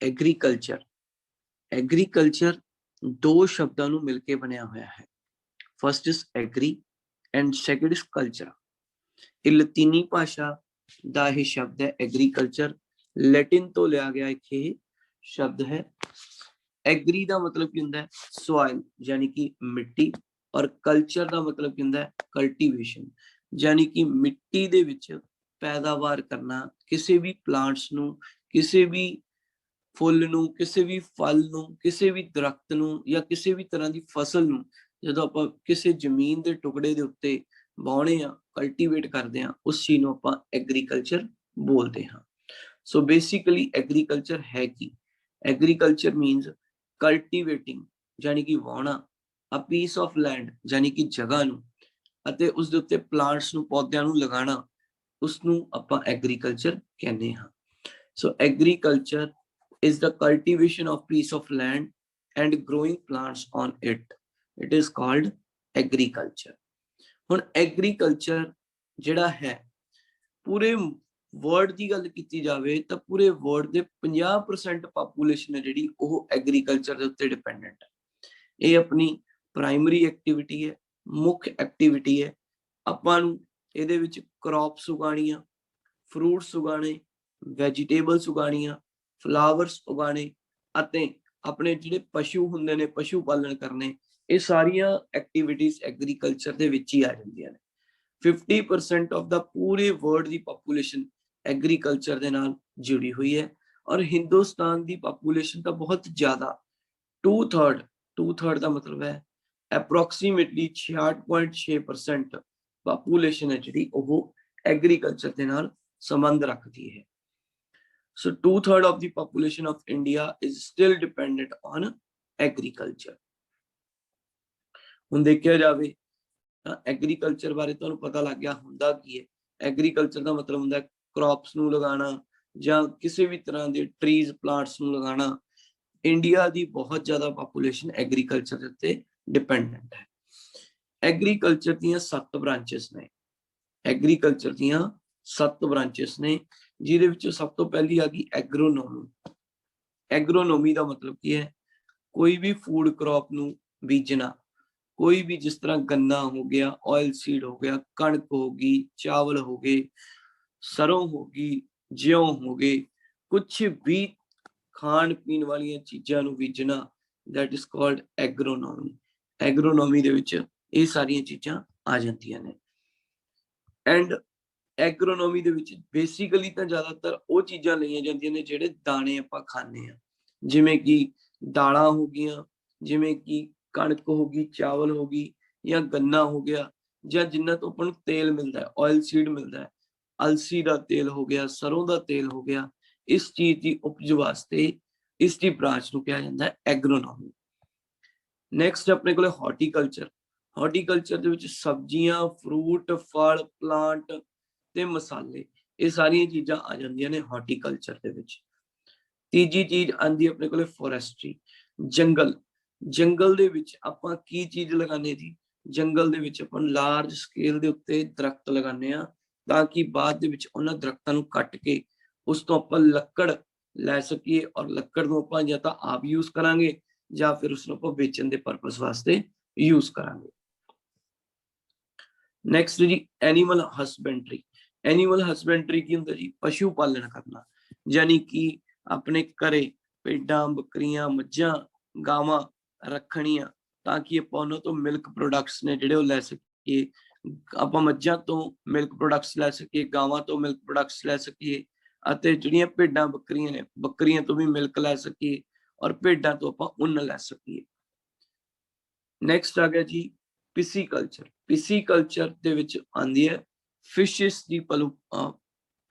Agriculture. Agriculture दो शब्दों ਨੂੰ ਮਿਲ ਕੇ ਬਣਿਆ ਹੋਇਆ ਹੈ। First is agri and second is culture. ਇਹ ਲਤੀਨੀ ਭਾਸ਼ਾ ਦਾ ਇਹ ਸ਼ਬਦ ਹੈ ਐਗਰੀਕਲਚਰ। ਲੈਟਿਨ ਤੋਂ ਲਿਆ ਗਿਆ ਇੱਕ ਇਹ ਸ਼ਬਦ ਹੈ। ਐਗਰੀ ਦਾ ਮਤਲਬ ਕੀ ਹੁੰਦਾ ਹੈ? ਸੋਇਲ ਯਾਨੀ ਕਿ ਮਿੱਟੀ, ਔਰ ਕਲਚਰ ਦਾ ਮਤਲਬ ਕੀ ਹੁੰਦਾ ਹੈ? ਕਲਟੀਵੇਸ਼ਨ ਯਾਨੀ ਕਿ ਮਿੱਟੀ ਦੇ ਵਿੱਚ ਪੈਦਾਵਾਰ ਕਰਨਾ ਕਿਸੇ ਵੀ ਪਲਾਂਟਸ ਨੂੰ, ਕਿਸੇ ਵੀ ਫੁੱਲ ਨੂੰ, ਕਿਸੇ ਵੀ ਫਲ ਨੂੰ, ਕਿਸੇ ਵੀ ਦਰਖਤ ਨੂੰ ਜਾਂ ਕਿਸੇ ਵੀ ਤਰ੍ਹਾਂ ਦੀ ਫਸਲ ਨੂੰ ਜਦੋਂ ਆਪਾਂ ਕਿਸੇ ਜ਼ਮੀਨ ਦੇ ਟੁਕੜੇ ਦੇ ਉੱਤੇ ਵਾਹੁੰਦੇ ਆ, ਕਲਟੀਵੇਟ ਕਰਦੇ ਆ, ਉਸ ਚੀਜ਼ ਨੂੰ ਆਪਾਂ ਐਗਰੀਕਲਚਰ ਬੋਲਦੇ ਹਾਂ। ਸੋ ਬੇਸਿਕਲੀ ਐਗਰੀਕਲਚਰ ਹੈ ਕੀ? ਐਗਰੀਕਲਚਰ ਮੀਨਸ ਕਲਟੀਵੇਟਿੰਗ ਯਾਨੀ ਕਿ ਵਾਹੁਣਾ, ਅ ਪੀਸ ਆਫ ਲੈਂਡ ਯਾਨੀ ਕਿ ਜਗ੍ਹਾ ਨੂੰ, ਅਤੇ ਉਸ ਦੇ ਉੱਤੇ ਪਲਾਂਟਸ ਨੂੰ, ਪੌਦਿਆਂ ਨੂੰ ਲਗਾਉਣਾ, ਉਸ ਨੂੰ ਆਪਾਂ ਐਗਰੀਕਲਚਰ ਕਹਿੰਦੇ ਹਾਂ। ਸੋ agriculture is the cultivation of piece of land and growing plants on it. It is called agriculture. ਹੁਣ agriculture ਜਿਹੜਾ ਹੈ ਪੂਰੇ ਵਰਲਡ ਦੀ ਗੱਲ ਕੀਤੀ ਜਾਵੇ ਤਾਂ ਪੂਰੇ ਵਰਲਡ ਦੇ 50% ਪਾਪੂਲੇਸ਼ਨ ਹੈ ਜਿਹੜੀ ਉਹ ਐਗਰੀਕਲਚਰ ਦੇ ਉੱਤੇ ਡਿਪੈਂਡੈਂਟ ਹੈ। ਇਹ ਆਪਣੀ ਪ੍ਰਾਇਮਰੀ ਐਕਟੀਵਿਟੀ ਹੈ, ਮੁੱਖ ਐਕਟੀਵਿਟੀ ਹੈ। ਆਪਾਂ ਨੂੰ ਇਹਦੇ ਵਿੱਚ ਕ੍ਰੌਪਸ ਉਗਾਉਣੀਆਂ, ਫਰੂਟਸ ਉਗਾਉਣੇ, ਵੈਜੀਟੇਬਲਸ ਉਗਾਉਣੀਆਂ, ਫਲਾਵਰਸ ਉਗਾਣੇ ਅਤੇ ਆਪਣੇ ਜਿਹੜੇ ਪਸ਼ੂ ਹੁੰਦੇ ਨੇ ਪਸ਼ੂ ਪਾਲਣ ਕਰਨੇ, ਇਹ ਸਾਰੀਆਂ ਐਕਟੀਵਿਟੀਜ਼ ਐਗਰੀਕਲਚਰ ਦੇ ਵਿੱਚ ਹੀ ਆ ਜਾਂਦੀਆਂ ਨੇ। 50% ਆਫ ਦਾ ਪੂਰੇ ਵਰਲਡ ਦੀ ਪਾਪੂਲੇਸ਼ਨ ਐਗਰੀਕਲਚਰ ਦੇ ਨਾਲ ਜੁੜੀ ਹੋਈ ਹੈ। ਔਰ ਹਿੰਦੁਸਤਾਨ ਦੀ ਪਾਪੂਲੇਸ਼ਨ ਤਾਂ ਬਹੁਤ ਜ਼ਿਆਦਾ, 2/3 ਦਾ ਮਤਲਬ ਹੈ ਅਪਰੋਕਸੀਮੇਟਲੀ 66.6% ਪਾਪੂਲੇਸ਼ਨ ਹੈ ਜਿਹੜੀ ਉਹ ਐਗਰੀਕਲਚਰ ਦੇ ਨਾਲ ਸੰਬੰਧ ਰੱਖਦੀ ਹੈ। So 2/3 of the population of India is still dependent on agriculture. ਹੁਣ ਦੇਖਿਆ ਜਾਵੇ ਤਾਂ ਐਗਰੀਕਲਚਰ ਬਾਰੇ ਤੁਹਾਨੂੰ ਪਤਾ ਲੱਗ ਗਿਆ ਹੁੰਦਾ ਕੀ ਹੈ। ਐਗਰੀਕਲਚਰ ਦਾ ਮਤਲਬ ਹੁੰਦਾ ਕ੍ਰੌਪਸ ਨੂੰ ਲਗਾਉਣਾ ਜਾਂ ਕਿਸੇ ਵੀ ਤਰ੍ਹਾਂ ਦੇ ਟਰੀਜ਼, ਪਲਾਂਟਸ ਨੂੰ ਲਗਾਉਣਾ। ਇੰਡੀਆ ਦੀ ਬਹੁਤ ਜ਼ਿਆਦਾ ਪਾਪੂਲੇਸ਼ਨ ਐਗਰੀਕਲਚਰ ਦੇ ਉੱਤੇ ਡਿਪੈਂਡੈਂਟ ਹੈ। ਐਗਰੀਕਲਚਰ ਦੀਆਂ 7 ਬ੍ਰਾਂਚਸ ਨੇ। ਐਗਰੀਕਲਚਰ ਦੀਆਂ 7 ਬ੍ਰਾਂਚਸ ਨੇ, ਜਿਹਦੇ ਵਿੱਚ ਸਭ ਤੋਂ ਪਹਿਲੀ ਆ ਗਈ ਐਗਰੋਨੋਮੀ। ਐਗਰੋਨੋਮੀ ਦਾ ਮਤਲਬ ਕੀ ਹੈ? ਕੋਈ ਵੀ ਫੂਡ ਕ੍ਰੌਪ ਨੂੰ ਬੀਜਣਾ, ਕੋਈ ਵੀ, ਜਿਸ ਤਰ੍ਹਾਂ ਗੰਨਾ ਹੋ ਗਿਆ, ਆਇਲ ਸੀਡ ਹੋ ਗਿਆ, ਕਣਕ ਹੋ ਗਈ, ਚਾਵਲ ਹੋ ਗਏ, ਸਰੋਂ ਹੋ ਗਈ, ਜਿਉਂ ਹੋ ਗਏ, ਕੁਛ ਵੀ ਖਾਣ ਪੀਣ ਵਾਲੀਆਂ ਚੀਜ਼ਾਂ ਨੂੰ ਬੀਜਣਾ, that is called agronomy. Agronomy ਦੇ ਵਿੱਚ ਇਹ ਸਾਰੀਆਂ ਚੀਜ਼ਾਂ ਆ ਜਾਂਦੀਆਂ ਨੇ। ਐਂਡ ਐਗਰੋਨੋਮੀ ਦੇ ਵਿੱਚ ਬੇਸਿਕਲੀ ਤਾਂ ਜ਼ਿਆਦਾਤਰ ਉਹ ਚੀਜ਼ਾਂ ਲਈਆਂ ਜਾਂਦੀਆਂ ਨੇ ਜਿਹੜੇ ਦਾਣੇ ਆਪਾਂ ਖਾਂਦੇ ਹਾਂ, ਜਿਵੇਂ ਕਿ ਦਾਲਾਂ ਹੋ ਗਈਆਂ, ਜਿਵੇਂ ਕਿ ਕਣਕ ਹੋ ਗਈ, ਚਾਵਲ ਹੋ ਗਈ, ਜਾਂ ਗੰਨਾ ਹੋ ਗਿਆ, ਜਾਂ ਜਿਨ੍ਹਾਂ ਤੋਂ ਆਪਾਂ ਨੂੰ ਤੇਲ ਮਿਲਦਾ ਹੈ, ਆਇਲ ਸੀਡ ਮਿਲਦਾ ਹੈ, ਅਲਸੀ ਦਾ ਤੇਲ ਹੋ ਗਿਆ, ਸਰੋਂ ਦਾ ਤੇਲ ਹੋ ਗਿਆ। ਇਸ ਚੀਜ਼ ਦੀ ਉਪਜ ਵਾਸਤੇ ਇਸ ਦੀ ਬ੍ਰਾਂਚ ਨੂੰ ਕਿਹਾ ਜਾਂਦਾ ਹੈ ਐਗਰੋਨੋਮੀ। ਨੈਕਸਟ ਆਪਣੇ ਕੋਲ ਹਾਰਟੀਕਲਚਰ। ਹਾਰਟੀਕਲਚਰ ਦੇ ਵਿੱਚ ਸਬਜ਼ੀਆਂ, ਫਰੂਟ, ਫਲ, ਪਲਾਂਟ ਤੇ ਮਸਾਲੇ, ਇਹ ਸਾਰੀਆਂ ਚੀਜ਼ਾਂ ਆ ਜਾਂਦੀਆਂ ਨੇ ਹਾਰਟੀਕਲਚਰ ਦੇ ਵਿੱਚ। ਤੀਜੀ ਚੀਜ਼ ਆਂਦੀ ਆਪਣੇ ਕੋਲੇ ਫੋਰੈਸਟਰੀ, ਜੰਗਲ। ਜੰਗਲ ਦੇ ਵਿੱਚ ਆਪਾਂ ਕੀ ਚੀਜ਼ ਲਗਾਉਂਦੇ ਜੀ? ਜੰਗਲ ਦੇ ਵਿੱਚ ਆਪਾਂ ਲਾਰਜ ਸਕੇਲ ਦੇ ਉੱਤੇ ਦਰਖਤ ਲਗਾਉਂਦੇ ਆ, ਤਾਂ ਕਿ ਬਾਅਦ ਦੇ ਵਿੱਚ ਉਹਨਾਂ ਦਰਖਤਾਂ ਨੂੰ ਕੱਟ ਕੇ ਉਸ ਤੋਂ ਆਪਾਂ ਲੱਕੜ ਲੈ ਸਕੀਏ, ਔਰ ਲੱਕੜ ਨੂੰ ਆਪਾਂ ਜਾਂ ਤਾਂ ਆਪ ਯੂਜ਼ ਕਰਾਂਗੇ ਜਾਂ ਫਿਰ ਉਸਨੂੰ ਆਪਾਂ ਵੇਚਣ ਦੇ ਪਰਪਸ ਵਾਸਤੇ ਯੂਜ਼ ਕਰਾਂਗੇ। ਨੈਕਸਟ ਜੀ ਐਨੀਮਲ ਹਸਬੈਂਡਰੀ। ਐਨੀਮਲ ਹਸਬੈਂਡਰੀ ਕੀ ਹੁੰਦਾ ਜੀ? ਪਸ਼ੂ ਪਾਲਣ ਕਰਨਾ, ਯਾਨੀ ਕਿ ਆਪਣੇ ਘਰੇ ਭੇਡਾਂ, ਬੱਕਰੀਆਂ, ਮੱਝਾਂ, ਗਾਵਾਂ ਰੱਖਣੀਆਂ, ਤਾਂ ਕਿ ਆਪਾਂ ਉਹਨਾਂ ਤੋਂ ਮਿਲਕ ਪ੍ਰੋਡਕਟਸ ਨੇ ਜਿਹੜੇ ਉਹ ਲੈ ਸਕੀਏ। ਆਪਾਂ ਮੱਝਾਂ ਤੋਂ ਮਿਲਕ ਪ੍ਰੋਡਕਟਸ ਲੈ ਸਕੀਏ, ਗਾਵਾਂ ਤੋਂ ਮਿਲਕ ਪ੍ਰੋਡਕਟਸ ਲੈ ਸਕੀਏ, ਅਤੇ ਜਿਹੜੀਆਂ ਭੇਡਾਂ ਬੱਕਰੀਆਂ ਨੇ, ਬੱਕਰੀਆਂ ਤੋਂ ਵੀ ਮਿਲਕ ਲੈ ਸਕੀਏ, ਔਰ ਭੇਡਾਂ ਤੋਂ ਆਪਾਂ ਉੱਨ ਲੈ ਸਕੀਏ। ਨੈਕਸਟ ਆ ਗਿਆ ਜੀ ਪਿਸੀਕਲਚਰ। ਪਿਸੀਕਲਚਰ ਦੇ ਵਿੱਚ ਆਉਂਦੀ ਹੈ ਫਿਸ਼ਿਸ ਦੀ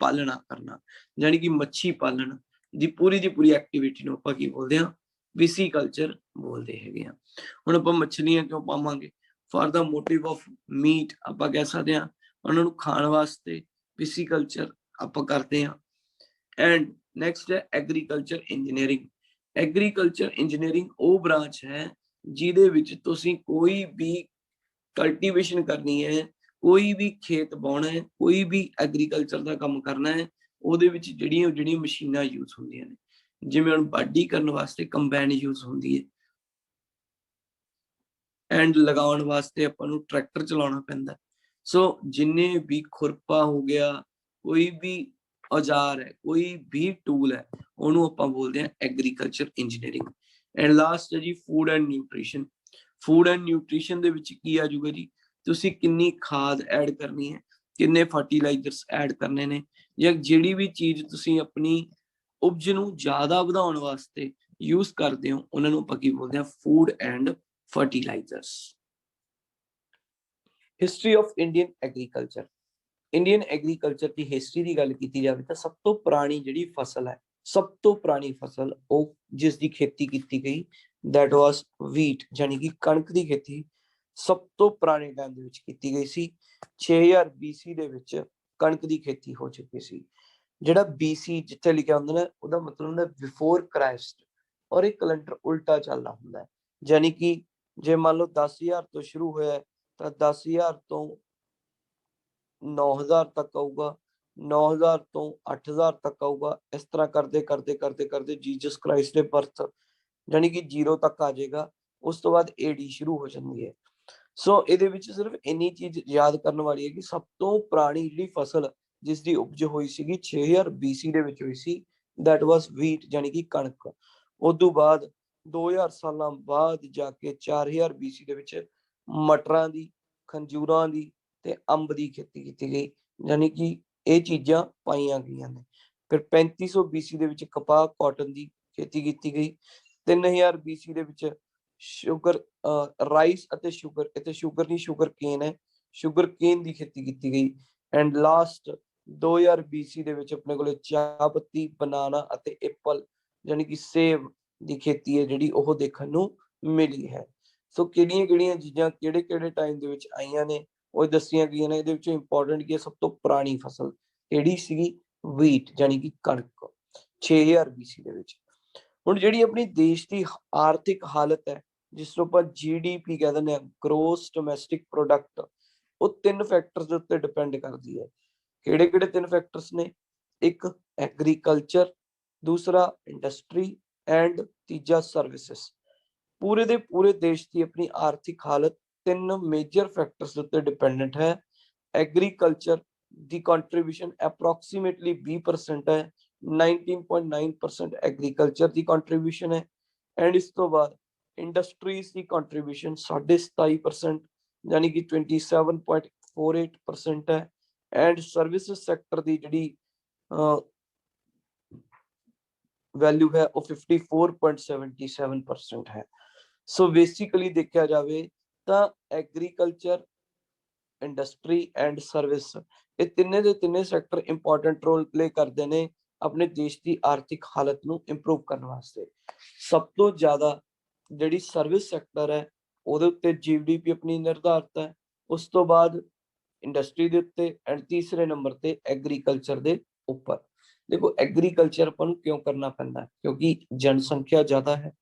ਪਾਲਣਾ ਕਰਨਾ, ਯਾਨੀ ਕਿ ਮੱਛੀ ਪਾਲਣ ਦੀ ਪੂਰੀ ਐਕਟੀਵਿਟੀ ਨੂੰ ਆਪਾਂ ਕੀ ਬੋਲਦੇ ਹਾਂ? ਪਿਸੀਕਲਚਰ ਬੋਲਦੇ ਹੈਗੇ ਆ। ਹੁਣ ਆਪਾਂ ਮੱਛਲੀਆਂ ਕਿਉਂ ਪਾਵਾਂਗੇ? For the motive of meat ਆਪਾਂ ਕਹਿ ਸਕਦੇ ਹਾਂ, ਉਹਨਾਂ ਨੂੰ ਖਾਣ ਵਾਸਤੇ ਪਿਸੀਕਲਚਰ ਆਪਾਂ ਕਰਦੇ ਹਾਂ। ਐਂਡ ਨੈਕਸਟ ਹੈ ਐਗਰੀਕਲਚਰ ਇੰਜੀਨੀਅਰਿੰਗ। ਐਗਰੀਕਲਚਰ ਇੰਜੀਨੀਅਰਿੰਗ ਉਹ ਬ੍ਰਾਂਚ ਹੈ ਜਿਹਦੇ ਵਿੱਚ ਤੁਸੀਂ ਕੋਈ ਵੀ ਕਲਟੀਵੇਸ਼ਨ ਕਰਨੀ ਹੈ, ਕੋਈ ਵੀ ਖੇਤ ਬਾਉਣਾ ਹੈ, ਕੋਈ ਵੀ ਐਗਰੀਕਲਚਰ ਦਾ ਕੰਮ ਕਰਨਾ ਹੈ, ਉਹਦੇ ਵਿੱਚ ਜਿਹੜੀਆਂ ਮਸ਼ੀਨਾਂ ਯੂਜ਼ ਹੁੰਦੀਆਂ ਨੇ, जिवें हुण वाढी करन वास्ते कंबाइन यूज हुंदी है एंड लगाउण वास्ते आपां नूं ट्रैक्टर चलाउणा पैंदा। सो जिन्ने भी खुरपा हो गया, कोई भी औजार है, कोई भी टूल है, ਉਹਨੂੰ ਆਪਾਂ ਬੋਲਦੇ ਹਾਂ ਐਗਰੀਕਲਚਰ ਇੰਜੀਨੀਅਰਿੰਗ। ਐਂਡ ਲਾਸਟ ਹੈ ਜੀ food and nutrition. Food and nutrition ਦੇ ਵਿੱਚ ਕੀ ਆ ਜਾਊਗਾ ਜੀ, ਤੁਸੀਂ ਕਿੰਨੀ ਖਾਦ ਐਡ ਕਰਨੀ ਹੈ, ਕਿੰਨੇ ਫਰਟੀਲਾਈਜ਼ਰਸ ਐਡ ਕਰਨੇ ਨੇ, ਜਾਂ ਜਿਹੜੀ ਵੀ ਚੀਜ਼ ਤੁਸੀਂ ਆਪਣੀ ਉਪਜ ਨੂੰ ਜ਼ਿਆਦਾ ਵਧਾਉਣ ਵਾਸਤੇ ਯੂਜ਼ ਕਰਦੇ ਹੋ ਉਹਨਾਂ ਨੂੰ ਆਪਾਂ ਕੀ ਬੋਲਦੇ ਹਾਂ, food and fertilisers. History of Indian agriculture. Indian agriculture the history ਦੀ ਗੱਲ ਕੀਤੀ ਜਾਵੇ ਤਾਂ ਸਭ ਤੋਂ ਪੁਰਾਣੀ ਜਿਹੜੀ ਫਸਲ ਹੈ, ਸਭ ਤੋਂ ਪੁਰਾਣੀ ਫਸਲ ਉਹ ਜਿਸ ਦੀ ਖੇਤੀ ਕੀਤੀ ਗਈ, that was wheat, ਯਾਨੀ ਕਿ ਕਣਕ ਦੀ ਖੇਤੀ ਸਭ ਤੋਂ ਪੁਰਾਣੇ ਟਾਈਮ ਦੇ ਵਿੱਚ ਕੀਤੀ ਗਈ ਸੀ। 6000 BC ਦੇ ਵਿੱਚ ਕਣਕ ਦੀ ਖੇਤੀ ਹੋ ਚੁੱਕੀ ਸੀ। ਜਿਹੜਾ BC ਜਿੱਥੇ ਲਿਖਿਆ ਹੁੰਦਾ ਨਾ, ਉਹਦਾ ਮਤਲਬ ਹੁੰਦਾ ਬਿਫੋਰ ਕ੍ਰਾਈਸਟ, ਔਰ ਇਹ ਕੈਲੰਡਰ ਉਲਟਾ ਚੱਲਦਾ ਹੁੰਦਾ ਹੈ। ਯਾਨੀ ਕਿ ਜੇ ਮੰਨ ਲਓ 10,000 ਤੋਂ ਸ਼ੁਰੂ ਹੋਇਆ ਤਾਂ 10,000 ਤੋਂ 9,000 ਤੱਕ ਆਊਗਾ, 9,000 ਤੋਂ 8,000 ਤੱਕ ਆਊਗਾ। ਇਸ ਤਰ੍ਹਾਂ ਕਰਦੇ ਕਰਦੇ ਕਰਦੇ ਕਰਦੇ ਜੀਸਸ ਕ੍ਰਾਈਸਟ ਦੇ ਬਰਥ ਯਾਨੀ ਕਿ 0 ਤੱਕ ਆ ਜਾਏਗਾ। ਉਸ ਤੋਂ ਬਾਅਦ AD ਸ਼ੁਰੂ ਹੋ ਜਾਂਦੀ ਹੈ। ਸੋ ਇਹਦੇ ਵਿੱਚ ਸਿਰਫ ਇੰਨੀ ਚੀਜ਼ ਯਾਦ ਕਰਨ ਵਾਲੀ ਹੈ ਕਿ ਸਭ ਤੋਂ ਪੁਰਾਣੀ ਜਿਹੜੀ ਫਸਲ ਜਿਸ ਦੀ ਉਪਜ ਹੋਈ ਸੀਗੀ 6000 BC ਦੇ ਵਿੱਚ ਹੋਈ ਸੀ, that was wheat, ਯਾਨੀ ਕਿ ਕਣਕ। ਉਦੋਂ ਬਾਅਦ 2000 ਸਾਲਾਂ ਬਾਅਦ ਜਾ ਕੇ 4000 BC ਦੇ ਵਿੱਚ ਮਟਰਾਂ ਦੀ, ਖੰਜੂਰਾਂ ਦੀ ਤੇ ਅੰਬ ਦੀ ਖੇਤੀ ਕੀਤੀ ਗਈ, ਯਾਨੀ ਕਿ ਇਹ ਚੀਜ਼ਾਂ ਪਾਈਆਂ ਗਈਆਂ ਨੇ। ਫਿਰ 3500 BC ਦੇ ਵਿੱਚ ਕਪਾਹ, ਕਾਟਨ ਦੀ ਖੇਤੀ ਕੀਤੀ ਗਈ। 3000 BC ਦੇ ਵਿੱਚ ਸ਼ੂਗਰ, ਰਾਈਸ ਅਤੇ ਸ਼ੂਗਰ, ਇੱਥੇ ਸ਼ੂਗਰ ਨਹੀਂ ਸ਼ੂਗਰ ਕੇਨ ਹੈ, ਸ਼ੂਗਰ ਕੇਨ ਦੀ ਖੇਤੀ ਕੀਤੀ ਗਈ। ਐਂਡ ਲਾਸਟ 2000 BC ਦੇ ਵਿੱਚ ਆਪਣੇ ਕੋਲੇ ਚਾਹ ਪੱਤੀ, ਬਨਾਨਾ ਅਤੇ ਐਪਲ ਯਾਨੀ ਕਿ ਸੇਬ ਦੀ ਖੇਤੀ ਹੈ ਜਿਹੜੀ ਉਹ ਦੇਖਣ ਨੂੰ ਮਿਲੀ ਹੈ। ਸੋ ਕਿਹੜੀਆਂ ਕਿਹੜੀਆਂ ਚੀਜ਼ਾਂ ਕਿਹੜੇ ਕਿਹੜੇ ਟਾਈਮ ਦੇ ਵਿੱਚ ਆਈਆਂ ਨੇ ਉਹ ਦੱਸੀਆਂ ਗਈਆਂ ਨੇ। ਇਹਦੇ ਵਿੱਚੋਂ ਇੰਪੋਰਟੈਂਟ ਕੀ ਹੈ, ਸਭ ਤੋਂ ਪੁਰਾਣੀ ਫਸਲ ਕਿਹੜੀ ਸੀਗੀ, ਵੀਟ ਯਾਨੀ ਕਿ ਕਣਕ, 6000 BC ਦੇ ਵਿੱਚ। ਹੁਣ ਜਿਹੜੀ ਆਪਣੀ ਦੇਸ਼ ਦੀ ਆਰਥਿਕ ਹਾਲਤ ਹੈ, ਜਿਸ ਨੂੰ ਆਪਾਂ GDP ਕਹਿ ਦਿੰਦੇ ਹਾਂ, ਗ੍ਰੋਸ ਡੋਮੈਸਟਿਕ ਪ੍ਰੋਡਕਟ, ਉਹ 3 ਫੈਕਟਰਸ ਦੇ ਉੱਤੇ ਡਿਪੈਂਡ ਕਰਦੀ ਹੈ। ਕਿਹੜੇ ਕਿਹੜੇ 3 ਫੈਕਟਰਸ ਨੇ? ਇੱਕ ਐਗਰੀਕਲਚਰ, ਦੂਸਰਾ ਇੰਡਸਟਰੀ ਐਂਡ ਤੀਜਾ ਸਰਵਿਸਿਸ। ਪੂਰੇ ਦੇ ਪੂਰੇ ਦੇਸ਼ ਦੀ ਆਪਣੀ ਆਰਥਿਕ ਹਾਲਤ 3 ਮੇਜਰ ਫੈਕਟਰਸ ਦੇ ਉੱਤੇ ਡਿਪੈਂਡੈਂਟ ਹੈ। ਐਗਰੀਕਲਚਰ ਦੀ ਕੰਟਰੀਬਿਊਸ਼ਨ ਅਪਰੋਕਸੀਮੇਟਲੀ 20% ਹੈ, 19.9% ਐਗਰੀਕਲਚਰ ਦੀ ਕੰਟਰੀਬਿਊਸ਼ਨ ਹੈ। ਐਂਡ ਇਸ ਤੋਂ ਬਾਅਦ ਇੰਡਸਟਰੀਜ਼ ਦੀ ਕੰਟਰੀਬਿਊਸ਼ਨ 27.5% ਯਾਨੀ ਕਿ 27.48% ਹੈ। ਐਂਡ ਸਰਵਿਸਿਜ਼ ਸੈਕਟਰ ਦੀ ਜਿਹੜੀ ਵੈਲਿਊ ਹੈ ਉਹ 54.77% ਹੈ। ਸੋ ਬੇਸਿਕਲੀ ਦੇਖਿਆ ਜਾਵੇ ਤਾਂ ਐਗਰੀਕਲਚਰ, ਇੰਡਸਟਰੀ ਐਂਡ ਸਰਵਿਸ, ਇਹ ਤਿੰਨੇ ਦੇ ਤਿੰਨੇ ਸੈਕਟਰ ਇੰਪੋਰਟੈਂਟ ਰੋਲ ਪਲੇ ਕਰਦੇ ਨੇ ਆਪਣੇ ਦੇਸ਼ ਦੀ ਆਰਥਿਕ ਹਾਲਤ ਨੂੰ ਇੰਪਰੂਵ ਕਰਨ ਵਾਸਤੇ। ਸਭ ਤੋਂ ਜ਼ਿਆਦਾ ਜਿਹੜੀ ਸਰਵਿਸ ਸੈਕਟਰ ਹੈ ਉਹਦੇ ਉੱਤੇ GDP ਆਪਣੀ ਨਿਰਧਾਰਿਤ ਹੈ, ਉਸ ਤੋਂ ਬਾਅਦ ਇੰਡਸਟਰੀ ਦੇ ਉੱਤੇ, ਐਂਡ ਤੀਸਰੇ ਨੰਬਰ ਤੇ ਐਗਰੀਕਲਚਰ ਦੇ ਉੱਪਰ। ਦੇਖੋ ਐਗਰੀਕਲਚਰ ਆਪਾਂ ਨੂੰ ਕਿਉਂ ਕਰਨਾ ਪੈਂਦਾ, ਕਿਉਂਕਿ ਜਨਸੰਖਿਆ ਜ਼ਿਆਦਾ ਹੈ।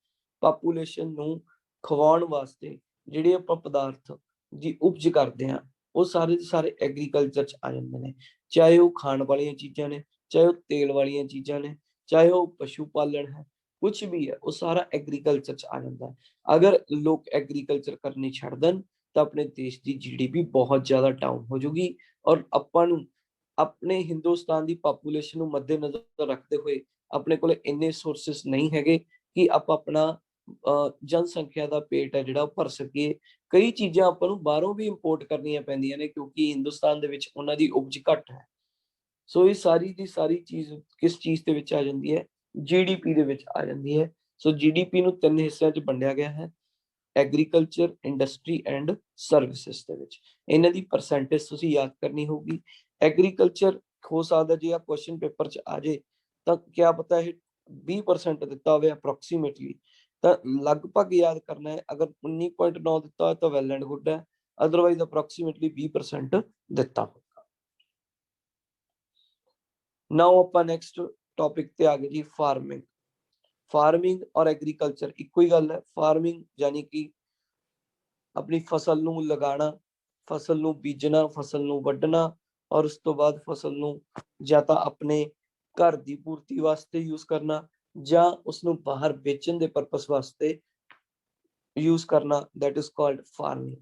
ਪਾਪੂਲੇਸ਼ਨ ਨੂੰ ਖਵਾਉਣ ਵਾਸਤੇ ਜਿਹੜੇ ਆਪਾਂ ਪਦਾਰਥ ਦੀ ਉਪਜ ਕਰਦੇ ਹਾਂ ਉਹ ਸਾਰੇ ਦੇ ਸਾਰੇ ਐਗਰੀਕਲਚਰ ਚ ਆ ਜਾਂਦੇ ਨੇ। ਚਾਹੇ ਉਹ ਖਾਣ ਵਾਲੀਆਂ ਚੀਜ਼ਾਂ ਨੇ, ਚਾਹੇ ਉਹ ਤੇਲ ਵਾਲੀਆਂ ਚੀਜ਼ਾਂ ਨੇ, ਚਾਹੇ ਉਹ ਪਸ਼ੂ ਪਾਲਣ ਹੈ, ਕੁਝ ਵੀ ਹੈ, ਉਹ ਸਾਰਾ ਐਗਰੀਕਲਚਰ ਚ ਆ ਜਾਂਦਾ ਹੈ। ਅਗਰ ਲੋਕ ਐਗਰੀਕਲਚਰ ਕਰਨੀ ਛੱਡ ਦੇਣ ਤਾਂ ਆਪਣੇ ਦੇਸ਼ ਦੀ GDP ਬਹੁਤ ਜ਼ਿਆਦਾ ਡਾਊਨ ਹੋ ਜਾਊਗੀ। ਔਰ ਆਪਾਂ ਨੂੰ ਆਪਣੇ ਹਿੰਦੁਸਤਾਨ ਦੀ ਪਾਪੂਲੇਸ਼ਨ ਨੂੰ ਮੱਦੇਨਜ਼ਰ ਰੱਖਦੇ ਹੋਏ ਆਪਣੇ ਕੋਲ ਇੰਨੇ ਸੋਰਸਿਸ ਨਹੀਂ ਹੈਗੇ ਕਿ ਆਪਾਂ ਆਪਣਾ ਜਨਸੰਖਿਆ ਦਾ ਪੇਟ ਹੈ ਜਿਹੜਾ ਉਹ ਭਰ ਸਕੀਏ। ਕਈ ਚੀਜ਼ਾਂ ਆਪਾਂ ਨੂੰ ਬਾਹਰੋਂ ਵੀ ਇੰਪੋਰਟ ਕਰਨੀਆਂ ਪੈਂਦੀਆਂ ਨੇ ਕਿਉਂਕਿ ਹਿੰਦੁਸਤਾਨ ਦੇ ਵਿੱਚ ਉਹਨਾਂ ਦੀ ਉਪਜ ਘੱਟ ਹੈ। ਸੋ ਇਹ ਸਾਰੀ ਦੀ ਸਾਰੀ ਚੀਜ਼ ਕਿਸ ਚੀਜ਼ ਦੇ ਵਿੱਚ ਆ ਜਾਂਦੀ ਹੈ, GDP ਦੇ ਵਿੱਚ ਆ ਜਾਂਦੀ ਹੈ। ਸੋ GDP ਨੂੰ 3 ਹਿੱਸਿਆਂ 'ਚ ਵੰਡਿਆ ਗਿਆ ਹੈ, ਐਗਰੀਕਲਚਰ, ਇੰਡਸਟਰੀ ਐਂਡ ਸਰਵਿਸਿਸ ਦੇ ਵਿੱਚ। ਇਹਨਾਂ ਦੀ ਪਰਸੈਂਟੇਜ ਤੁਸੀਂ ਯਾਦ ਕਰਨੀ ਹੋਊਗੀ। ਐਗਰੀਕਲਚਰ ਹੋ ਸਕਦਾ ਜੇ ਆ ਕੁਐਸਚਨ ਪੇਪਰ 'ਚ ਆ ਜੇ ਤਾਂ ਕਿਆ ਪਤਾ ਇਹ 20% ਦਿੱਤਾ ਹੋਵੇ ਅਪਰੋਕਸੀਮੇਟਲੀ, ਤਾਂ ਲਗਭਗ ਯਾਦ ਕਰਨਾ ਹੈ। ਅਗਰ 19.9 ਦਿੱਤਾ ਹੋਇਆ ਤਾਂ ਵੈਲ ਐਂਡ ਗੁੱਡ ਹੈ, ਅਦਰਵਾਈਜ਼ ਅਪਰੋਕਸੀਮੇਟਲੀ 20% ਦਿੱਤਾ ਹੋਗਾ। ਨਾਓ ਆਪਾਂ ਨੈਕਸਟ ਟੌਪਿਕ ਤੇ ਆ ਗਏ ਜੀ, ਫਾਰਮਿੰਗ। ਫਾਰਮਿੰਗ ਔਰ ਐਗਰੀਕਲਚਰ ਇੱਕੋ ਹੀ ਗੱਲ ਹੈ। ਫਾਰਮਿੰਗ ਯਾਨੀ ਕਿ ਆਪਣੀ ਫਸਲ ਨੂੰ ਲਗਾਉਣਾ, ਫਸਲ ਨੂੰ ਬੀਜਣਾ, ਫਸਲ ਨੂੰ ਵੱਢਣਾ, ਔਰ ਉਸ ਤੋਂ ਬਾਅਦ ਫਸਲ ਨੂੰ ਜਾਂ ਤਾਂ ਆਪਣੇ ਘਰ ਦੀ ਪੂਰਤੀ ਵਾਸਤੇ ਯੂਜ਼ ਕਰਨਾ ਜਾਂ ਉਸਨੂੰ ਬਾਹਰ ਵੇਚਣ ਦੇ ਪਰਪਸ ਵਾਸਤੇ ਯੂਜ਼ ਕਰਨਾ, that is called farming।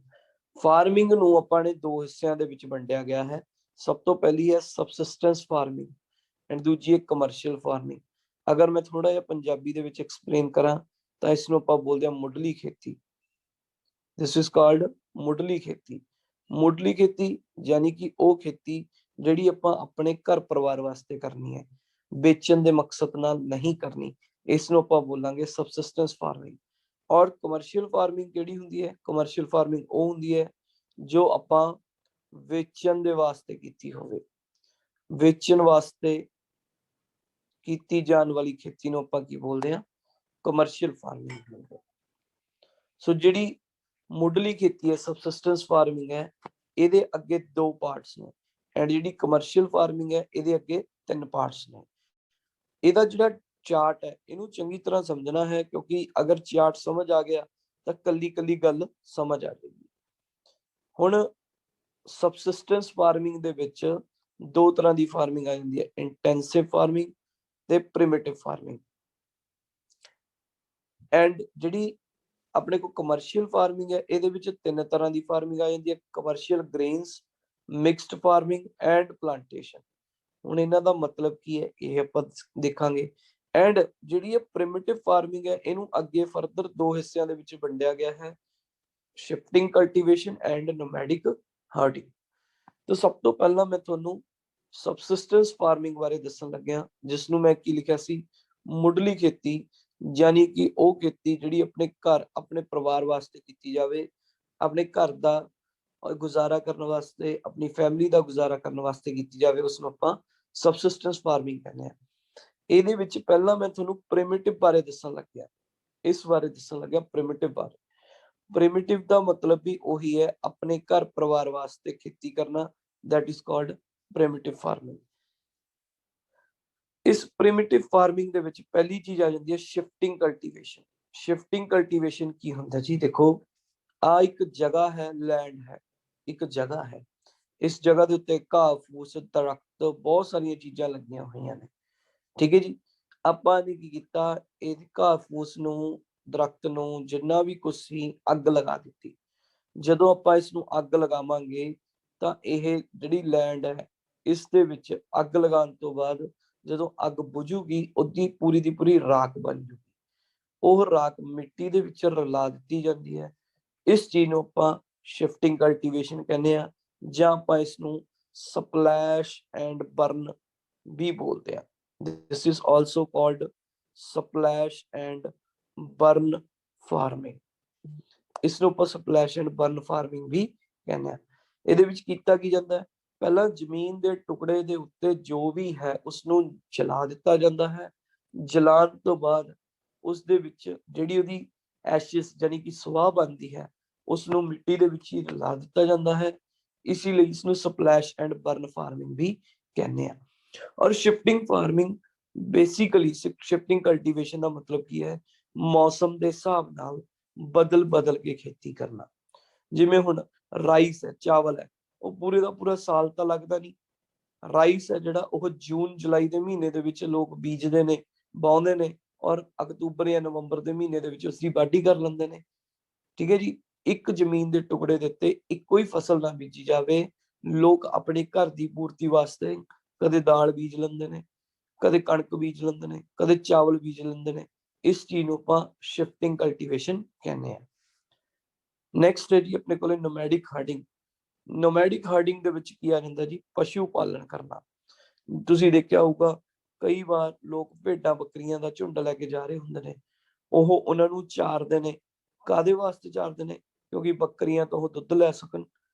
Farming ਨੂੰ ਆਪਾਂ ਨੇ ਦੋ ਹਿੱਸਿਆਂ ਦੇ ਵਿੱਚ ਵੰਡਿਆ ਗਿਆ ਹੈ। ਸਭ ਤੋਂ ਪਹਿਲੀ ਹੈ ਸਬਸਿਸਟੈਂਸ ਫਾਰਮਿੰਗ ਐਂਡ ਦੂਜੀ ਹੈ ਕਮਰਸ਼ੀਅਲ ਫਾਰਮਿੰਗ। ਅਗਰ ਮੈਂ ਥੋੜਾ ਜਿਹਾ ਪੰਜਾਬੀ ਦੇ ਵਿੱਚ ਐਕਸਪਲੇਨ ਕਰਾਂ ਤਾਂ ਇਸ ਨੂੰ ਆਪਾਂ ਬੋਲਦੇ ਹਾਂ ਮੁੱਢਲੀ ਖੇਤੀ। ਦਿਸ ਇਜ਼ ਕਾਲਡ ਮੁੱਢਲੀ ਖੇਤੀ। ਮੁੱਢਲੀ ਖੇਤੀ ਯਾਨੀ ਕਿ ਉਹ ਖੇਤੀ ਜਿਹੜੀ ਆਪਾਂ ਆਪਣੇ ਘਰ ਪਰਿਵਾਰ ਵਾਸਤੇ ਕਰਨੀ ਹੈ, ਵੇਚਣ ਦੇ ਮਕਸਦ ਨਾਲ ਨਹੀਂ ਕਰਨੀ, ਇਸ ਨੂੰ ਆਪਾਂ ਬੋਲਾਂਗੇ ਸਬਸਿਸਟੈਂਸ ਫਾਰਮਿੰਗ। ਔਰ ਕਮਰਸ਼ੀਅਲ ਫਾਰਮਿੰਗ ਕਿਹੜੀ ਹੁੰਦੀ ਹੈ? ਕਮਰਸ਼ੀਅਲ ਫਾਰਮਿੰਗ ਉਹ ਹੁੰਦੀ ਹੈ ਜੋ ਆਪਾਂ ਵੇਚਣ ਦੇ ਵਾਸਤੇ ਕੀਤੀ ਹੋਵੇ। ਵੇਚਣ ਵਾਸਤੇ ਕੀਤੀ ਜਾਣ ਵਾਲੀ ਖੇਤੀ ਨੂੰ ਆਪਾਂ ਕੀ ਬੋਲਦੇ ਹਾਂ? Commercial farming. ਸੋ ਜਿਹੜੀ ਮੁੱਢਲੀ ਖੇਤੀ ਹੈ, ਸਬਸਿਸਟੈਂਸ ਫਾਰਮਿੰਗ ਹੈ, ਇਹਦੇ ਅੱਗੇ ਦੋ ਪਾਰਟਸ ਨੇ, ਐਂਡ ਜਿਹੜੀ ਕਮਰਸ਼ੀਅਲ ਫਾਰਮਿੰਗ ਹੈ ਇਹਦੇ ਅੱਗੇ ਤਿੰਨ ਪਾਰਟਸ ਨੇ। ਇਹਦਾ ਜਿਹੜਾ ਚਾਰਟ ਹੈ ਇਹਨੂੰ ਚੰਗੀ ਤਰ੍ਹਾਂ ਸਮਝਣਾ ਹੈ, ਕਿਉਂਕਿ ਅਗਰ ਚਾਰਟ ਸਮਝ ਆ ਗਿਆ ਤਾਂ ਕੱਲੀ ਕੱਲੀ ਗੱਲ ਸਮਝ ਆ ਜਾਏਗੀ। ਹੁਣ ਸਬਸਿਸਟੈਂਸ ਫਾਰਮਿੰਗ ਦੇ ਵਿੱਚ ਦੋ ਤਰ੍ਹਾਂ ਦੀ ਫਾਰਮਿੰਗ ਆ ਜਾਂਦੀ ਹੈ, ਇੰਟੈਂਸਿਵ ਫਾਰਮਿੰਗ ਤੇ ਪ੍ਰਿਮਿਟਿਵ ਫਾਰਮਿੰਗ। ਐਂਡ ਜਿਹੜੀ ਆਪਣੇ ਕੋਲ ਕਮਰਸ਼ੀਅਲ ਫਾਰਮਿੰਗ ਹੈ ਇਹਦੇ ਵਿੱਚ ਤਿੰਨ ਤਰ੍ਹਾਂ ਦੀ ਫਾਰਮਿੰਗ ਆ ਜਾਂਦੀ ਹੈ, commercial grains, mixed farming and plantation. ਹੁਣ ਇਹਨਾਂ ਦਾ ਮਤਲਬ ਕੀ ਹੈ ਇਹ ਆਪਾਂ ਦੇਖਾਂਗੇ। ਐਂਡ ਜਿਹੜੀ ਇਹ ਪ੍ਰਿਮਿਟਿਵ ਫਾਰਮਿੰਗ ਹੈ ਇਹਨੂੰ ਅੱਗੇ ਫਰਦਰ ਦੋ ਹਿੱਸਿਆਂ ਦੇ ਵਿੱਚ ਵੰਡਿਆ ਗਿਆ ਹੈ, shifting cultivation and nomadic herding. ਤਾਂ ਸਭ ਤੋਂ ਪਹਿਲਾਂ ਮੈਂ ਤੁਹਾਨੂੰ ਸਬਸਿਸਟੈਂਸ ਫਾਰਮਿੰਗ ਬਾਰੇ ਦੱਸਣ ਲੱਗਿਆ, ਜਿਸ ਨੂੰ ਮੈਂ ਕੀ ਲਿਖਿਆ ਸੀ? ਮੁੱਢਲੀ ਖੇਤੀ, ਯਾਨੀ ਕਿ ਉਹ ਖੇਤੀ ਜਿਹੜੀ ਆਪਣੇ ਘਰ ਆਪਣੇ ਪਰਿਵਾਰ ਵਾਸਤੇ ਕੀਤੀ ਜਾਵੇ, ਆਪਣੇ ਘਰ ਦਾ ਗੁਜ਼ਾਰਾ ਕਰਨ ਵਾਸਤੇ, ਆਪਣੀ ਫੈਮਿਲੀ ਦਾ ਗੁਜ਼ਾਰਾ ਕਰਨ ਵਾਸਤੇ ਕੀਤੀ ਜਾਵੇ, ਉਸ ਨੂੰ ਆਪਾਂ ਸਬਸਿਸਟੈਂਸ ਫਾਰਮਿੰਗ ਕਹਿੰਦੇ ਆ। ਇਹਦੇ ਵਿੱਚ ਪਹਿਲਾਂ ਮੈਂ ਤੁਹਾਨੂੰ ਪ੍ਰਿਮਿਟਿਵ ਬਾਰੇ ਦੱਸਣ ਲੱਗਿਆ, ਇਸ ਬਾਰੇ ਦੱਸਣ ਲੱਗਿਆ ਪ੍ਰਿਮਿਟਿਵ ਬਾਰੇ। ਪ੍ਰਿਮਿਟਿਵ ਦਾ ਮਤਲਬ ਵੀ ਉਹੀ ਹੈ, ਆਪਣੇ ਘਰ ਪਰਿਵਾਰ ਵਾਸਤੇ ਖੇਤੀ ਕਰਨਾ, that is called primitive farming। ਇਸ ਪ੍ਰਿਮਿਟਿਵ ਫਾਰਮਿੰਗ ਦੇ ਵਿੱਚ ਪਹਿਲੀ ਚੀਜ਼ ਆ ਜਾਂਦੀ ਹੈ ਸ਼ਿਫਟਿੰਗ ਕਲਟੀਵੇਸ਼ਨ। ਸ਼ਿਫਟਿੰਗ ਕਲਟੀਵੇਸ਼ਨ ਕੀ ਹੁੰਦਾ ਜੀ? ਦੇਖੋ ਆ ਇੱਕ ਜਗ੍ਹਾ ਹੈ, ਲੈਂਡ ਹੈ, ਇੱਕ ਜਗ੍ਹਾ ਹੈ, ਇਸ ਜਗ੍ਹਾ ਦੇ ਉੱਤੇ ਘਾਹ ਫੂਸ, ਦਰਖਤ, ਬਹੁਤ ਸਾਰੀਆਂ ਚੀਜ਼ਾਂ ਲੱਗੀਆਂ ਹੋਈਆਂ ਨੇ, ਠੀਕ ਹੈ ਜੀ। ਆਪਾਂ ਨੇ ਕੀ ਕੀਤਾ? ਇਹ ਘਾਹ ਫੂਸ ਨੂੰ, ਦਰਖਤ ਨੂੰ, ਜਿੰਨਾ ਵੀ ਕੁਛ ਸੀ, ਅੱਗ ਲਗਾ ਦਿੱਤੀ। ਜਦੋਂ ਆਪਾਂ ਇਸ ਨੂੰ ਅੱਗ ਲਗਾਵਾਂਗੇ ਤਾਂ ਇਹ ਜਿਹੜੀ ਲੈਂਡ ਹੈ ਇਸ ਦੇ ਵਿੱਚ ਅੱਗ ਲਗਾਉਣ ਤੋਂ ਬਾਅਦ ਜਦੋਂ ਅੱਗ ਬੁਝੂਗੀ ਉਹਦੀ ਪੂਰੀ ਦੀ ਪੂਰੀ ਰਾਖ ਬਣ ਜੂਗੀ। ਉਹ ਰਾਖ ਮਿੱਟੀ ਦੇ ਵਿੱਚ ਰਲਾ ਦਿੱਤੀ ਜਾਂਦੀ ਹੈ। ਇਸ ਚੀਜ਼ ਨੂੰ ਆਪਾਂ ਸ਼ਿਫਟਿੰਗ ਕਲਟੀਵੇਸ਼ਨ ਕਹਿੰਦੇ ਆ, ਜਾਂ ਆਪਾਂ ਇਸ ਨੂੰ ਸਪਲੈਸ਼ ਐਂਡ ਬਰਨ ਵੀ ਬੋਲਦੇ ਆ। This is also called splash and burn farming. ਇਸ ਨੂੰ ਆਪਾਂ ਸਪਲੈਸ਼ ਐਂਡ ਬਰਨ ਫਾਰਮਿੰਗ ਵੀ ਕਹਿੰਦੇ ਆ। ਇਹਦੇ ਵਿੱਚ ਕੀਤਾ ਕੀ ਜਾਂਦਾ ਹੈ? ਪਹਿਲਾਂ ਜ਼ਮੀਨ ਦੇ ਟੁਕੜੇ ਦੇ ਉੱਤੇ ਜੋ ਵੀ ਹੈ ਉਸਨੂੰ ਜਲਾ ਦਿੱਤਾ ਜਾਂਦਾ ਹੈ। ਜਲਾਉਣ ਤੋਂ ਬਾਅਦ ਉਸ ਦੇ ਵਿੱਚ ਜਿਹੜੀ ਉਹਦੀ ਐਸ਼ਿਸ ਯਾਨੀ ਕਿ ਸਵਾਹ ਬਣਦੀ ਹੈ ਉਸਨੂੰ ਮਿੱਟੀ ਦੇ ਵਿੱਚ ਹੀ ਰਲਾ ਦਿੱਤਾ ਜਾਂਦਾ ਹੈ। ਇਸੇ ਲਈ ਇਸ ਨੂੰ ਸਪਲੈਸ਼ ਐਂਡ ਬਰਨ ਫਾਰਮਿੰਗ ਵੀ ਕਹਿੰਦੇ ਆ। ਔਰ shifting farming basically, shifting cultivation ਦਾ ਮਤਲਬ ਕੀ ਹੈ? ਮੌਸਮ ਦੇ ਹਿਸਾਬ ਨਾਲ ਬਦਲ ਬਦਲ ਕੇ ਖੇਤੀ ਕਰਨਾ। ਜਿਵੇਂ ਹੁਣ ਰਾਈਸ ਹੈ, ਚਾਵਲ ਹੈ, ਉਹ ਪੂਰੇ ਦਾ ਪੂਰਾ ਸਾਲ ਤਾਂ ਲੱਗਦਾ ਨਹੀਂ। ਰਾਈਸ ਹੈ ਜਿਹੜਾ ਉਹ ਜੂਨ ਜੁਲਾਈ ਦੇ ਮਹੀਨੇ ਦੇ ਵਿੱਚ ਲੋਕ ਬੀਜਦੇ ਨੇ, ਬਾਉਂਦੇ ਨੇ, ਔਰ ਅਕਤੂਬਰ ਜਾਂ ਨਵੰਬਰ ਦੇ ਮਹੀਨੇ ਦੇ ਵਿੱਚ ਉਸਦੀ ਵਾਢੀ ਕਰ ਲੈਂਦੇ ਨੇ, ਠੀਕ ਹੈ ਜੀ। ਇੱਕ ਜ਼ਮੀਨ ਦੇ ਟੁਕੜੇ ਦੇ ਉੱਤੇ ਇੱਕੋ ਹੀ ਫਸਲ ਨਾ ਬੀਜੀ ਜਾਵੇ। ਲੋਕ ਆਪਣੇ ਘਰ ਦੀ ਪੂਰਤੀ ਵਾਸਤੇ ਕਦੇ ਦਾਲ ਬੀਜ ਲੈਂਦੇ ਨੇ, ਕਦੇ ਕਣਕ ਬੀਜ ਲੈਂਦੇ ਨੇ, ਕਦੇ ਚਾਵਲ ਬੀਜ ਲੈਂਦੇ ਨੇ। ਇਸ ਚੀਜ਼ ਨੂੰ ਆਪਾਂ ਸ਼ਿਫਟਿੰਗ ਕਲਟੀਵੇਸ਼ਨ ਕਹਿੰਦੇ ਆ। ਨੈਕਸਟ ਹੈ ਜੀ ਆਪਣੇ ਕੋਲੇ ਨੋਮੈਡਿਕ ਹਾਰਡਿੰਗ। ਨੋਮੈਡਿਕ ਹਾਰਡਿੰਗ ਦੇ ਵਿੱਚ ਕੀ ਆ ਜਾਂਦਾ ਜੀ? ਪਸ਼ੂ ਪਾਲਣ ਕਰਨਾ। ਤੁਸੀਂ ਦੇਖਿਆ ਹੋਊਗਾ ਕਈ ਵਾਰ ਲੋਕ ਭੇਡਾਂ ਬੱਕਰੀਆਂ ਦਾ ਝੁੰਡ ਲੈ ਕੇ ਜਾ ਰਹੇ ਹੁੰਦੇ ਨੇ, ਉਹ ਉਹਨਾਂ ਨੂੰ ਚਾਰਦੇ ਨੇ। ਕਾਦੇ ਵਾਸਤੇ ਚਾਰਦੇ ਨੇ? ਕਿਉਂਕਿ ਬੱਕਰੀਆਂ ਤੋਂ ਉਹ ਦੁੱਧ ਲੈ ਸਕਣ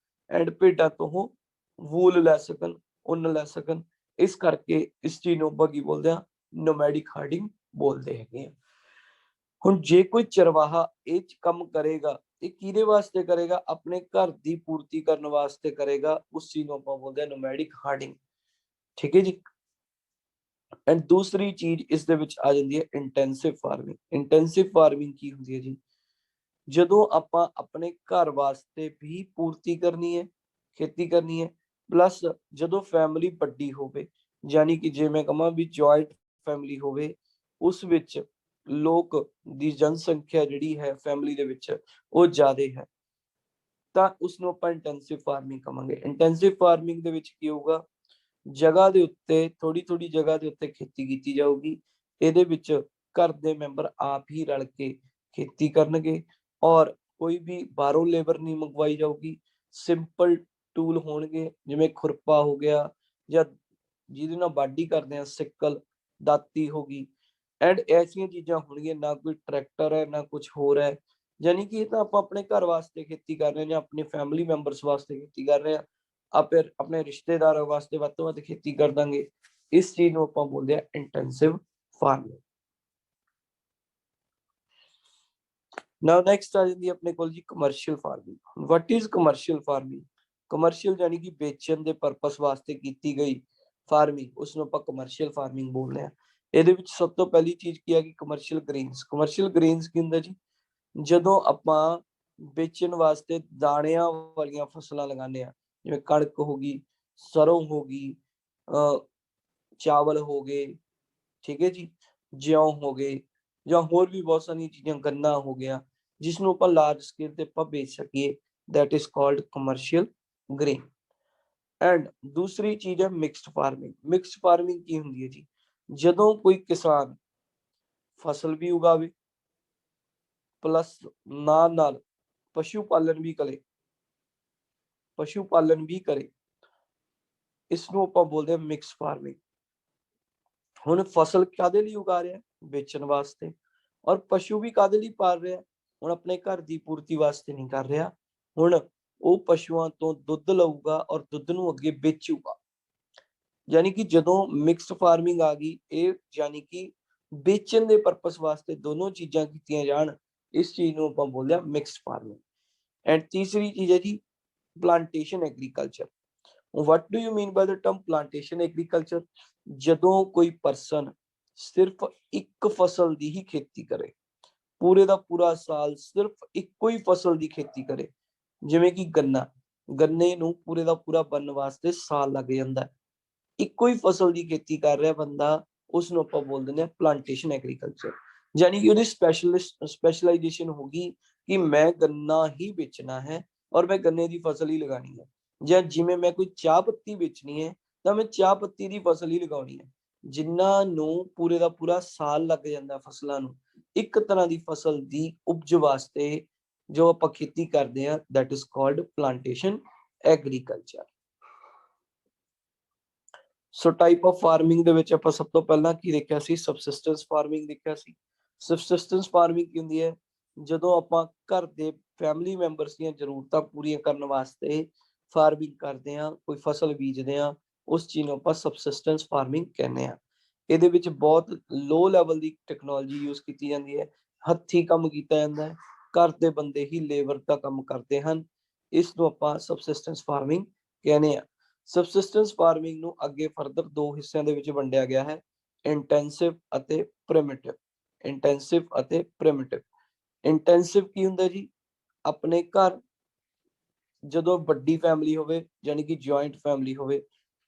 ਐਂਡ ਭੇਡਾਂ ਤੋਂ ਉਹ ਵੂਲ ਲੈ ਸਕਣ, ਉੱਨ ਲੈ ਸਕਣ। ਇਸ ਕਰਕੇ ਇਸ ਚੀਜ਼ ਨੂੰ ਆਪਾਂ ਕੀ ਬੋਲਦੇ ਆ? ਨੋਮੈਡਿਕ ਹਾਰਡਿੰਗ ਬੋਲਦੇ ਹੈਗੇ ਆ। ਹੁਣ ਜੇ ਕੋਈ ਚਰਵਾਹਾ ਇਹ ਕੰਮ ਕਰੇਗਾ, ਇਹ ਕਿਹਦੇ ਵਾਸਤੇ ਕਰੇਗਾ? ਆਪਣੇ ਘਰ ਦੀ ਪੂਰਤੀ ਕਰਨ ਵਾਸਤੇ ਕਰੇਗਾ। ਉਸ ਚੀਜ਼ ਨੂੰ ਆਪਾਂ ਬੋਲਦੇ ਆ ਨੋਮੈਡਿਕ ਹਾਰਡਿੰਗ, ਠੀਕ ਹੈ ਜੀ। ਐਂਡ ਦੂਸਰੀ ਚੀਜ਼ ਇਸ ਦੇ ਵਿੱਚ ਆ ਜਾਂਦੀ ਹੈ ਇੰਟੈਂਸਿਵ ਫਾਰਮਿੰਗ। ਇੰਟੈਂਸਿਵ ਫਾਰਮਿੰਗ ਕੀ ਹੁੰਦੀ ਹੈ ਜੀ? ਜਦੋਂ ਆਪਾਂ ਆਪਣੇ ਘਰ ਵਾਸਤੇ ਵੀ ਪੂਰਤੀ ਕਰਨੀ ਹੈ, ਖੇਤੀ ਕਰਨੀ ਹੈ, ਪਲੱਸ ਜਦੋਂ ਫੈਮਿਲੀ ਵੱਡੀ ਹੋਵੇ, ਯਾਨੀ ਕਿ ਜੇ ਮੈਂ ਕਹਾਂ ਵੀ ਜੁਆਇੰਟ ਫੈਮਿਲੀ ਹੋਵੇ ਉਸ ਵਿੱਚ ਲੋਕ ਦੀ ਜਨਸੰਖਿਆ ਜਿਹੜੀ ਹੈ ਫੈਮਿਲੀ ਦੇ ਵਿੱਚ ਉਹ ਜ਼ਿਆਦਾ ਹੈ, ਤਾਂ ਉਸਨੂੰ ਆਪਾਂ ਇੰਟੈਂਸਿਵ ਫਾਰਮਿੰਗ ਕਵਾਂਗੇ। ਇੰਟੈਂਸਿਵ ਫਾਰਮਿੰਗ ਦੇ ਵਿੱਚ ਕੀ ਹੋਊਗਾ, ਜਗ੍ਹਾ ਦੇ ਉੱਤੇ ਥੋੜੀ ਥੋੜੀ ਜਗ੍ਹਾ ਦੇ ਉੱਤੇ ਖੇਤੀ ਕੀਤੀ ਜਾਊਗੀ। ਇਹਦੇ ਵਿੱਚ ਘਰ ਦੇ ਮੈਂਬਰ ਆਪ ਹੀ ਰਲ ਕੇ ਖੇਤੀ ਕਰਨਗੇ ਔਰ ਕੋਈ ਵੀ ਬਾਹਰੋਂ ਲੇਬਰ ਨਹੀਂ ਮੰਗਵਾਈ ਜਾਊਗੀ। ਸਿੰਪਲ ਟੂਲ ਹੋਣਗੇ, ਜਿਵੇਂ ਖੁਰਪਾ ਹੋ ਗਿਆ ਜਾਂ ਜਿਹਦੇ ਨਾਲ ਵਾਢੀ ਕਰਦੇ ਆ ਸਿੱਕਲ, ਦਾਤੀ ਹੋ ਗਈ, ਐਂਡ ਐਸੀਆਂ ਚੀਜ਼ਾਂ ਹੋਣਗੀਆਂ। ਨਾ ਕੋਈ ਟਰੈਕਟਰ ਹੈ ਨਾ ਕੁਝ ਹੋਰ ਹੈ, ਯਾਨੀ ਕਿ ਇਹ ਤਾਂ ਆਪਾਂ ਆਪਣੇ ਘਰ ਵਾਸਤੇ ਖੇਤੀ ਕਰ ਰਹੇ ਹਾਂ ਜਾਂ ਆਪਣੇ ਫੈਮਿਲੀ ਮੈਂਬਰਸ ਵਾਸਤੇ ਖੇਤੀ ਕਰ ਰਹੇ ਹਾਂ। ਆਪਾਂ ਆਪਣੇ ਰਿਸ਼ਤੇਦਾਰਾਂ ਵਾਸਤੇ ਵੱਧ ਤੋਂ ਵੱਧ ਖੇਤੀ ਕਰ ਦਾਂਗੇ। ਇਸ ਚੀਜ਼ ਨੂੰ ਆਪਾਂ ਬੋਲਦੇ ਆ ਇੰਟੈਂਸਿਵ ਫਾਰਮਿੰਗ। ਨਾਓ ਨੈਕਸਟ ਆ ਜਾਂਦੀ ਆਪਣੇ ਕੋਲ ਜੀ commercial farming. What is commercial farming? Commercial ਯਾਨੀ ਕਿ ਵੇਚਣ ਦੇ ਪਰਪਸ ਵਾਸਤੇ ਕੀਤੀ ਗਈ ਫਾਰਮਿੰਗ, ਉਸ ਨੂੰ ਆਪਾਂ ਕਮਰਸ਼ੀਅਲ ਫਾਰਮਿੰਗ ਬੋਲਦੇ ਆ। ਇਹਦੇ ਵਿੱਚ ਸਭ ਤੋਂ ਪਹਿਲੀ ਚੀਜ਼ ਕੀ ਹੈ ਕਿ ਕਮਰਸ਼ੀਅਲ ਗ੍ਰੇਨਸ। ਕਮਰਸ਼ੀਅਲ ਗ੍ਰੇਨਸ ਕੀ ਹੁੰਦਾ ਜੀ, ਜਦੋਂ ਆਪਾਂ ਵੇਚਣ ਵਾਸਤੇ ਦਾਣਿਆਂ ਵਾਲੀਆਂ ਫਸਲਾਂ ਲਗਾਉਂਦੇ ਆ, ਜਿਵੇਂ ਕਣਕ ਹੋ ਗਈ, ਸਰੋਂ ਹੋ ਗਈ, ਚਾਵਲ ਹੋ ਗਏ, ਠੀਕ ਹੈ ਜੀ, ਜਿਉਂ ਹੋ ਗਏ, ਜਾਂ ਹੋਰ ਵੀ ਬਹੁਤ ਸਾਰੀਆਂ ਚੀਜ਼ਾਂ, ਗੰਨਾ ਹੋ ਗਿਆ, ਜਿਸ ਨੂੰ ਆਪਾਂ ਲਾਰਜ ਸਕੇਲ ਤੇ ਆਪਾਂ ਵੇਚ ਸਕੀਏ, that is called commercial grain। And ਦੂਸਰੀ ਚੀਜ਼ ਹੈ ਮਿਕਸਡ ਫਾਰਮਿੰਗ। ਮਿਕਸਡ ਫਾਰਮਿੰਗ ਕੀ ਹੁੰਦੀ ਹੈ ਜੀ, ਜਦੋਂ ਕੋਈ ਕਿਸਾਨ ਫਸਲ ਵੀ ਉਗਾਵੇ ਪਲੱਸ ਨਾਲ ਪਸ਼ੂ ਪਾਲਣ ਵੀ ਕਰੇ, ਇਸ ਨੂੰ ਆਪਾਂ ਬੋਲਦੇ ਹਾਂ ਮਿਕਸ ਫਾਰਮਿੰਗ। ਹੁਣ ਫਸਲ ਕਾਦੇ ਲਈ ਉਗਾ ਰਿਹਾ, ਵੇਚਣ ਵਾਸਤੇ, ਔਰ ਪਸ਼ੂ ਵੀ ਕਾਦੇ ਲਈ ਪਾਲ ਰਿਹਾ, ਹੁਣ ਆਪਣੇ ਘਰ ਦੀ ਪੂਰਤੀ ਵਾਸਤੇ ਨਹੀਂ ਕਰ ਰਿਹਾ। ਹੁਣ ਉਹ ਪਸ਼ੂਆਂ ਤੋਂ ਦੁੱਧ ਲਊਗਾ ਔਰ ਦੁੱਧ ਨੂੰ ਅੱਗੇ ਵੇਚੂਗਾ। ਯਾਨੀ ਕਿ ਜਦੋਂ ਮਿਕਸਡ ਫਾਰਮਿੰਗ ਆ ਗਈ, ਇਹ ਯਾਨੀ ਕਿ ਵੇਚਣ ਦੇ ਪਰਪਸ ਵਾਸਤੇ ਦੋਨੋਂ ਚੀਜ਼ਾਂ ਕੀਤੀਆਂ ਜਾਣ, ਇਸ ਚੀਜ਼ ਨੂੰ ਆਪਾਂ ਬੋਲਦੇ ਹਾਂ ਮਿਕਸਡ ਫਾਰਮਿੰਗ। ਐਂਡ ਤੀਸਰੀ ਚੀਜ਼ ਹੈ ਜੀ plantation agriculture. What do you mean by the term plantation agriculture? ਜਦੋਂ ਕੋਈ ਪਰਸਨ ਸਿਰਫ ਇੱਕ ਫਸਲ ਦੀ ਹੀ ਖੇਤੀ ਕਰੇ, ਪੂਰੇ ਦਾ ਪੂਰਾ ਸਾਲ ਸਿਰਫ ਇੱਕੋ ਹੀ ਫਸਲ ਦੀ ਖੇਤੀ ਕਰੇ, ਜਿਵੇਂ ਕਿ ਗੰਨੇ ਨੂੰ ਪੂਰੇ ਦਾ ਪੂਰਾ ਬਣਨ ਵਾਸਤੇ ਸਾਲ ਲੱਗ ਜਾਂਦਾ, ਇੱਕੋ ਹੀ ਫਸਲ ਦੀ ਖੇਤੀ ਕਰ ਰਿਹਾ ਬੰਦਾ, ਉਸ ਨੂੰ ਆਪਾਂ ਬੋਲ ਦਿੰਦੇ ਆ ਪਲਾਂਟੇਸ਼ਨ ਐਗਰੀਕਲਚਰ। ਯਾਨੀ ਕਿ ਉਹਦੀ ਸਪੈਸ਼ਲਾਈਜੇਸ਼ਨ ਹੋਗੀ ਕਿ ਮੈਂ ਗੰਨਾ ਹੀ ਵੇਚਣਾ ਹੈ ਔਰ ਮੈਂ ਗੰਨੇ ਦੀ ਫਸਲ ਹੀ ਲਗਾਣੀ ਹੈ। ਜਾਂ ਜਿਵੇਂ ਮੈਂ ਕੋਈ ਚਾਹ ਪੱਤੀ ਵੇਚਣੀ ਹੈ ਤਾਂ ਮੈਂ ਚਾਹ ਪੱਤੀ ਦੀ ਫਸਲ ਹੀ ਲਗਾਉਣੀ ਹੈ। ਜਿਨ੍ਹਾਂ ਨੂੰ ਪੂਰੇ ਦਾ ਪੂਰਾ ਸਾਲ ਲੱਗ ਜਾਂਦਾ ਫਸਲਾਂ ਨੂੰ ਇੱਕ ਤਰ੍ਹਾਂ ਦੀ ਫਸਲ ਦੀ ਉਪਜ ਵਾਸਤੇ, ਜੋ ਆਪਾਂ ਖੇਤੀ ਕਰਦੇ ਆ, that is called plantation agriculture। So type of farming ਦੇ ਵਿੱਚ ਆਪਾਂ ਸਭ ਤੋਂ ਪਹਿਲਾਂ ਕੀ ਦੇਖਿਆ ਸੀ, ਸਬਸਿਸਟੈਂਸ ਫਾਰਮਿੰਗ ਦੇਖਿਆ ਸੀ। ਸਬਸਿਸਟੈਂਸ ਫਾਰਮਿੰਗ ਕੀ ਹੁੰਦੀ ਹੈ, ਜਦੋਂ ਆਪਾਂ ਘਰ ਦੇ ਫੈਮਿਲੀ ਮੈਂਬਰਸ ਦੀਆਂ ਜ਼ਰੂਰਤਾਂ ਪੂਰੀਆਂ ਕਰਨ ਵਾਸਤੇ ਫਾਰਮਿੰਗ ਕਰਦੇ ਆ, ਕੋਈ ਫਸਲ ਬੀਜਦੇ ਆ, ਉਸ ਚੀਜ਼ ਨੂੰ ਆਪਾਂ ਸਬਸਿਸਟੈਂਸ ਫਾਰਮਿੰਗ ਕਹਿੰਦੇ ਆ। ਇਹਦੇ ਵਿੱਚ ਬਹੁਤ ਲੋ ਲੈਵਲ ਦੀ ਟੈਕਨੋਲੋਜੀ ਯੂਜ਼ ਕੀਤੀ ਜਾਂਦੀ ਹੈ, ਹੱਥੀ ਕੰਮ ਕੀਤਾ ਜਾਂਦਾ ਹੈ, ਘਰ ਦੇ ਬੰਦੇ ਹੀ ਲੇਬਰ ਦਾ ਕੰਮ ਕਰਦੇ ਹਨ। ਇਸ ਨੂੰ ਆਪਾਂ ਸਬਸਿਸਟੈਂਸ ਫਾਰਮਿੰਗ ਕਹਿੰਦੇ ਆ। ਸਬਸਿਸਟੈਂਸ ਫਾਰਮਿੰਗ ਨੂੰ ਅੱਗੇ ਫਰਦਰ ਦੋ ਹਿੱਸਿਆਂ ਦੇ ਵਿੱਚ ਵੰਡਿਆ ਗਿਆ ਹੈ, ਇੰਟੈਂਸਿਵ ਅਤੇ ਪ੍ਰਿਮਿਟਿਵ। ਇੰਟੈਂਸਿਵ ਅਤੇ ਪ੍ਰਿਮਿਟਿਵ। ਇੰਟੈਂਸਿਵ ਕੀ ਹੁੰਦਾ ਜੀ, ਆਪਣੇ ਘਰ ਜਦੋਂ ਵੱਡੀ ਫੈਮਿਲੀ ਹੋਵੇ, ਯਾਨੀ ਕਿ ਜੁਆਇੰਟ ਫੈਮਿਲੀ ਹੋਵੇ,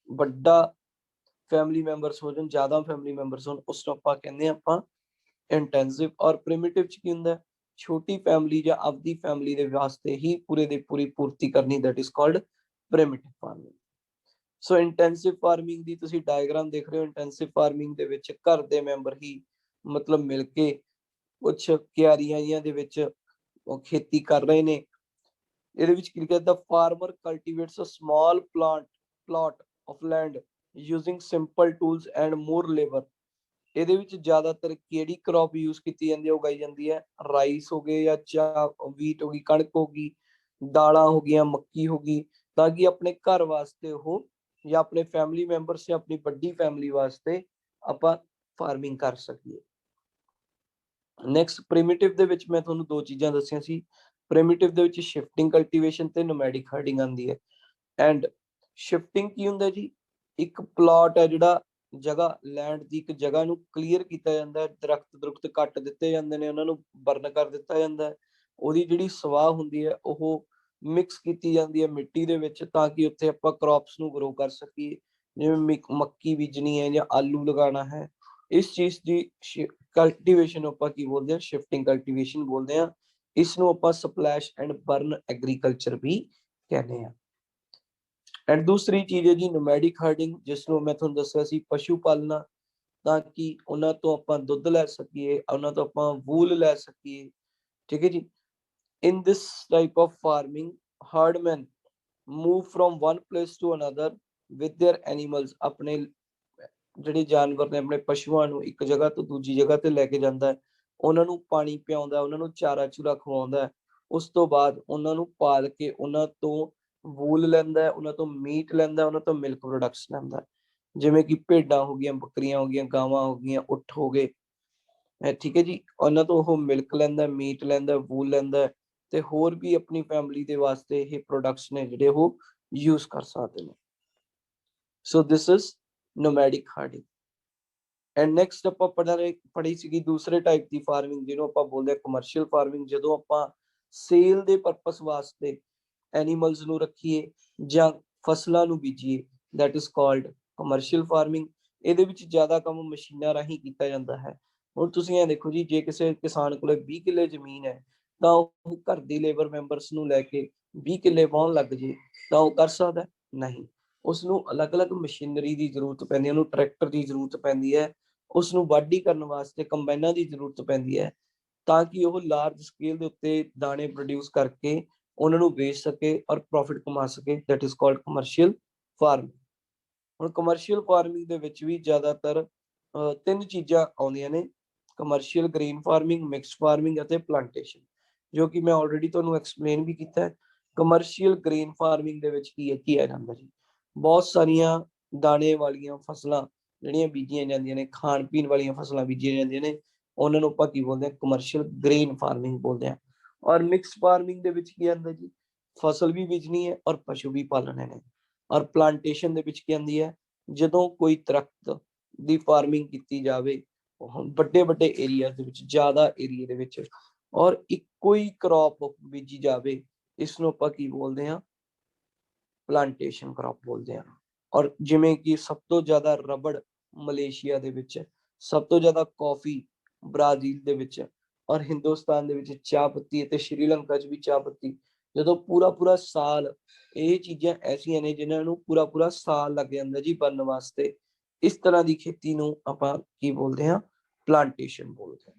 ਵੱਡਾ ਫੈਮਿਲੀ ਮੈਂਬਰਸ ਹੋ ਜਾਣ, ਜ਼ਿਆਦਾ ਫੈਮਿਲੀ ਮੈਂਬਰਸ ਹੋਣ, ਉਸ ਨੂੰ ਆਪਾਂ ਕਹਿੰਦੇ ਆ ਆਪਾਂ ਇੰਟੈਂਸਿਵ। ਔਰ ਪ੍ਰਿਮਿਟਿਵ ਚ ਕੀ ਹੁੰਦਾ, ਛੋਟੀ ਫੈਮਿਲੀ ਜਾਂ ਆਪਦੀ ਫੈਮਿਲੀ ਦੇ ਵਾਸਤੇ ਹੀ ਪੂਰੇ ਦੀ ਪੂਰੀ ਪੂਰਤੀ ਕਰਨੀ, that is called primitive farming। So intensive farming ਦੀ ਤੁਸੀਂ ਡਾਇਗਰਾਮ ਦੇਖ ਰਹੇ ਹੋ। ਇੰਟੈਂਸਿਵ ਫਾਰਮਿੰਗ ਦੇ ਵਿੱਚ ਘਰ ਦੇ ਮੈਂਬਰ ਹੀ ਮਤਲਬ ਮਿਲ ਕੇ ਕੁਛ ਕਿਆਰੀਆਂ ਦੇ ਵਿੱਚ ਉਹ ਖੇਤੀ ਕਰ ਰਹੇ ਨੇ। ਇਹਦੇ ਵਿੱਚ ਕੀ ਲਿਖਿਆ, the farmer cultivates a small plot of land using simple tools and more labor। ਇਹਦੇ ਵਿੱਚ ਜ਼ਿਆਦਾਤਰ ਕਿਹੜੀ ਕ੍ਰੌਪ ਯੂਜ਼ ਕੀਤੀ ਜਾਂਦੀ ਹੈ, ਉਗਾਈ ਜਾਂਦੀ ਹੈ, ਰਾਈਸ ਹੋ ਗਏ ਜਾਂ ਚਾਹ, ਵੀਟ ਹੋ ਗਈ, ਕਣਕ ਹੋ ਗਈ, ਦਾਲਾਂ ਹੋ ਗਈਆਂ, ਮੱਕੀ ਹੋ ਗਈ, ਤਾਂ ਕਿ ਆਪਣੇ ਘਰ ਵਾਸਤੇ ਉਹ ਜਾਂ ਆਪਣੇ ਫੈਮਿਲੀ ਮੈਂਬਰਸ ਜਾਂ ਆਪਣੀ ਵੱਡੀ ਫੈਮਿਲੀ ਵਾਸਤੇ ਆਪਾਂ ਫਾਰਮਿੰਗ ਕਰ ਸਕੀਏ। ਨੈਕਸਟ ਪ੍ਰਿਮਿਟਿਵ ਦੇ ਵਿੱਚ ਮੈਂ ਤੁਹਾਨੂੰ ਦੋ ਚੀਜ਼ਾਂ ਦੱਸੀਆਂ ਸੀ। ਪ੍ਰਿਮਿਟਿਵ ਦੇ ਵਿੱਚ ਸ਼ਿਫਟਿੰਗ ਕਲਟੀਵੇਸ਼ਨ ਤੇ ਨੋਮੈਡਿਕ ਹਰਡਿੰਗ ਆਉਂਦੀ ਹੈ। ਐਂਡ ਸ਼ਿਫਟਿੰਗ ਕੀ ਹੁੰਦਾ ਜੀ, ਇੱਕ ਪਲਾਟ ਹੈ ਜਿਹੜਾ ਜਗ੍ਹਾ, ਲੈਂਡ ਦੀ ਇੱਕ ਜਗ੍ਹਾ ਨੂੰ ਕਲੀਅਰ ਕੀਤਾ ਜਾਂਦਾ ਹੈ, ਦਰਖਤ ਕੱਟ ਦਿੱਤੇ ਜਾਂਦੇ ਨੇ, ਉਹਨਾਂ ਨੂੰ ਬਰਨ ਕਰ ਦਿੱਤਾ ਜਾਂਦਾ ਹੈ, ਉਹਦੀ ਜਿਹੜੀ ਸਵਾਹ ਹੁੰਦੀ ਹੈ ਉਹ ਮਿਕਸ ਕੀਤੀ ਜਾਂਦੀ ਹੈ ਮਿੱਟੀ ਦੇ ਵਿੱਚ, ਤਾਂ ਕਿ ਉੱਥੇ ਆਪਾਂ ਕ੍ਰੌਪਸ ਨੂੰ ਗਰੋ ਕਰ ਸਕੀਏ। ਜਿਵੇਂ ਮੱਕੀ ਬੀਜਣੀ ਹੈ ਜਾਂ ਆਲੂ ਲਗਾਉਣਾ ਹੈ, इस चीज की कल्टीवेशन ਆਪਾਂ ਕੀ ਬੋਲਦੇ ਹਾਂ, ਸ਼ਿਫਟਿੰਗ ਕਲਟੀਵੇਸ਼ਨ ਬੋਲਦੇ ਹਾਂ। ਇਸ ਨੂੰ ਆਪਾਂ ਸਪਲੈਸ਼ ਐਂਡ ਬਰਨ ਐਗਰੀਕਲਚਰ ਵੀ ਕਹਿੰਦੇ ਆ। ਐਂਡ ਦੂਸਰੀ ਚੀਜ਼ ਹੈ ਜੀ ਨੋਮੈਡਿਕ ਹਰਡਿੰਗ, ਜਿਸ ਨੂੰ ਮੈਂ ਤੁਹਾਨੂੰ ਦੱਸਿਆ ਸੀ ਪਸ਼ੂ ਪਾਲਣਾ, ਤਾਂ ਕਿ ਉਹਨਾਂ ਤੋਂ ਆਪਾਂ ਦੁੱਧ ਲੈ ਸਕੀਏ, ਉਹਨਾਂ ਤੋਂ ਆਪਾਂ ਵੂਲ ਲੈ ਸਕੀਏ, ਠੀਕ ਹੈ ਜੀ। In this type of farming, herdmen move from one place to another with their animals। ਆਪਣੇ ਜਿਹੜੇ ਜਾਨਵਰ ਨੇ ਆਪਣੇ ਪਸ਼ੂਆਂ ਨੂੰ ਇੱਕ ਜਗ੍ਹਾ ਤੋਂ ਦੂਜੀ ਜਗ੍ਹਾ ਤੇ ਲੈ ਕੇ ਜਾਂਦਾ ਹੈ, ਉਹਨਾਂ ਨੂੰ ਪਾਣੀ ਪਿਆਉਂਦਾ, ਉਹਨਾਂ ਨੂੰ ਚਾਰਾ ਚੂਰਾ ਖਵਾਉਂਦਾ ਹੈ। ਉਸ ਤੋਂ ਬਾਅਦ ਉਹਨਾਂ ਨੂੰ ਪਾਲ ਕੇ ਉਹਨਾਂ ਤੋਂ ਵੂਲ ਲੈਂਦਾ ਹੈ, ਉਹਨਾਂ ਤੋਂ ਮੀਟ ਲੈਂਦਾ, ਉਹਨਾਂ ਤੋਂ ਮਿਲਕ ਪ੍ਰੋਡਕਟਸ ਲੈਂਦਾ, ਜਿਵੇਂ ਕਿ ਭੇਡਾਂ ਹੋ ਗਈਆਂ, ਬੱਕਰੀਆਂ ਹੋ ਗਈਆਂ, ਗਾਵਾਂ ਹੋ ਗਈਆਂ, ਊਠ ਹੋ ਗਏ, ਠੀਕ ਹੈ ਜੀ। ਉਹਨਾਂ ਤੋਂ ਉਹ ਮਿਲਕ ਲੈਂਦਾ, ਮੀਟ ਲੈਂਦਾ, ਵੂਲ ਲੈਂਦਾ, ਤੇ ਹੋਰ ਵੀ ਆਪਣੀ ਫੈਮਿਲੀ ਦੇ ਵਾਸਤੇ ਇਹ ਪ੍ਰੋਡਕਟਸ ਨੇ ਜਿਹੜੇ ਉਹ ਯੂਜ਼ ਕਰ ਸਕਦੇ ਨੇ। So this is nomadic herding. And next ਆਪਾਂ ਪੜ੍ਹੀ ਸੀਗੀ ਦੂਸਰੇ ਟਾਈਪ ਦੀ ਫਾਰਮਿੰਗ, ਜਿਹਨੂੰ ਆਪਾਂ ਬੋਲਦੇ ਹਾਂ ਕਮਰਸ਼ੀਅਲ ਫਾਰਮਿੰਗ। ਜਦੋਂ ਆਪਾਂ ਸੇਲ ਦੇ ਪਰਪਸ ਵਾਸਤੇ ਐਨੀਮਲਸ ਨੂੰ ਰੱਖੀਏ ਜਾਂ ਫਸਲਾਂ ਨੂੰ ਬੀਜੀਏ, that is called commercial farming. ਇਹਦੇ ਵਿੱਚ ਜ਼ਿਆਦਾ ਕੰਮ ਮਸ਼ੀਨਾਂ ਰਾਹੀਂ ਕੀਤਾ ਜਾਂਦਾ ਹੈ। ਹੁਣ ਤੁਸੀਂ ਇਹ ਦੇਖੋ ਜੀ, ਜੇ ਕਿਸੇ ਕਿਸਾਨ ਕੋਲੇ 20 ਕਿੱਲੇ ਜ਼ਮੀਨ ਹੈ, ਤਾਂ ਉਹ ਘਰ ਦੀ ਲੇਬਰ ਮੈਂਬਰਸ ਨੂੰ ਲੈ ਕੇ 20 ਕਿੱਲੇ ਵਾਹੁਣ ਲੱਗ ਜੇ ਤਾਂ ਉਹ ਕਰ ਸਕਦਾ? ਨਹੀਂ। ਉਸਨੂੰ ਅਲੱਗ-ਅਲੱਗ ਮਸ਼ੀਨਰੀ ਦੀ ਜ਼ਰੂਰਤ ਪੈਂਦੀ ਹੈ, ਉਹਨੂੰ ਟਰੈਕਟਰ ਦੀ ਜ਼ਰੂਰਤ ਪੈਂਦੀ ਹੈ, ਉਸਨੂੰ ਵਾਢੀ ਕਰਨ ਵਾਸਤੇ ਕੰਬਾਈਨਾਂ ਦੀ ਜ਼ਰੂਰਤ ਪੈਂਦੀ ਹੈ, ਤਾਂ ਕਿ ਉਹ ਲਾਰਜ ਸਕੇਲ ਦੇ ਉੱਤੇ ਦਾਣੇ ਪ੍ਰੋਡਿਊਸ ਕਰਕੇ ਉਹਨਾਂ ਨੂੰ ਵੇਚ ਸਕੇ ਔਰ ਪ੍ਰੋਫਿਟ ਕਮਾ ਸਕੇ। That is called commercial farming. ਹੁਣ ਕਮਰਸ਼ੀਅਲ ਫਾਰਮਿੰਗ ਦੇ ਵਿੱਚ ਵੀ ਜ਼ਿਆਦਾਤਰ 3 ਚੀਜ਼ਾਂ ਆਉਂਦੀਆਂ ਨੇ: commercial green farming, mixed farming ਅਤੇ ਪਲਾਂਟੇਸ਼ਨ, ਜੋ ਕਿ ਮੈਂ ਆਲਰੇਡੀ ਤੁਹਾਨੂੰ ਐਕਸਪਲੇਨ ਵੀ ਕੀਤਾ ਹੈ। ਕਮਰਸ਼ੀਅਲ ਗ੍ਰੀਨ ਫਾਰਮਿੰਗ ਦੇ ਵਿੱਚ ਕੀ ਆ ਜਾਂਦਾ ਜੀ, ਬਹੁਤ ਸਾਰੀਆਂ ਦਾਣੇ ਵਾਲੀਆਂ ਫਸਲਾਂ ਜਿਹੜੀਆਂ ਬੀਜੀਆਂ ਜਾਂਦੀਆਂ ਨੇ, ਖਾਣ ਪੀਣ ਵਾਲੀਆਂ ਫਸਲਾਂ ਬੀਜੀਆਂ ਜਾਂਦੀਆਂ ਨੇ, ਉਹਨਾਂ ਨੂੰ ਆਪਾਂ ਕੀ ਬੋਲਦੇ ਹਾਂ? ਕਮਰਸ਼ੀਅਲ ਗ੍ਰੀਨ ਫਾਰਮਿੰਗ ਬੋਲਦੇ ਹਾਂ। ਔਰ ਮਿਕਸ ਫਾਰਮਿੰਗ ਦੇ ਵਿੱਚ ਕੀ ਆਉਂਦਾ ਜੀ? ਫਸਲ ਵੀ ਬੀਜਣੀ ਹੈ ਔਰ ਪਸ਼ੂ ਵੀ ਪਾਲਣੇ ਨੇ। ਔਰ ਪਲਾਂਟੇਸ਼ਨ ਦੇ ਵਿੱਚ ਕੀ ਆਉਂਦੀ ਹੈ? ਜਦੋਂ ਕੋਈ ਦਰਖਤ ਦੀ ਫਾਰਮਿੰਗ ਕੀਤੀ ਜਾਵੇ ਵੱਡੇ ਵੱਡੇ ਏਰੀਆ ਦੇ ਵਿੱਚ, ਜ਼ਿਆਦਾ ਏਰੀਆ ਦੇ ਵਿੱਚ, ਔਰ ਇੱਕੋ ਹੀ ਕ੍ਰੌਪ ਬੀਜੀ ਜਾਵੇ, ਇਸ ਨੂੰ ਆਪਾਂ ਕੀ ਬੋਲਦੇ ਹਾਂ? ਪਲਾਂਟੇਸ਼ਨ ਕ੍ਰੌਪ ਬੋਲਦੇ ਹਾਂ। ਔਰ ਜਿਵੇਂ ਕਿ ਸਭ ਤੋਂ ਜ਼ਿਆਦਾ ਰਬੜ ਮਲੇਸ਼ੀਆ ਦੇ ਵਿੱਚ, ਸਭ ਤੋਂ ਜ਼ਿਆਦਾ ਕਾਫੀ ਬ੍ਰਾਜ਼ੀਲ ਦੇ ਵਿੱਚ, ਔਰ ਹਿੰਦੁਸਤਾਨ ਦੇ ਵਿੱਚ ਚਾਹ ਪੱਤੀ, ਅਤੇ ਸ਼੍ਰੀਲੰਕਾ 'ਚ ਵੀ ਚਾਹ ਪੱਤੀ। ਜਦੋਂ ਪੂਰਾ ਪੂਰਾ ਸਾਲ, ਇਹ ਚੀਜ਼ਾਂ ਐਸੀਆਂ ਨੇ ਜਿਨ੍ਹਾਂ ਨੂੰ ਪੂਰਾ ਪੂਰਾ ਸਾਲ ਲੱਗ ਜਾਂਦਾ ਜੀ ਬਣਨ ਵਾਸਤੇ। ਇਸ ਤਰ੍ਹਾਂ ਦੀ ਖੇਤੀ ਨੂੰ ਆਪਾਂ ਕੀ ਬੋਲਦੇ ਹਾਂ? ਪਲਾਂਟੇਸ਼ਨ ਬੋਲਦੇ ਹਾਂ।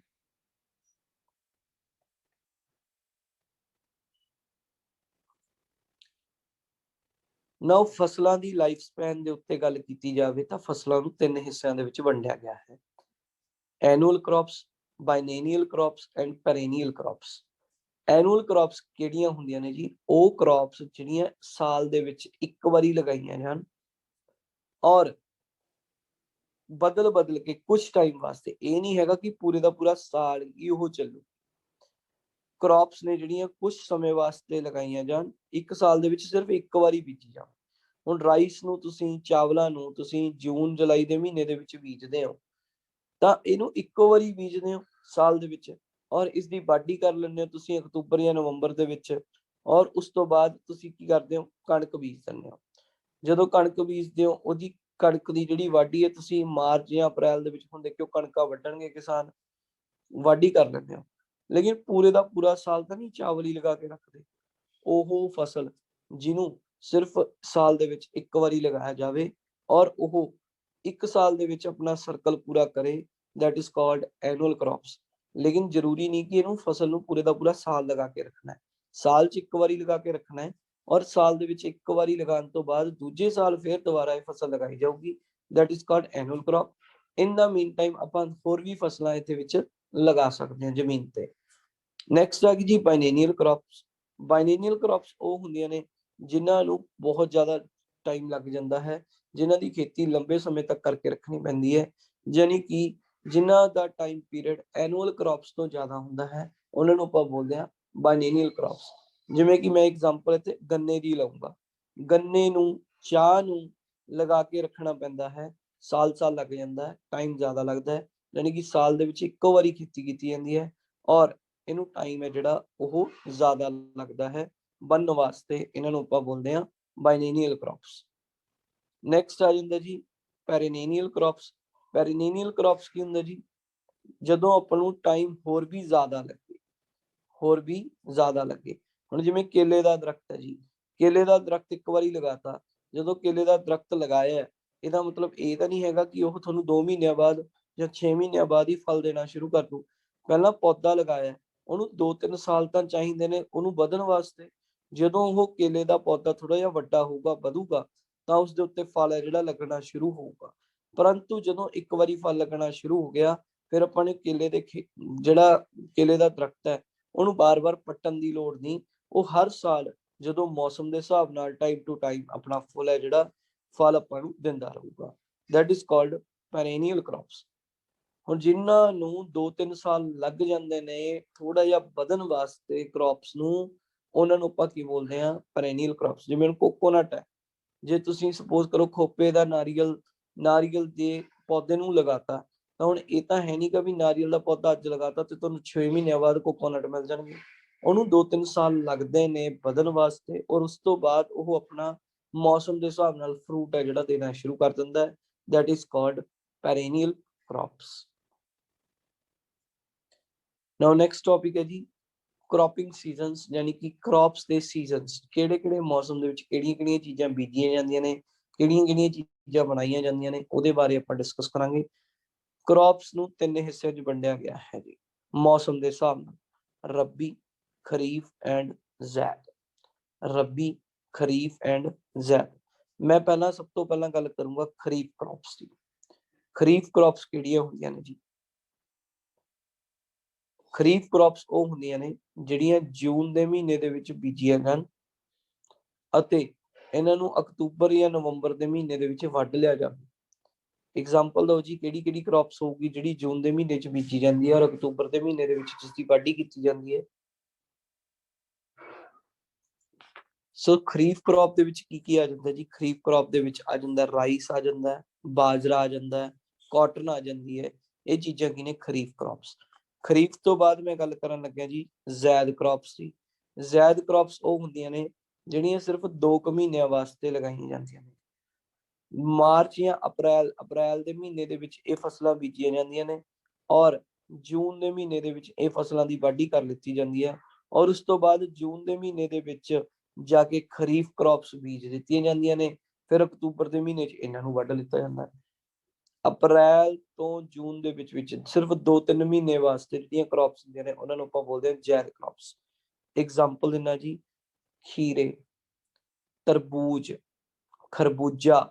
ਨਾ ਫਸਲਾਂ ਦੀ ਲਾਈਫ ਸਪੈਨ ਦੇ ਉੱਤੇ ਗੱਲ ਕੀਤੀ ਜਾਵੇ ਤਾਂ ਫਸਲਾਂ ਨੂੰ 3 ਹਿੱਸਿਆਂ ਦੇ ਵਿੱਚ ਵੰਡਿਆ ਗਿਆ ਹੈ: annual crops, biennial crops and perennial crops. Annual crops ਕਿਹੜੀਆਂ ਹੁੰਦੀਆਂ ਨੇ ਜੀ? ਉਹ ਕ੍ਰੌਪਸ ਜਿਹੜੀਆਂ ਸਾਲ ਦੇ ਵਿੱਚ ਇੱਕ ਵਾਰੀ ਲਗਾਈਆਂ ਜਾਣ ਔਰ ਬਦਲ ਬਦਲ ਕੇ ਕੁਝ ਟਾਈਮ ਵਾਸਤੇ, ਇਹ ਨਹੀਂ ਹੈਗਾ ਕਿ ਪੂਰੇ ਦਾ ਪੂਰਾ ਸਾਲ ਹੀ ਉਹ ਚੱਲੂ। ਕ੍ਰੌਪਸ ਨੇ ਜਿਹੜੀਆਂ ਕੁਝ ਸਮੇਂ ਵਾਸਤੇ ਲਗਾਈਆਂ ਜਾਣ, ਇੱਕ ਸਾਲ ਦੇ ਵਿੱਚ ਸਿਰਫ ਇੱਕ ਵਾਰੀ ਬੀਜੀ ਜਾਣ। ਹੁਣ ਰਾਈਸ ਨੂੰ ਤੁਸੀਂ, ਚਾਵਲਾਂ ਨੂੰ ਤੁਸੀਂ ਜੂਨ ਜੁਲਾਈ ਦੇ ਮਹੀਨੇ ਦੇ ਵਿੱਚ ਬੀਜਦੇ ਹੋ, ਤਾਂ ਇਹਨੂੰ ਇੱਕੋ ਵਾਰੀ ਬੀਜਦੇ ਹੋ ਸਾਲ ਦੇ ਵਿੱਚ, ਔਰ ਇਸ ਦੀ ਵਾਢੀ ਕਰ ਲੈਂਦੇ ਹੋ ਤੁਸੀਂ ਅਕਤੂਬਰ ਜਾਂ ਨਵੰਬਰ ਦੇ ਵਿੱਚ, ਔਰ ਉਸ ਤੋਂ ਬਾਅਦ ਤੁਸੀਂ ਕੀ ਕਰਦੇ ਹੋ? ਕਣਕ ਬੀਜ ਦਿੰਦੇ ਹੋ। ਜਦੋਂ ਕਣਕ ਬੀਜਦੇ ਹੋ, ਉਹਦੀ ਕਣਕ ਦੀ ਜਿਹੜੀ ਵਾਢੀ ਹੈ ਤੁਸੀਂ ਮਾਰਚ ਜਾਂ ਅਪ੍ਰੈਲ ਦੇ ਵਿੱਚ, ਹੁਣ ਦੇਖਿਓ ਕਣਕਾਂ ਵੱਢਣਗੇ ਕਿਸਾਨ, ਵਾਢੀ ਕਰ ਲੈਂਦੇ ਹੋ। ਲੇਕਿਨ ਪੂਰੇ ਦਾ ਪੂਰਾ ਸਾਲ ਤਾਂ ਨਹੀਂ ਚਾਵਲ ਹੀ ਲਗਾ ਕੇ ਰੱਖਦੇ। ਉਹ ਫਸਲ ਜਿਹਨੂੰ ਸਿਰਫ ਸਾਲ ਦੇ ਵਿੱਚ ਇੱਕ ਵਾਰੀ ਲਗਾਇਆ ਜਾਵੇ ਔਰ ਉਹ ਇੱਕ ਸਾਲ ਦੇ ਵਿੱਚ ਆਪਣਾ ਸਰਕਲ ਪੂਰਾ ਕਰੇ, that is called annual crops. ਲੇਕਿਨ ਜ਼ਰੂਰੀ ਨਹੀਂ ਕਿ ਇਹਨੂੰ ਫਸਲ ਨੂੰ ਪੂਰੇ ਦਾ ਪੂਰਾ ਸਾਲ ਲਗਾ ਕੇ ਰੱਖਣਾ ਹੈ। ਸਾਲ 'ਚ ਇੱਕ ਵਾਰੀ ਲਗਾ ਕੇ ਰੱਖਣਾ ਹੈ, ਔਰ ਸਾਲ ਦੇ ਵਿੱਚ ਇੱਕ ਵਾਰੀ ਲਗਾਉਣ ਤੋਂ ਬਾਅਦ ਦੂਜੇ ਸਾਲ ਫਿਰ ਦੁਬਾਰਾ ਇਹ ਫਸਲ ਲਗਾਈ ਜਾਊਗੀ, that is called annual crop. In the mean time ਆਪਾਂ ਹੋਰ ਵੀ ਫਸਲਾਂ ਇੱਥੇ ਵਿੱਚ ਲਗਾ ਸਕਦੇ ਹਾਂ ਜ਼ਮੀਨ ਤੇ। ਨੈਕਸਟ ਆ ਗਈ ਜੀ ਬਾਇਨੇਨੀਅਲ ਕ੍ਰੌਪਸ। ਬਾਇਨੇਨੀਅਲ ਕ੍ਰੌਪਸ ਉਹ ਹੁੰਦੀਆਂ ਨੇ ਜਿਨ੍ਹਾਂ ਨੂੰ ਬਹੁਤ ਜ਼ਿਆਦਾ ਟਾਈਮ ਲੱਗ ਜਾਂਦਾ ਹੈ, ਜਿਨ੍ਹਾਂ ਦੀ ਖੇਤੀ ਲੰਬੇ ਸਮੇਂ ਤੱਕ ਕਰਕੇ ਰੱਖਣੀ ਪੈਂਦੀ ਹੈ, ਯਾਨੀ ਕਿ ਜਿਨ੍ਹਾਂ ਦਾ ਟਾਈਮ ਪੀਰੀਅਡ ਐਨੂਅਲ ਕ੍ਰੌਪਸ ਤੋਂ ਜ਼ਿਆਦਾ ਹੁੰਦਾ ਹੈ, ਉਹਨਾਂ ਨੂੰ ਆਪਾਂ ਬੋਲਦੇ ਹਾਂ ਬਾਇਨੇਨੀਅਲ ਕ੍ਰੌਪਸ। ਜਿਵੇਂ ਕਿ ਮੈਂ ਐਗਜ਼ਾਮਪਲ ਇੱਥੇ ਗੰਨੇ ਦੀ ਲਊਂਗਾ। ਗੰਨੇ ਨੂੰ, ਚਾਹ ਨੂੰ ਲਗਾ ਕੇ ਰੱਖਣਾ ਪੈਂਦਾ ਹੈ, ਸਾਲ ਸਾਲ ਲੱਗ ਜਾਂਦਾ ਹੈ, ਟਾਈਮ ਜ਼ਿਆਦਾ ਲੱਗਦਾ ਹੈ, ਯਾਨੀ ਕਿ ਸਾਲ ਦੇ ਵਿੱਚ ਇੱਕੋ ਵਾਰੀ ਖੇਤੀ ਕੀਤੀ ਜਾਂਦੀ ਹੈ, ਔਰ ਇਹਨੂੰ ਟਾਈਮ ਹੈ ਜਿਹੜਾ ਉਹ ਜ਼ਿਆਦਾ ਲੱਗਦਾ ਹੈ ਬਣਨ ਵਾਸਤੇ। ਇਹਨਾਂ ਨੂੰ ਆਪਾਂ ਬੋਲਦੇ ਹਾਂ ਬਾਇਨੇਨੀਅਲ ਕ੍ਰੌਪਸ। ਨੈਕਸਟ ਆ ਜਾਂਦਾ ਜੀ ਪੈਰੀਨੇਨੀਅਲ ਕ੍ਰੌਪਸ। ਪੈਰੀਨੀਅਲ ਕ੍ਰੌਪਸ ਕੀ ਹੁੰਦਾ ਜੀ, ਜਦੋਂ ਆਪਾਂ ਨੂੰ ਟਾਈਮ ਹੋਰ ਵੀ ਜ਼ਿਆਦਾ ਲੱਗੇ। ਹੁਣ ਜਿਵੇਂ ਕੇਲੇ ਦਾ ਦਰਖਤ ਹੈ ਜੀ, ਕੇਲੇ ਦਾ ਦਰਖਤ ਇੱਕ ਵਾਰੀ ਲਗਾਤਾ, ਜਦੋਂ ਕੇਲੇ ਦਾ ਦਰਖਤ ਲਗਾਇਆ, ਇਹਦਾ ਮਤਲਬ ਇਹ ਤਾਂ ਨਹੀਂ ਹੈਗਾ ਕਿ ਉਹ ਤੁਹਾਨੂੰ 2 ਮਹੀਨਿਆਂ ਬਾਅਦ ਜਾਂ 6 ਮਹੀਨਿਆਂ ਬਾਅਦ ਹੀ ਫਲ ਦੇਣਾ ਸ਼ੁਰੂ ਕਰ ਦੂ। ਪਹਿਲਾਂ ਪੌਦਾ ਲਗਾਇਆ, ਉਹਨੂੰ 2-3 ਸਾਲ ਤਾਂ ਚਾਹੀਦੇ ਨੇ ਉਹਨੂੰ ਵਧਣ ਵਾਸਤੇ। ਜਦੋਂ ਉਹ ਕੇਲੇ ਦਾ ਪੌਦਾ ਥੋੜਾ ਜਿਹਾ ਵੱਡਾ ਹੋਊਗਾ, ਵਧੂਗਾ, ਤਾਂ ਉਸਦੇ ਉੱਤੇ ਫਲ ਹੈ ਜਿਹੜਾ ਲੱਗਣਾ ਸ਼ੁਰੂ ਹੋਊਗਾ। ਪਰੰਤੂ ਜਦੋਂ ਇੱਕ ਵਾਰੀ ਫਲ ਲੱਗਣਾ ਸ਼ੁਰੂ ਹੋ ਗਿਆ, ਫਿਰ ਆਪਾਂ ਨੇ ਜਿਹੜਾ ਕੇਲੇ ਦਾ ਦਰਖਤ ਹੈ ਉਹਨੂੰ ਬਾਰ-ਬਾਰ ਪੱਟਣ ਦੀ ਲੋੜ ਨਹੀਂ। ਉਹ ਹਰ ਸਾਲ ਜਦੋਂ ਮੌਸਮ ਦੇ ਹਿਸਾਬ ਨਾਲ ਟਾਈਮ ਟੂ ਟਾਈਮ ਆਪਣਾ ਫੁੱਲ ਹੈ ਜਿਹੜਾ ਫਲ ਆਪਾਂ ਨੂੰ ਦਿੰਦਾ ਰਹੂਗਾ। That is called perennial crops. ਹੁਣ ਜਿਨ੍ਹਾਂ ਨੂੰ 2-3 ਸਾਲ ਲੱਗ ਜਾਂਦੇ ਨੇ ਥੋੜਾ ਜਿਹਾ ਵਧਣ ਵਾਸਤੇ ਕ੍ਰੌਪਸ ਨੂੰ, ਉਹਨਾਂ ਨੂੰ ਆਪਾਂ ਕੀ ਬੋਲਦੇ ਆ, ਪੈਰੇਨੀਅਲ ਕ੍ਰੌਪਸ। ਜਿਵੇਂ ਕੋਕੋਨਟ ਹੈ, ਜੇ ਤੁਸੀਂ ਸਪੋਜ਼ ਕਰੋ ਖੋਪੇ ਦਾ ਨਾਰੀਅਲ ਦੇ ਪੌਦੇ ਨੂੰ ਲਗਾਤਾ, ਤਾਂ ਹੁਣ ਇਹ ਤਾਂ ਹੈ ਨਹੀਂ ਕਿ ਵੀ ਨਾਰੀਅਲ ਦਾ ਪੌਦਾ ਅੱਜ ਲਗਾਤਾ ਤੇ ਤੁਹਾਨੂੰ 6 ਮਹੀਨਿਆਂ ਬਾਅਦ ਕੋਕੋਨਟ ਮਿਲ ਜਾਣਗੇ। ਉਹਨੂੰ 2-3 ਸਾਲ ਲੱਗਦੇ ਨੇ ਵਧਣ ਵਾਸਤੇ, ਔਰ ਉਸ ਤੋਂ ਬਾਅਦ ਉਹ ਆਪਣਾ ਮੌਸਮ ਦੇ ਹਿਸਾਬ ਨਾਲ ਫਰੂਟ ਹੈ ਜਿਹੜਾ ਦੇਣਾ ਸ਼ੁਰੂ ਕਰ ਦਿੰਦਾ ਹੈ। That is called perennial crops. Now next topic ਹੈ ਜੀ ਕ੍ਰੌਪਿੰਗ ਸੀਜ਼ਨਸ, ਯਾਨੀ ਕਿ ਕ੍ਰੌਪਸ ਦੇ ਸੀਜ਼ਨਸ। ਕਿਹੜੇ ਮੌਸਮ ਦੇ ਵਿੱਚ ਕਿਹੜੀਆਂ ਚੀਜ਼ਾਂ ਬੀਜੀਆਂ ਜਾਂਦੀਆਂ ਨੇ, ਕਿਹੜੀਆਂ ਚੀਜ਼ਾਂ ਬਣਾਈਆਂ ਜਾਂਦੀਆਂ ਨੇ, ਉਹਦੇ ਬਾਰੇ ਆਪਾਂ ਡਿਸਕਸ ਕਰਾਂਗੇ। ਕ੍ਰੌਪਸ ਨੂੰ 3 ਹਿੱਸਿਆਂ 'ਚ ਵੰਡਿਆ ਗਿਆ ਹੈ ਜੀ ਮੌਸਮ ਦੇ ਹਿਸਾਬ ਨਾਲ, ਰੱਬੀ, ਖਰੀਫ ਐਂਡ ਜ਼ੈਦ। ਰੱਬੀ, ਖਰੀਫ ਐਂਡ ਜ਼ੈਦ। ਮੈਂ ਸਭ ਤੋਂ ਪਹਿਲਾਂ ਗੱਲ ਕਰੂੰਗਾ ਖਰੀਫ ਕ੍ਰੌਪਸ ਦੀ। ਖਰੀਫ ਕ੍ਰੌਪਸ ਕਿਹੜੀਆਂ ਹੁੰਦੀਆਂ ਨੇ ਜੀ? ਖਰੀਫ ਕ੍ਰੌਪਸ ਉਹ ਹੁੰਦੀਆਂ ਨੇ ਜਿਹੜੀਆਂ ਜੂਨ ਦੇ ਮਹੀਨੇ ਦੇ ਵਿੱਚ ਬੀਜੀਆਂ ਜਾਣ ਅਤੇ ਇਹਨਾਂ ਨੂੰ ਅਕਤੂਬਰ ਜਾਂ ਨਵੰਬਰ ਦੇ ਮਹੀਨੇ ਦੇ ਵਿੱਚ ਵੱਢ ਲਿਆ ਜਾਵੇ। ਐਗਜ਼ਾਮਪਲ ਦਿਓ ਜੀ, ਕਿਹੜੀ ਕ੍ਰੌਪਸ ਹੋਊਗੀ ਜਿਹੜੀ ਜੂਨ ਦੇ ਮਹੀਨੇ 'ਚ ਬੀਜੀ ਜਾਂਦੀ ਹੈ ਔਰ ਅਕਤੂਬਰ ਦੇ ਮਹੀਨੇ ਦੇ ਵਿੱਚ ਜਿਸ ਦੀ ਵਾਢੀ ਕੀਤੀ ਜਾਂਦੀ ਹੈ? ਸੋ ਖਰੀਫ ਕ੍ਰੌਪ ਦੇ ਵਿੱਚ ਕੀ ਆ ਜਾਂਦਾ ਜੀ? ਖਰੀਫ ਕ੍ਰੌਪ ਦੇ ਵਿੱਚ ਆ ਜਾਂਦਾ ਰਾਈਸ, ਆ ਜਾਂਦਾ ਬਾਜਰਾ, ਆ ਜਾਂਦਾ ਕਾਟਨ, ਆ ਜਾਂਦੀ ਹੈ। ਇਹ ਚੀਜ਼ਾਂ ਕੀ ਨੇ? ਖਰੀਫ ਕ੍ਰੌਪਸ। ਖਰੀਫ ਤੋਂ ਬਾਅਦ ਮੈਂ ਗੱਲ ਕਰਨ ਲੱਗਿਆ ਜੀ ਜ਼ੈਦ ਕ੍ਰੌਪਸ ਦੀ। ਜ਼ੈਦ ਕ੍ਰੌਪਸ ਉਹ ਹੁੰਦੀਆਂ ਨੇ ਜਿਹੜੀਆਂ ਸਿਰਫ 2 ਮਹੀਨਿਆਂ ਵਾਸਤੇ ਲਗਾਈਆਂ ਜਾਂਦੀਆਂ ਨੇ। ਮਾਰਚ ਜਾਂ ਅਪ੍ਰੈਲ ਦੇ ਮਹੀਨੇ ਦੇ ਵਿੱਚ ਇਹ ਫਸਲਾਂ ਬੀਜੀਆਂ ਜਾਂਦੀਆਂ ਨੇ ਔਰ ਜੂਨ ਦੇ ਮਹੀਨੇ ਦੇ ਵਿੱਚ ਇਹ ਫਸਲਾਂ ਦੀ ਵਾਢੀ ਕਰ ਲਿੱਤੀ ਜਾਂਦੀ ਹੈ, ਔਰ ਉਸ ਤੋਂ ਬਾਅਦ ਜੂਨ ਦੇ ਮਹੀਨੇ ਦੇ ਵਿੱਚ ਜਾ ਕੇ ਖਰੀਫ ਕ੍ਰੌਪਸ ਬੀਜ ਦਿੱਤੀਆਂ ਜਾਂਦੀਆਂ ਨੇ। ਫਿਰ ਅਕਤੂਬਰ ਦੇ ਮਹੀਨੇ 'ਚ ਇਹਨਾਂ ਨੂੰ ਵੱਢ ਲਿੱਤਾ ਜਾਂਦਾ ਹੈ। ਅਪ੍ਰੈਲ ਤੋਂ ਜੂਨ ਦੇ ਵਿੱਚ ਸਿਰਫ 2-3 ਮਹੀਨੇ ਵਾਸਤੇ ਜਿਹੜੀਆਂ ਕ੍ਰੌਪਸ ਹੁੰਦੀਆਂ ਨੇ ਉਹਨਾਂ ਨੂੰ ਆਪਾਂ ਬੋਲਦੇ ਹਾਂ ਜ਼ੈਦ ਕ੍ਰੌਪਸ। ਐਗਜ਼ਾਮਪਲ ਦਿੰਦਾ ਜੀ, ਖੀਰੇ, ਤਰਬੂਜ, ਖਰਬੂਜਾ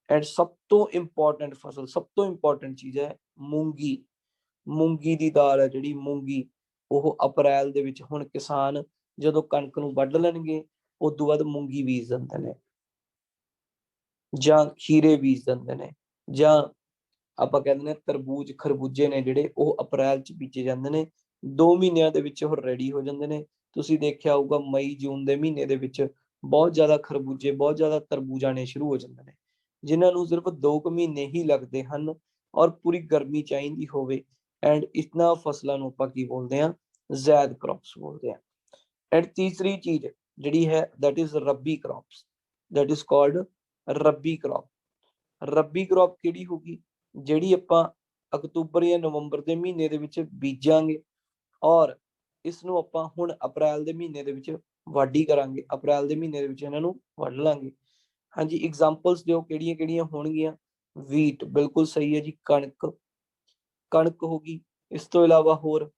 ਐਂਡ ਸਭ ਤੋਂ ਇੰਪੋਰਟੈਂਟ ਫਸਲ, ਸਭ ਤੋਂ ਇੰਪੋਰਟੈਂਟ ਚੀਜ਼ ਹੈ ਮੂੰਗੀ ਦੀ ਦਾਲ ਹੈ ਜਿਹੜੀ ਮੂੰਗੀ, ਉਹ ਅਪ੍ਰੈਲ ਦੇ ਵਿੱਚ ਹੁਣ ਕਿਸਾਨ ਜਦੋਂ ਕਣਕ ਨੂੰ ਵੱਢ ਲੈਣਗੇ ਉਸ ਤੋਂ ਬਾਅਦ ਮੂੰਗੀ ਬੀਜ ਦਿੰਦੇ ਨੇ ਜਾਂ ਖੀਰੇ ਬੀਜ ਦਿੰਦੇ ਨੇ, ਜਾਂ ਆਪਾਂ ਕਹਿੰਦੇ ਨੇ ਤਰਬੂਜ, ਖਰਬੂਜੇ ਨੇ ਜਿਹੜੇ ਉਹ ਅਪ੍ਰੈਲ 'ਚ ਬੀਜੇ ਜਾਂਦੇ ਨੇ। 2 ਮਹੀਨਿਆਂ ਦੇ ਵਿੱਚ ਉਹ ਰੈਡੀ ਹੋ ਜਾਂਦੇ ਨੇ। ਤੁਸੀਂ ਦੇਖਿਆ ਹੋਊਗਾ ਮਈ ਜੂਨ ਦੇ ਮਹੀਨੇ ਦੇ ਵਿੱਚ ਬਹੁਤ ਜ਼ਿਆਦਾ ਖਰਬੂਜੇ, ਬਹੁਤ ਜ਼ਿਆਦਾ ਤਰਬੂਜ ਆਣੇ ਸ਼ੁਰੂ ਹੋ ਜਾਂਦੇ ਨੇ, ਜਿਨ੍ਹਾਂ ਨੂੰ ਸਿਰਫ 2 ਮਹੀਨੇ ਹੀ ਲੱਗਦੇ ਹਨ ਔਰ ਪੂਰੀ ਗਰਮੀ ਚਾਹੀਦੀ ਹੋਵੇ। ਐਂਡ ਇਤਨਾ ਫਸਲਾਂ ਨੂੰ ਆਪਾਂ ਕੀ ਬੋਲਦੇ ਹਾਂ? ਜ਼ੈਦ ਕ੍ਰੌਪਸ ਬੋਲਦੇ ਹਾਂ। ਐਂਡ ਤੀਸਰੀ ਚੀਜ਼ ਜਿਹੜੀ ਹੈ ਦੈਟ ਇਜ਼ ਰੱਬੀ ਕ੍ਰੌਪਸ। ਦੈਟ ਇਜ਼ ਕਾਲਡ ਰੱਬੀ ਕ੍ਰੌਪ। ਰੱਬੀ ਕ੍ਰੌਪ ਕਿਹੜੀ ਹੋਗੀ? ਜਿਹੜੀ ਆਪਾਂ ਅਕਤੂਬਰ ਜਾਂ ਨਵੰਬਰ ਦੇ ਮਹੀਨੇ ਦੇ ਵਿੱਚ ਬੀਜਾਂਗੇ ਔਰ ਇਸ ਨੂੰ ਆਪਾਂ ਹੁਣ ਅਪ੍ਰੈਲ ਦੇ ਮਹੀਨੇ ਦੇ ਵਿੱਚ ਵਾਢੀ ਕਰਾਂਗੇ। ਅਪ੍ਰੈਲ ਦੇ ਮਹੀਨੇ ਦੇ ਵਿੱਚ ਇਹਨਾਂ ਨੂੰ ਵੱਢ ਲਾਂਗੇ। ਹਾਂਜੀ, ਐਗਜ਼ਾਮਪਲਸ ਦਿਓ ਕਿਹੜੀਆਂ ਹੋਣਗੀਆਂ? ਵੀਟ, ਬਿਲਕੁਲ ਸਹੀ ਹੈ ਜੀ। ਕਣਕ ਹੋ ਗਈ। ਇਸ ਤੋਂ ਇਲਾਵਾ ਹੋਰ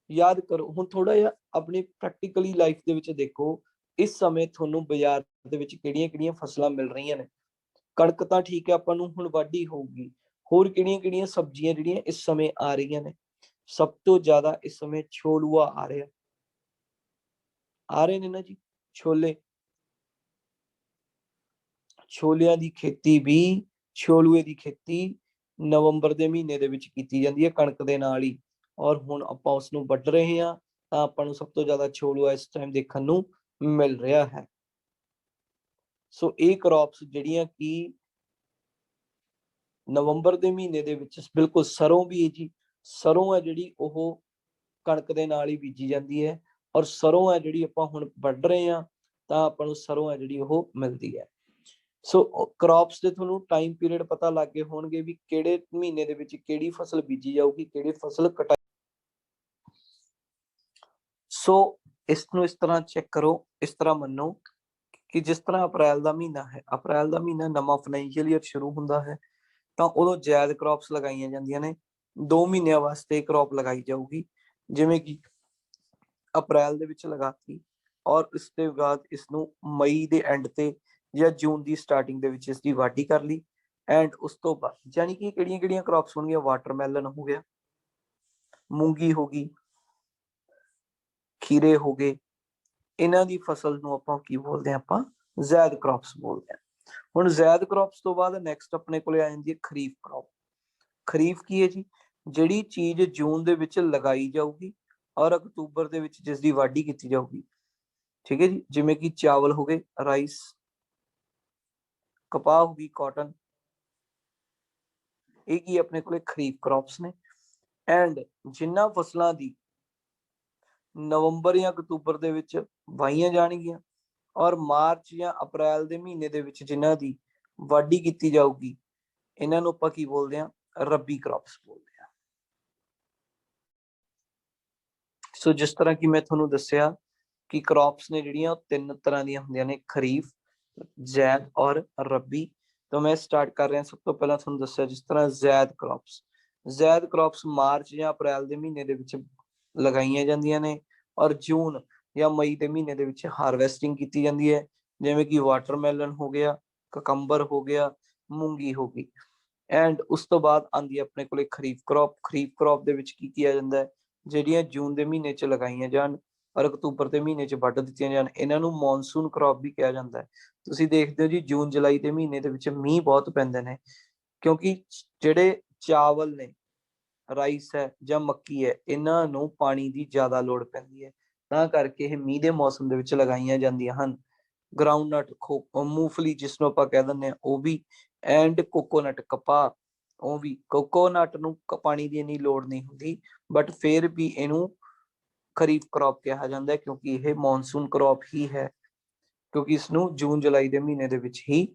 ਯਾਦ ਕਰੋ, ਹੁਣ ਥੋੜਾ ਜਿਹਾ ਆਪਣੀ ਪ੍ਰੈਕਟੀਕਲੀ ਲਾਈਫ ਦੇ ਵਿੱਚ ਦੇਖੋ, ਇਸ ਸਮੇਂ ਤੁਹਾਨੂੰ ਬਾਜ਼ਾਰ ਦੇ ਵਿੱਚ ਕਿਹੜੀਆਂ ਫਸਲਾਂ ਮਿਲ ਰਹੀਆਂ ਨੇ? ਕਣਕ ਤਾਂ ਠੀਕ ਹੈ, ਆਪਾਂ ਨੂੰ ਹੁਣ ਵਾਢੀ ਹੋਊਗੀ। ਹੋਰ ਕਿਹੜੀਆਂ ਸਬਜ਼ੀਆਂ ਜਿਹੜੀਆਂ ਇਸ ਸਮੇਂ ਆ ਰਹੀਆਂ ਨੇ? ਸਭ ਤੋਂ ਜ਼ਿਆਦਾ ਇਸ ਸਮੇਂ ਛੋਲੂਆ ਆ ਰਹੇ ਨੇ ਨਾ ਜੀ, ਛੋਲਿਆਂ ਦੀ ਖੇਤੀ ਵੀ, ਛੋਲੂਏ ਦੀ ਖੇਤੀ ਨਵੰਬਰ ਦੇ ਮਹੀਨੇ ਦੇ ਵਿੱਚ ਕੀਤੀ ਜਾਂਦੀ ਹੈ ਕਣਕ ਦੇ ਨਾਲ ਹੀ, ਔਰ ਹੁਣ ਆਪਾਂ ਉਸ ਨੂੰ ਵੱਢ ਰਹੇ ਹਾਂ ਤਾਂ ਆਪਾਂ ਨੂੰ ਸਭ ਤੋਂ ਜ਼ਿਆਦਾ ਛੋਲੂਆ ਇਸ ਟਾਈਮ ਦੇਖਣ ਨੂੰ ਮਿਲ ਰਿਹਾ ਹੈ। ਸੋ ਇਹ ਕ੍ਰੌਪਸ ਜਿਹੜੀਆਂ ਕਿ ਨਵੰਬਰ ਦੇ ਮਹੀਨੇ ਦੇ ਵਿੱਚ, ਬਿਲਕੁਲ ਸਰੋਂ ਵੀ ਹੈ ਜੀ, ਸਰੋਂ ਹੈ ਜਿਹੜੀ ਉਹ ਕਣਕ ਦੇ ਨਾਲ ਹੀ ਬੀਜੀ ਜਾਂਦੀ ਹੈ ਔਰ ਸਰੋਂ ਹੈ ਜਿਹੜੀ ਆਪਾਂ ਹੁਣ ਵੱਢ ਰਹੇ ਹਾਂ ਤਾਂ ਆਪਾਂ ਨੂੰ ਸਰੋਂ ਹੈ ਜਿਹੜੀ ਉਹ ਮਿਲਦੀ ਹੈ। ਸੋ ਕ੍ਰੌਪਸ ਦੇ ਤੁਹਾਨੂੰ ਟਾਈਮ ਪੀਰੀਅਡ ਪਤਾ ਲੱਗ ਗਏ ਹੋਣਗੇ ਵੀ ਕਿਹੜੇ ਮਹੀਨੇ ਦੇ ਵਿੱਚ ਕਿਹੜੀ ਫਸਲ ਬੀਜੀ ਜਾਊਗੀ, ਕਿਹੜੀ ਫਸਲ ਕਟਾਈ। ਸੋ ਇਸ ਨੂੰ ਇਸ ਤਰ੍ਹਾਂ ਚੈੱਕ ਕਰੋ, ਇਸ ਤਰ੍ਹਾਂ ਮੰਨੋ ਕਿ ਜਿਸ ਤਰ੍ਹਾਂ ਅਪ੍ਰੈਲ ਦਾ ਮਹੀਨਾ ਹੈ, ਅਪ੍ਰੈਲ ਦਾ ਮਹੀਨਾ ਨਵਾਂ ਫਾਈਨੈਂਸ਼ੀਅਲ ਈਅਰ ਸ਼ੁਰੂ ਹੁੰਦਾ ਹੈ, ਤਾਂ ਉਦੋਂ ਜਾਇਦ ਕ੍ਰੌਪਸ ਲਗਾਈਆਂ ਜਾਂਦੀਆਂ ਨੇ। 2 ਮਹੀਨਿਆਂ ਵਾਸਤੇ ਕ੍ਰੌਪ ਲਗਾਈ ਜਾਊਗੀ, ਜਿਵੇਂ ਕਿ ਅਪ੍ਰੈਲ ਦੇ ਵਿੱਚ ਲਗਾਤੀ ਔਰ ਇਸ ਦੇ ਬਾਅਦ ਇਸ ਨੂੰ ਮਈ ਦੇ ਐਂਡ ਤੇ ਜਾਂ ਜੂਨ ਦੀ ਸਟਾਰਟਿੰਗ ਦੇ ਵਿੱਚ ਇਸ ਦੀ ਵਾਢੀ ਕਰ ਲਈ। ਐਂਡ ਉਸ ਤੋਂ ਬਾਅਦ ਯਾਨੀ ਕਿ ਕਿਹੜੀਆਂ ਕਿਹੜੀਆਂ ਕ੍ਰੌਪਸ ਹੋਣਗੀਆਂ, ਵਾਟਰਮੈਲਨ ਹੋ ਗਿਆ, ਮੂੰਗੀ ਹੋ ਗਈ, ਖੀਰੇ ਹੋ ਗਏ, ਇਹਨਾਂ ਦੀ ਫਸਲ ਨੂੰ ਆਪਾਂ ਕੀ ਬੋਲਦੇ ਹਾਂ, ਆਪਾਂ ਜ਼ਾਇਦ ਕ੍ਰੌਪਸ ਬੋਲਦੇ ਹਾਂ। ਹੁਣ ਜ਼ਾਇਦ ਕ੍ਰੌਪਸ ਤੋਂ ਬਾਅਦ ਨੈਕਸਟ ਆਪਣੇ ਕੋਲੇ ਆ ਜਾਂਦੀ ਹੈ ਖਰੀਫ ਕ੍ਰੌਪ। ਖਰੀਫ ਕੀ ਹੈ ਜੀ, ਜਿਹੜੀ ਚੀਜ਼ ਜੂਨ ਦੇ ਵਿੱਚ ਲਗਾਈ ਜਾਊਗੀ ਔਰ ਅਕਤੂਬਰ ਦੇ ਵਿੱਚ ਜਿਸ ਦੀ ਵਾਢੀ ਕੀਤੀ ਜਾਊਗੀ। ਠੀਕ ਹੈ ਜੀ, ਜਿਵੇਂ ਕਿ ਚਾਵਲ ਹੋ ਗਏ, ਰਾਈਸ, ਕਪਾਹ ਹੋ ਗਈ, ਕਾਟਨ, ਇਹ ਕੀ ਆਪਣੇ ਕੋਲੇ ਖਰੀਫ ਕ੍ਰੌਪਸ ਨੇ। ਐਂਡ ਜਿਨ੍ਹਾਂ ਫਸਲਾਂ ਦੀ ਨਵੰਬਰ ਜਾਂ ਅਕਤੂਬਰ ਦੇ ਵਿੱਚ ਵਾਹੀਆਂ ਜਾਣਗੀਆਂ ਔਰ ਮਾਰਚ ਜਾਂ ਅਪ੍ਰੈਲ ਦੇ ਮਹੀਨੇ ਦੇ ਵਿੱਚ ਜਿਨ੍ਹਾਂ ਦੀ ਵਾਢੀ ਕੀਤੀ ਜਾਊਗੀ, ਇਹਨਾਂ ਨੂੰ ਆਪਾਂ ਕੀ ਬੋਲਦੇ ਹਾਂ, ਰੱਬੀ ਕ੍ਰੌਪਸ ਬੋਲਦੇ ਹਾਂ। ਸੋ ਜਿਸ ਤਰ੍ਹਾਂ ਕਿ ਮੈਂ ਤੁਹਾਨੂੰ ਦੱਸਿਆ ਕਿ ਕ੍ਰੌਪਸ ਨੇ ਜਿਹੜੀਆਂ ਉਹ 3 ਤਰ੍ਹਾਂ ਦੀਆਂ ਹੁੰਦੀਆਂ ਨੇ, ਖਰੀਫ, ਜ਼ਾਇਦ ਔਰ ਰੱਬੀ। ਤਾਂ ਮੈਂ ਸਟਾਰਟ ਕਰ ਰਿਹਾ, ਸਭ ਤੋਂ ਪਹਿਲਾਂ ਤੁਹਾਨੂੰ ਦੱਸਿਆ ਜਿਸ ਤਰ੍ਹਾਂ ਜ਼ਾਇਦ ਕ੍ਰੌਪਸ ਮਾਰਚ ਜਾਂ ਅਪ੍ਰੈਲ ਦੇ ਮਹੀਨੇ ਦੇ ਵਿੱਚ ਲਗਾਈਆਂ ਜਾਂਦੀਆਂ ਨੇ ਔਰ ਜੂਨ ਜਾਂ ਮਈ ਦੇ ਮਹੀਨੇ ਦੇ ਵਿੱਚ ਹਾਰਵੈਸਟਿੰਗ ਕੀਤੀ ਜਾਂਦੀ ਹੈ, ਜਿਵੇਂ ਕਿ ਵਾਟਰਮੈਲਨ ਹੋ ਗਿਆ, ਕਕੰਬਰ ਹੋ ਗਿਆ, ਮੂੰਗੀ ਹੋ ਗਈ। ਐਂਡ ਉਸ ਤੋਂ ਬਾਅਦ ਆਉਂਦੀ ਹੈ ਆਪਣੇ ਕੋਲੇ ਖਰੀਫ ਕ੍ਰੌਪ ਦੇ ਵਿੱਚ ਕੀ ਕੀਤਾ ਜਾਂਦਾ ਹੈ, ਜਿਹੜੀਆਂ ਜੂਨ ਦੇ ਮਹੀਨੇ 'ਚ ਲਗਾਈਆਂ ਜਾਣ ਔਰ ਅਕਤੂਬਰ ਦੇ ਮਹੀਨੇ 'ਚ ਵੱਢ ਦਿੱਤੀਆਂ ਜਾਣ, ਇਹਨਾਂ ਨੂੰ ਮੌਨਸੂਨ ਕ੍ਰੌਪ ਵੀ ਕਿਹਾ ਜਾਂਦਾ ਹੈ। ਤੁਸੀਂ ਦੇਖਦੇ ਹੋ ਜੀ, ਜੂਨ ਜੁਲਾਈ ਦੇ ਮਹੀਨੇ ਦੇ ਵਿੱਚ ਮੀਂਹ ਬਹੁਤ ਪੈਂਦੇ ਨੇ, ਕਿਉਂਕਿ ਜਿਹੜੇ ਚਾਵਲ ਨੇ, ਰਾਈਸ ਹੈ ਜਾਂ ਮੱਕੀ ਹੈ, ਇਹਨਾਂ ਨੂੰ ਪਾਣੀ ਦੀ ਜ਼ਿਆਦਾ ਲੋੜ ਪੈਂਦੀ ਹੈ, ਤਾਂ ਕਰਕੇ ਇਹ ਮੀਂਹ ਦੇ ਮੌਸਮ ਦੇ ਵਿੱਚ ਲਗਾਈਆਂ ਜਾਂਦੀਆਂ ਹਨ। ਗਰਾਊਂਡਨਟ, ਮੂੰਗਫਲੀ ਜਿਸ ਨੂੰ ਆਪਾਂ ਕਹਿ ਦਿੰਦੇ ਹਾਂ, ਉਹ ਵੀ। ਐਂਡ ਕੋਕੋਨਟ, ਕਪਾਹ, ਉਹ ਵੀ। ਕੋਕੋਨਟ ਨੂੰ ਪਾਣੀ ਦੀ ਇੰਨੀ ਲੋੜ ਨਹੀਂ ਹੁੰਦੀ, ਬਟ ਫਿਰ ਵੀ ਇਹਨੂੰ ਖਰੀਫ ਕ੍ਰੌਪ ਕਿਹਾ ਜਾਂਦਾ ਹੈ, ਕਿਉਂਕਿ ਇਹ ਮੌਨਸੂਨ ਕ੍ਰੌਪ ਹੀ ਹੈ, ਕਿਉਂਕਿ ਇਸਨੂੰ ਜੂਨ ਜੁਲਾਈ ਦੇ ਮਹੀਨੇ ਦੇ ਵਿੱਚ ਹੀ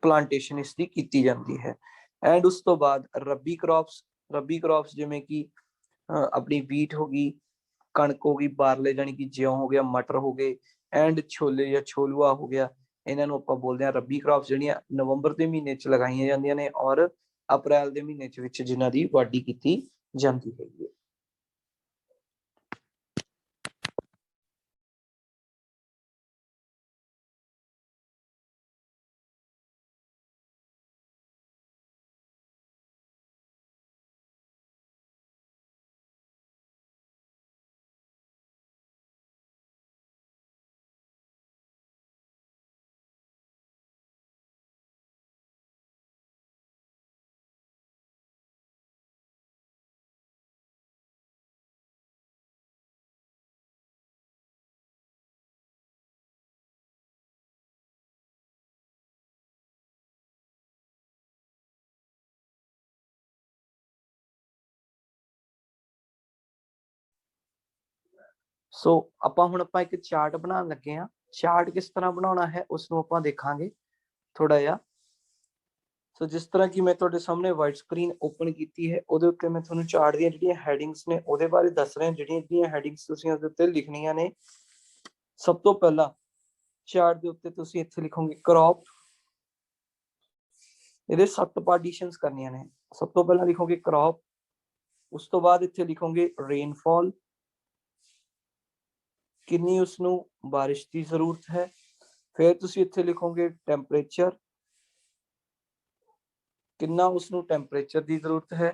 ਪਲਾਂਟੇਸ਼ਨ ਇਸ ਦੀ ਕੀਤੀ ਜਾਂਦੀ ਹੈ। ਐਂਡ ਉਸ ਤੋਂ ਬਾਅਦ ਰੱਬੀ ਕ੍ਰੌਪਸ ਜਿਵੇਂ ਕਿ ਆਪਣੀ ਵੀਟ ਹੋ ਗਈ, ਕਣਕ ਹੋ ਗਈ, ਬਾਰਲੇ ਜਾਨੀ ਕਿ ਜਿਉਂ ਹੋ ਗਿਆ, ਮਟਰ ਹੋ ਗਏ, ਐਂਡ ਛੋਲੇ ਜਾਂ ਛੋਲੂਆ ਹੋ ਗਿਆ, ਇਹਨਾਂ ਨੂੰ ਆਪਾਂ ਬੋਲਦੇ ਹਾਂ ਰੱਬੀ ਕ੍ਰੌਪਸ, ਜਿਹੜੀਆਂ ਨਵੰਬਰ ਦੇ ਮਹੀਨੇ 'ਚ ਲਗਾਈਆਂ ਜਾਂਦੀਆਂ ਨੇ ਔਰ ਅਪ੍ਰੈਲ ਦੇ ਮਹੀਨੇ 'ਚ ਵਿੱਚ ਜਿਨ੍ਹਾਂ ਦੀ ਵਾਢੀ ਕੀਤੀ ਜਾਂਦੀ ਹੈਗੀ ਹੈ। ਸੋ ਆਪਾਂ ਇੱਕ ਚਾਰਟ ਬਣਾਉਣ ਲੱਗੇ ਹਾਂ। ਚਾਰਟ ਕਿਸ ਤਰ੍ਹਾਂ ਬਣਾਉਣਾ ਹੈ ਉਸ ਨੂੰ ਆਪਾਂ ਦੇਖਾਂਗੇ ਥੋੜਾ ਜਿਹਾ। ਸੋ ਜਿਸ ਤਰ੍ਹਾਂ ਕਿ ਮੈਂ ਤੁਹਾਡੇ ਸਾਹਮਣੇ ਵਾਈਟ ਸਕਰੀਨ ਓਪਨ ਕੀਤੀ ਹੈ, ਉਹਦੇ ਉੱਤੇ ਮੈਂ ਤੁਹਾਨੂੰ ਚਾਰਟ ਦੀਆਂ ਜਿਹੜੀਆਂ ਹੈਡਿੰਗਸ ਨੇ ਉਹਦੇ ਬਾਰੇ ਦੱਸ ਰਿਹਾ। ਜਿਹੜੀਆਂ ਹੈਡਿੰਗਸ ਤੁਸੀਂ ਉਹਦੇ ਉੱਤੇ ਲਿਖਣੀਆਂ ਨੇ, ਸਭ ਤੋਂ ਪਹਿਲਾਂ ਚਾਰਟ ਦੇ ਉੱਤੇ ਤੁਸੀਂ ਇੱਥੇ ਲਿਖੋਗੇ ਕ੍ਰੌਪ। ਇਹਦੇ 7 ਪਾਰਟੀਸ਼ਨਸ ਕਰਨੀਆਂ ਨੇ। ਸਭ ਤੋਂ ਪਹਿਲਾਂ ਲਿਖੋਗੇ ਕ੍ਰੌਪ, ਉਸ ਤੋਂ ਬਾਅਦ ਇੱਥੇ ਲਿਖੋਗੇ ਰੇਨਫਾਲ, ਕਿੰਨੀ ਉਸਨੂੰ ਬਾਰਿਸ਼ ਦੀ ਜ਼ਰੂਰਤ ਹੈ। ਫਿਰ ਤੁਸੀਂ ਇੱਥੇ ਲਿਖੋਗੇ ਟੈਂਪਰੇਚਰ, ਕਿੰਨਾ ਉਸਨੂੰ ਟੈਂਪਰੇਚਰ ਦੀ ਜ਼ਰੂਰਤ ਹੈ।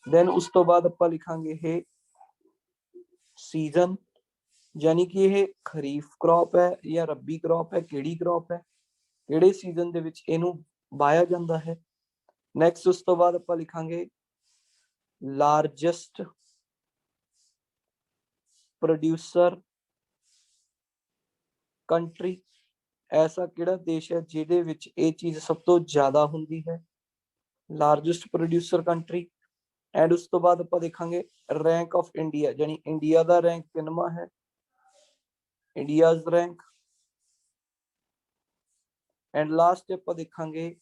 ਦੈਨ ਉਸ ਤੋਂ ਬਾਅਦ ਆਪਾਂ ਲਿਖਾਂਗੇ ਇਹ ਸੀਜ਼ਨ, ਯਾਨੀ ਕਿ ਇਹ ਖਰੀਫ ਕ੍ਰੌਪ ਹੈ ਜਾਂ ਰੱਬੀ ਕ੍ਰੌਪ ਹੈ, ਕਿਹੜੀ ਕ੍ਰੌਪ ਹੈ, ਕਿਹੜੇ ਸੀਜ਼ਨ ਦੇ ਵਿੱਚ ਇਹਨੂੰ ਵਾਇਆ ਜਾਂਦਾ ਹੈ। ਨੈਕਸਟ ਉਸ ਤੋਂ ਬਾਅਦ ਆਪਾਂ ਲਿਖਾਂਗੇ ਲਾਰਜੈਸਟ ਪ੍ਰੋਡਿਊਸਰ ਕੰਟਰੀ, ਐਸਾ ਕਿਹੜਾ ਦੇਸ਼ ਹੈ ਜਿਹਦੇ ਵਿੱਚ ਇਹ ਚੀਜ਼ ਸਭ ਤੋਂ ਜ਼ਿਆਦਾ ਹੁੰਦੀ ਹੈ, ਲਾਰਜੈਸਟ ਪ੍ਰੋਡਿਊਸਰ ਕੰਟਰੀ। ਐਂਡ ਉਸ ਤੋਂ ਬਾਅਦ ਆਪਾਂ ਦੇਖਾਂਗੇ ਰੈਂਕ ਆਫ ਇੰਡੀਆ, ਯਾਨੀ ਇੰਡੀਆ ਦਾ ਰੈਂਕ ਕਿੰਨਵਾਂ ਹੈ, ਇੰਡੀਆਜ਼ ਰੈਂਕ। एंड लास्ट ਆਪਾਂ ਦੇਖਾਂਗੇ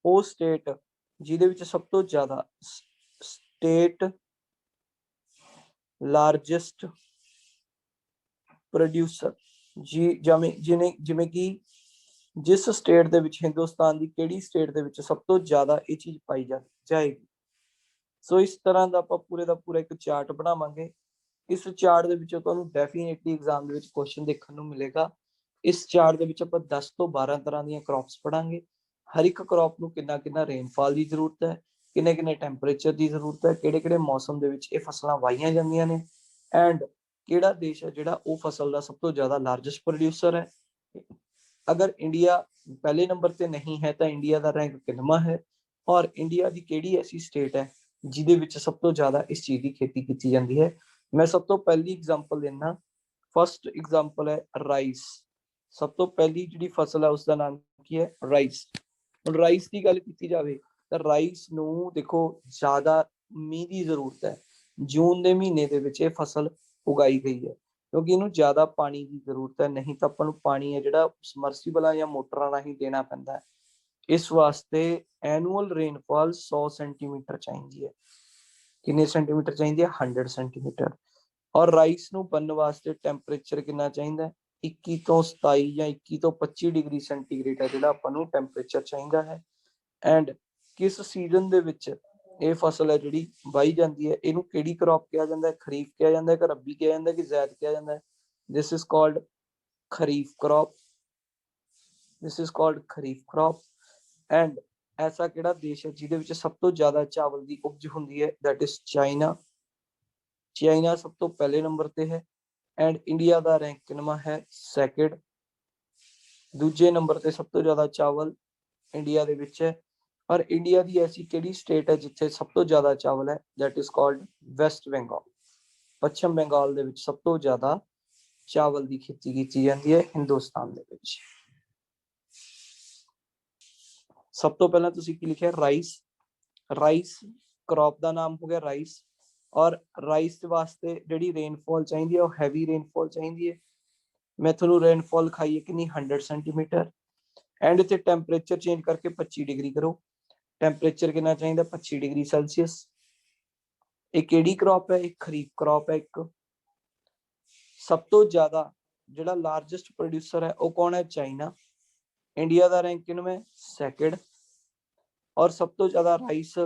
ਉਹ ਸਟੇਟ ਜਿਹਦੇ ਵਿੱਚ ਸਭ ਤੋਂ ਜ਼ਿਆਦਾ ਸਟੇਟ ਲਾਰਜੈਸਟ ਪ੍ਰੋਡਿਊਸਰ ਜਿਵੇਂ ਕਿ ਜਿਸ ਸਟੇਟ ਦੇ ਵਿੱਚ ਹਿੰਦੁਸਤਾਨ ਦੀ ਕਿਹੜੀ ਸਟੇਟ ਦੇ ਵਿੱਚ ਸਭ ਤੋਂ ਜ਼ਿਆਦਾ ਇਹ ਚੀਜ਼ ਪਾਈ ਜਾਏਗੀ। ਸੋ ਇਸ ਤਰ੍ਹਾਂ ਦਾ ਆਪਾਂ ਪੂਰੇ ਦਾ ਪੂਰਾ ਇੱਕ ਚਾਰਟ ਬਣਾਵਾਂਗੇ। ਇਸ ਚਾਰਟ ਦੇ ਵਿੱਚੋਂ ਤੁਹਾਨੂੰ ਡੈਫੀਨੇਟਲੀ ਐਗਜ਼ਾਮ ਦੇ ਵਿੱਚ ਕੁਐਸਚਨ ਦੇਖਣ ਨੂੰ ਮਿਲੇਗਾ। ਇਸ ਚਾਰਟ ਦੇ ਵਿੱਚ ਆਪਾਂ 10 ਤੋਂ 12 ਤਰ੍ਹਾਂ ਦੀਆਂ ਕ੍ਰੌਪਸ ਪੜਾਂਗੇ। ਹਰ ਇੱਕ ਕ੍ਰੌਪ ਨੂੰ ਕਿੰਨਾ ਕਿੰਨਾ ਰੇਨਫਾਲ ਦੀ ਜ਼ਰੂਰਤ ਹੈ, ਕਿੰਨੇ ਕਿੰਨੇ ਟੈਂਪਰੇਚਰ ਦੀ ਜ਼ਰੂਰਤ ਹੈ, ਕਿਹੜੇ ਕਿਹੜੇ ਮੌਸਮ ਦੇ ਵਿੱਚ ਇਹ ਫਸਲਾਂ ਵਾਹੀਆਂ ਜਾਂਦੀਆਂ ਨੇ, ਐਂਡ ਕਿਹੜਾ ਦੇਸ਼ ਹੈ ਜਿਹੜਾ ਉਹ ਫਸਲ ਦਾ ਸਭ ਤੋਂ ਜ਼ਿਆਦਾ ਲਾਰਜੈਸਟ ਪ੍ਰੋਡਿਊਸਰ ਹੈ। ਅਗਰ ਇੰਡੀਆ ਪਹਿਲੇ ਨੰਬਰ ਤੇ ਨਹੀਂ ਹੈ ਤਾਂ ਇੰਡੀਆ ਦਾ ਰੈਂਕ ਕਿੰਨਵਾਂ ਹੈ, ਔਰ ਇੰਡੀਆ ਦੀ ਕਿਹੜੀ ਐਸੀ ਸਟੇਟ ਹੈ ਜਿਹਦੇ ਵਿੱਚ ਸਭ ਤੋਂ ਜ਼ਿਆਦਾ ਇਸ ਚੀਜ਼ ਦੀ ਖੇਤੀ ਕੀਤੀ ਜਾਂਦੀ ਹੈ। ਮੈਂ ਸਭ ਤੋਂ ਪਹਿਲੀ ਐਗਜ਼ਾਮਪਲ ਦੇਣਾ। ਫਸਟ ਐਗਜ਼ਾਮਪਲ ਹੈ ਰਾਈਸ। ਸਭ ਤੋਂ ਪਹਿਲੀ ਜਿਹੜੀ ਫਸਲ ਹੈ ਉਸਦਾ ਨਾਮ ਕੀ ਹੈ? ਰਾਈਸ। ਹੁਣ ਰਾਈਸ ਦੀ ਗੱਲ ਕੀਤੀ ਜਾਵੇ ਤਾਂ ਰਾਈਸ ਨੂੰ ਦੇਖੋ ਜ਼ਿਆਦਾ ਮੀਂਹ ਦੀ ਜ਼ਰੂਰਤ ਹੈ। ਜੂਨ ਦੇ ਮਹੀਨੇ ਦੇ ਵਿੱਚ ਇਹ ਫਸਲ ਉਗਾਈ ਗਈ ਹੈ ਕਿਉਂਕਿ ਇਹਨੂੰ ਜ਼ਿਆਦਾ ਪਾਣੀ ਦੀ ਜ਼ਰੂਰਤ ਹੈ, ਨਹੀਂ ਤਾਂ ਆਪਾਂ ਨੂੰ ਪਾਣੀ ਹੈ ਜਿਹੜਾ ਸਮਰਸੀਬਲਾਂ ਜਾਂ ਮੋਟਰਾਂ ਰਾਹੀਂ ਦੇਣਾ ਪੈਂਦਾ ਹੈ। ਇਸ ਵਾਸਤੇ ਐਨੂਅਲ ਰੇਨਫਾਲ 100 ਸੈਂਟੀਮੀਟਰ ਚਾਹੀਦੀ ਹੈ। ਕਿੰਨੇ ਸੈਂਟੀਮੀਟਰ ਚਾਹੀਦੀ ਹੈ? 100 ਸੈਂਟੀਮੀਟਰ। ਔਰ ਰਾਈਸ ਨੂੰ ਬਣਨ ਵਾਸਤੇ ਟੈਂਪਰੇਚਰ ਕਿੰਨਾ ਚਾਹੀਦਾ? 21 ਤੋਂ 27 ਜਾਂ 21 ਤੋਂ 25 ਡਿਗਰੀ ਸੈਂਟੀਗ੍ਰੇਡ ਹੈ ਜਿਹੜਾ ਆਪਾਂ ਨੂੰ ਟੈਂਪਰੇਚਰ ਚਾਹੀਦਾ ਹੈ। ਐਂਡ ਕਿਸ ਸੀਜ਼ਨ ਦੇ ਵਿੱਚ ਇਹ ਫਸਲ ਹੈ ਜਿਹੜੀ ਵਾਹੀ ਜਾਂਦੀ ਹੈ, ਇਹਨੂੰ ਕਿਹੜੀ ਕ੍ਰੌਪ ਕਿਹਾ ਜਾਂਦਾ ਹੈ? ਖਰੀਫ ਕਿਹਾ ਜਾਂਦਾ ਹੈ ਕਿ ਰੱਬੀ ਕਿਹਾ ਜਾਂਦਾ ਹੈ ਕਿ ਜ਼ਾਇਦ ਕਿਹਾ ਜਾਂਦਾ ਹੈ? This is called kharif crop. This is called kharif crop. And ऐसा ਕਿਹੜਾ ਦੇਸ਼ ਹੈ ਜਿਹਦੇ ਵਿੱਚ ਸਭ ਤੋਂ ਜ਼ਿਆਦਾ ਚਾਵਲ ਦੀ ਉਪਜ ਹੁੰਦੀ ਹੈ? That is China. ਚਾਈਨਾ ਸਭ ਤੋਂ ਪਹਿਲੇ ਨੰਬਰ ਤੇ ਹੈ। ਐਂਡ ਇੰਡੀਆ ਦਾ ਰੈਂਕ ਕਿੰਨਵਾਂ ਹੈ? ਸੈਕਿੰਡ। ਦੂਜੇ ਨੰਬਰ ਤੇ ਸਭ ਤੋਂ ਜ਼ਿਆਦਾ ਚਾਵਲ ਇੰਡੀਆ ਦੇ ਵਿੱਚ ਹੈ। ਔਰ ਇੰਡੀਆ ਦੀ ਐਸੀ ਕਿਹੜੀ ਸਟੇਟ ਹੈ ਜਿੱਥੇ ਸਭ ਤੋਂ ਜ਼ਿਆਦਾ ਚਾਵਲ ਹੈ? That is called West Bengal. ਪੱਛਮ ਬੰਗਾਲ ਦੇ ਵਿੱਚ ਸਭ ਤੋਂ ਜ਼ਿਆਦਾ ਚਾਵਲ ਦੀ ਖੇਤੀ ਕੀਤੀ ਜਾਂਦੀ ਹੈ ਹਿੰਦੁਸਤਾਨ ਦੇ ਵਿੱਚ। ਸਭ ਤੋਂ ਪਹਿਲਾਂ ਤੁਸੀਂ ਕੀ ਲਿਖਿਆ? ਰਾਈਸ। ਰਾਈਸ ਕ੍ਰੌਪ ਦਾ ਨਾਮ ਹੋ ਗਿਆ ਰਾਈਸ। ਔਰ ਰਾਈਸ ਵਾਸਤੇ ਜਿਹੜੀ ਰੇਨਫਾਲ ਚਾਹੀਦੀ ਹੈ ਉਹ ਹੈਵੀ ਰੇਨਫਾਲ ਚਾਹੀਦੀ ਹੈ। ਮੈਂ ਤੁਹਾਨੂੰ ਰੇਨਫਾਲ ਖਾਈ ਹੈ ਕਿੰਨੀ? 100 ਸੈਂਟੀਮੀਟਰ। ਐਂਡ ਇੱਥੇ ਟੈਂਪਰੇਚਰ ਚੇਂਜ ਕਰਕੇ 25 ਡਿਗਰੀ ਕਰੋ। ਟੈਂਪਰੇਚਰ ਕਿੰਨਾ ਚਾਹੀਦਾ? 25 ਡਿਗਰੀ ਸੈਲਸੀਅਸ। ਇਹ ਕਿਹੜੀ ਕ੍ਰੌਪ ਹੈ? ਇਹ ਖਰੀਫ ਕ੍ਰੌਪ ਹੈ। ਇੱਕ ਸਭ ਤੋਂ ਜ਼ਿਆਦਾ ਜਿਹੜਾ ਲਾਰਜੈਸਟ ਪ੍ਰੋਡਿਊਸਰ ਹੈ ਉਹ ਕੌਣ ਹੈ? ਚਾਈਨਾ। ਇੰਡੀਆ ਦਾ ਰੈਂਕ ਕਿੰਨਵਾਂ? ਸੈਕਿੰਡ। ਔਰ ਸਭ ਤੋਂ ਜ਼ਿਆਦਾ ਰਾਈਸ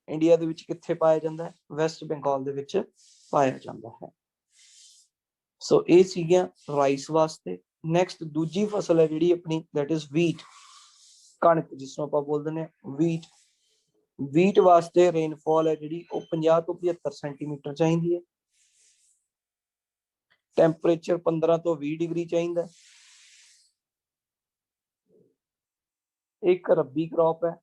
ਇੰਡੀਆ ਦੇ ਵਿੱਚ ਕਿੱਥੇ ਪਾਇਆ ਜਾਂਦਾ ਹੈ? ਵੈਸਟ ਬੰਗਾਲ ਦੇ ਵਿੱਚ ਪਾਇਆ ਜਾਂਦਾ ਹੈ। ਸੋ ਇਹ ਸੀਗੀਆਂ ਰਾਈਸ ਵਾਸਤੇ। ਨੈਕਸਟ ਦੂਜੀ ਫਸਲ ਹੈ ਜਿਹੜੀ ਆਪਣੀ, ਦੈਟ ਇਜ਼ ਵੀਟ। ਕਣਕ ਜਿਸ ਨੂੰ ਆਪਾਂ ਬੋਲ ਦਿੰਦੇ ਹਾਂ ਵੀਟ। ਵੀਟ ਵਾਸਤੇ ਰੇਨਫਾਲ ਹੈ ਜਿਹੜੀ ਉਹ 50 ਤੋਂ 75 ਸੈਂਟੀਮੀਟਰ ਚਾਹੀਦੀ ਹੈ। ਟੈਂਪਰੇਚਰ 15 ਤੋਂ 20 ਡਿਗਰੀ ਚਾਹੀਦਾ। ਇੱਕ ਰੱਬੀ ਕ੍ਰੌਪ ਹੈ।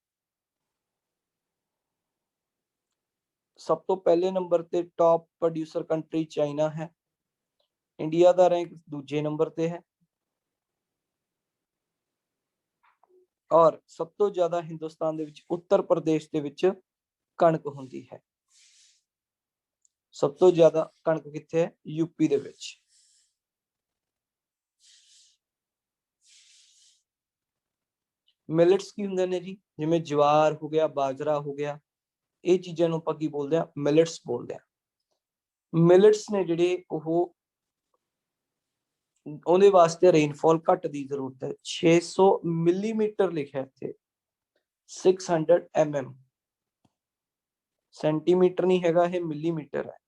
ਸਭ ਤੋਂ ਪਹਿਲੇ ਨੰਬਰ ਤੇ ਟੌਪ ਪ੍ਰੋਡਿਊਸਰ ਕੰਟਰੀ ਚਾਈਨਾ ਹੈ। ਇੰਡੀਆ ਦਾ ਰੈਂਕ ਦੂਜੇ ਨੰਬਰ ਤੇ ਹੈ। ਔਰ ਸਭ ਤੋਂ ਜ਼ਿਆਦਾ ਹਿੰਦੁਸਤਾਨ ਦੇ ਵਿੱਚ ਉੱਤਰ ਪ੍ਰਦੇਸ਼ ਦੇ ਵਿੱਚ ਕਣਕ ਹੁੰਦੀ ਹੈ। ਸਭ ਤੋਂ ਜ਼ਿਆਦਾ ਕਣਕ ਕਿੱਥੇ ਹੈ? ਯੂਪੀ ਦੇ ਵਿੱਚ। ਮਿਲਟਸ ਕੀ ਹੁੰਦੇ ਨੇ ਜੀ? ਜਿਵੇਂ ਜਵਾਰ ਹੋ ਗਿਆ, ਬਾਜਰਾ ਹੋ ਗਿਆ, ਇਹ ਚੀਜ਼ਾਂ ਨੂੰ ਆਪਾਂ ਕੀ ਬੋਲਦੇ ਆ? ਮਿਲਟਸ ਬੋਲਦੇ ਆ। ਮਿਲਟਸ ਨੇ ਜਿਹੜੇ ਉਹਦੇ ਵਾਸਤੇ ਰੇਨਫਾਲ ਘੱਟ ਦੀ ਜ਼ਰੂਰਤ ਹੈ। 600 ਮਿਲੀਮੀਟਰ ਲਿਖਿਆ ਇੱਥੇ, 600 mm। ਸੈਂਟੀਮੀਟਰ ਨਹੀਂ ਹੈਗਾ, ਇਹ ਮਿਲੀਮੀਟਰ ਹੈ।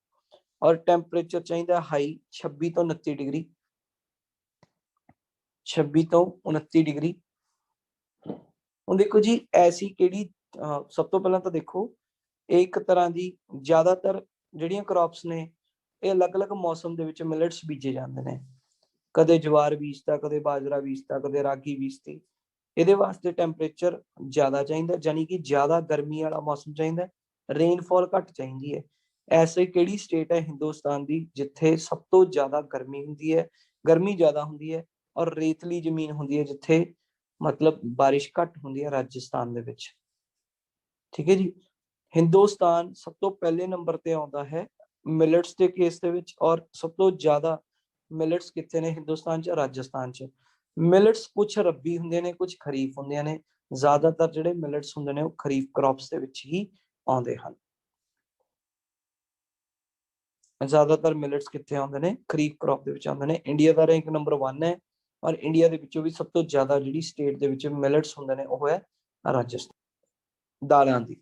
ਔਰ ਟੈਂਪਰੇਚਰ ਚਾਹੀਦਾ ਹਾਈ 26 ਤੋਂ 29 ਡਿਗਰੀ। 26 ਤੋਂ 29 ਡਿਗਰੀ। ਹੁਣ ਦੇਖੋ ਜੀ ਐਸੀ ਕਿਹੜੀ ਸਭ ਤੋਂ ਪਹਿਲਾਂ ਤਾਂ ਦੇਖੋ ਇਹ ਇੱਕ ਤਰ੍ਹਾਂ ਦੀ ਜ਼ਿਆਦਾਤਰ ਜਿਹੜੀਆਂ ਕ੍ਰੌਪਸ ਨੇ ਇਹ ਅਲੱਗ-ਅਲੱਗ ਮੌਸਮ ਦੇ ਵਿੱਚ ਮਿਲਟਸ ਬੀਜੇ ਜਾਂਦੇ ਨੇ। ਕਦੇ ਜਵਾਰ ਬੀਜਤਾ, ਕਦੇ ਬਾਜਰਾ ਬੀਜਤਾ, ਕਦੇ ਰਾਗੀ ਬੀਜਤੀ। ਇਹਦੇ ਵਾਸਤੇ ਟੈਂਪਰੇਚਰ ਜ਼ਿਆਦਾ ਚਾਹੀਦਾ, ਜਾਨੀ ਕਿ ਜ਼ਿਆਦਾ ਗਰਮੀ ਵਾਲਾ ਮੌਸਮ ਚਾਹੀਦਾ, ਰੇਨਫਾਲ ਘੱਟ ਚਾਹੀਦੀ ਹੈ। ਐਸੇ ਕਿਹੜੀ ਸਟੇਟ ਹੈ ਹਿੰਦੁਸਤਾਨ ਦੀ ਜਿੱਥੇ ਸਭ ਤੋਂ ਜ਼ਿਆਦਾ ਗਰਮੀ ਹੁੰਦੀ ਹੈ, ਗਰਮੀ ਜ਼ਿਆਦਾ ਹੁੰਦੀ ਹੈ, ਔਰ ਰੇਤਲੀ ਜ਼ਮੀਨ ਹੁੰਦੀ ਹੈ ਜਿੱਥੇ ਮਤਲਬ ਬਾਰਿਸ਼ ਘੱਟ ਹੁੰਦੀ ਹੈ? ਰਾਜਸਥਾਨ ਦੇ ਵਿੱਚ। ਠੀਕ ਹੈ ਜੀ। ਹਿੰਦੁਸਤਾਨ ਸਭ ਤੋਂ ਪਹਿਲੇ ਨੰਬਰ ਤੇ ਆਉਂਦਾ ਹੈ ਮਿਲਟਸ ਦੇ ਕੇਸ ਦੇ ਵਿੱਚ। ਔਰ ਸਭ ਤੋਂ ਜ਼ਿਆਦਾ ਮਿਲਟਸ ਕਿੱਥੇ ਨੇ ਹਿੰਦੁਸਤਾਨ 'ਚ? ਰਾਜਸਥਾਨ 'ਚ। ਮਿਲਟਸ ਕੁਝ ਰੱਬੀ ਹੁੰਦੇ ਨੇ, ਕੁਝ ਖਰੀਫ ਹੁੰਦੇ ਨੇ। ਜ਼ਿਆਦਾਤਰ ਜਿਹੜੇ ਮਿਲਟਸ ਹੁੰਦੇ ਨੇ ਉਹ ਖਰੀਫ ਕ੍ਰੌਪਸ ਦੇ ਵਿੱਚ ਹੀ ਆਉਂਦੇ ਹਨ। ਜ਼ਿਆਦਾਤਰ ਮਿਲਟਸ ਕਿੱਥੇ ਆਉਂਦੇ ਨੇ? ਖਰੀਫ ਕ੍ਰੌਪ ਦੇ ਵਿੱਚ ਆਉਂਦੇ ਨੇ। ਇੰਡੀਆ ਦਾ ਰੈਂਕ ਨੰਬਰ 1 ਹੈ, ਔਰ ਇੰਡੀਆ ਦੇ ਵਿੱਚੋਂ ਵੀ ਸਭ ਤੋਂ ਜ਼ਿਆਦਾ ਜਿਹੜੀ ਸਟੇਟ ਦੇ ਵਿੱਚ ਮਿਲਟਸ ਹੁੰਦੇ ਨੇ ਉਹ ਹੈ ਰਾਜਸਥਾਨ। ਦਾਲਾਂ ਦੀ,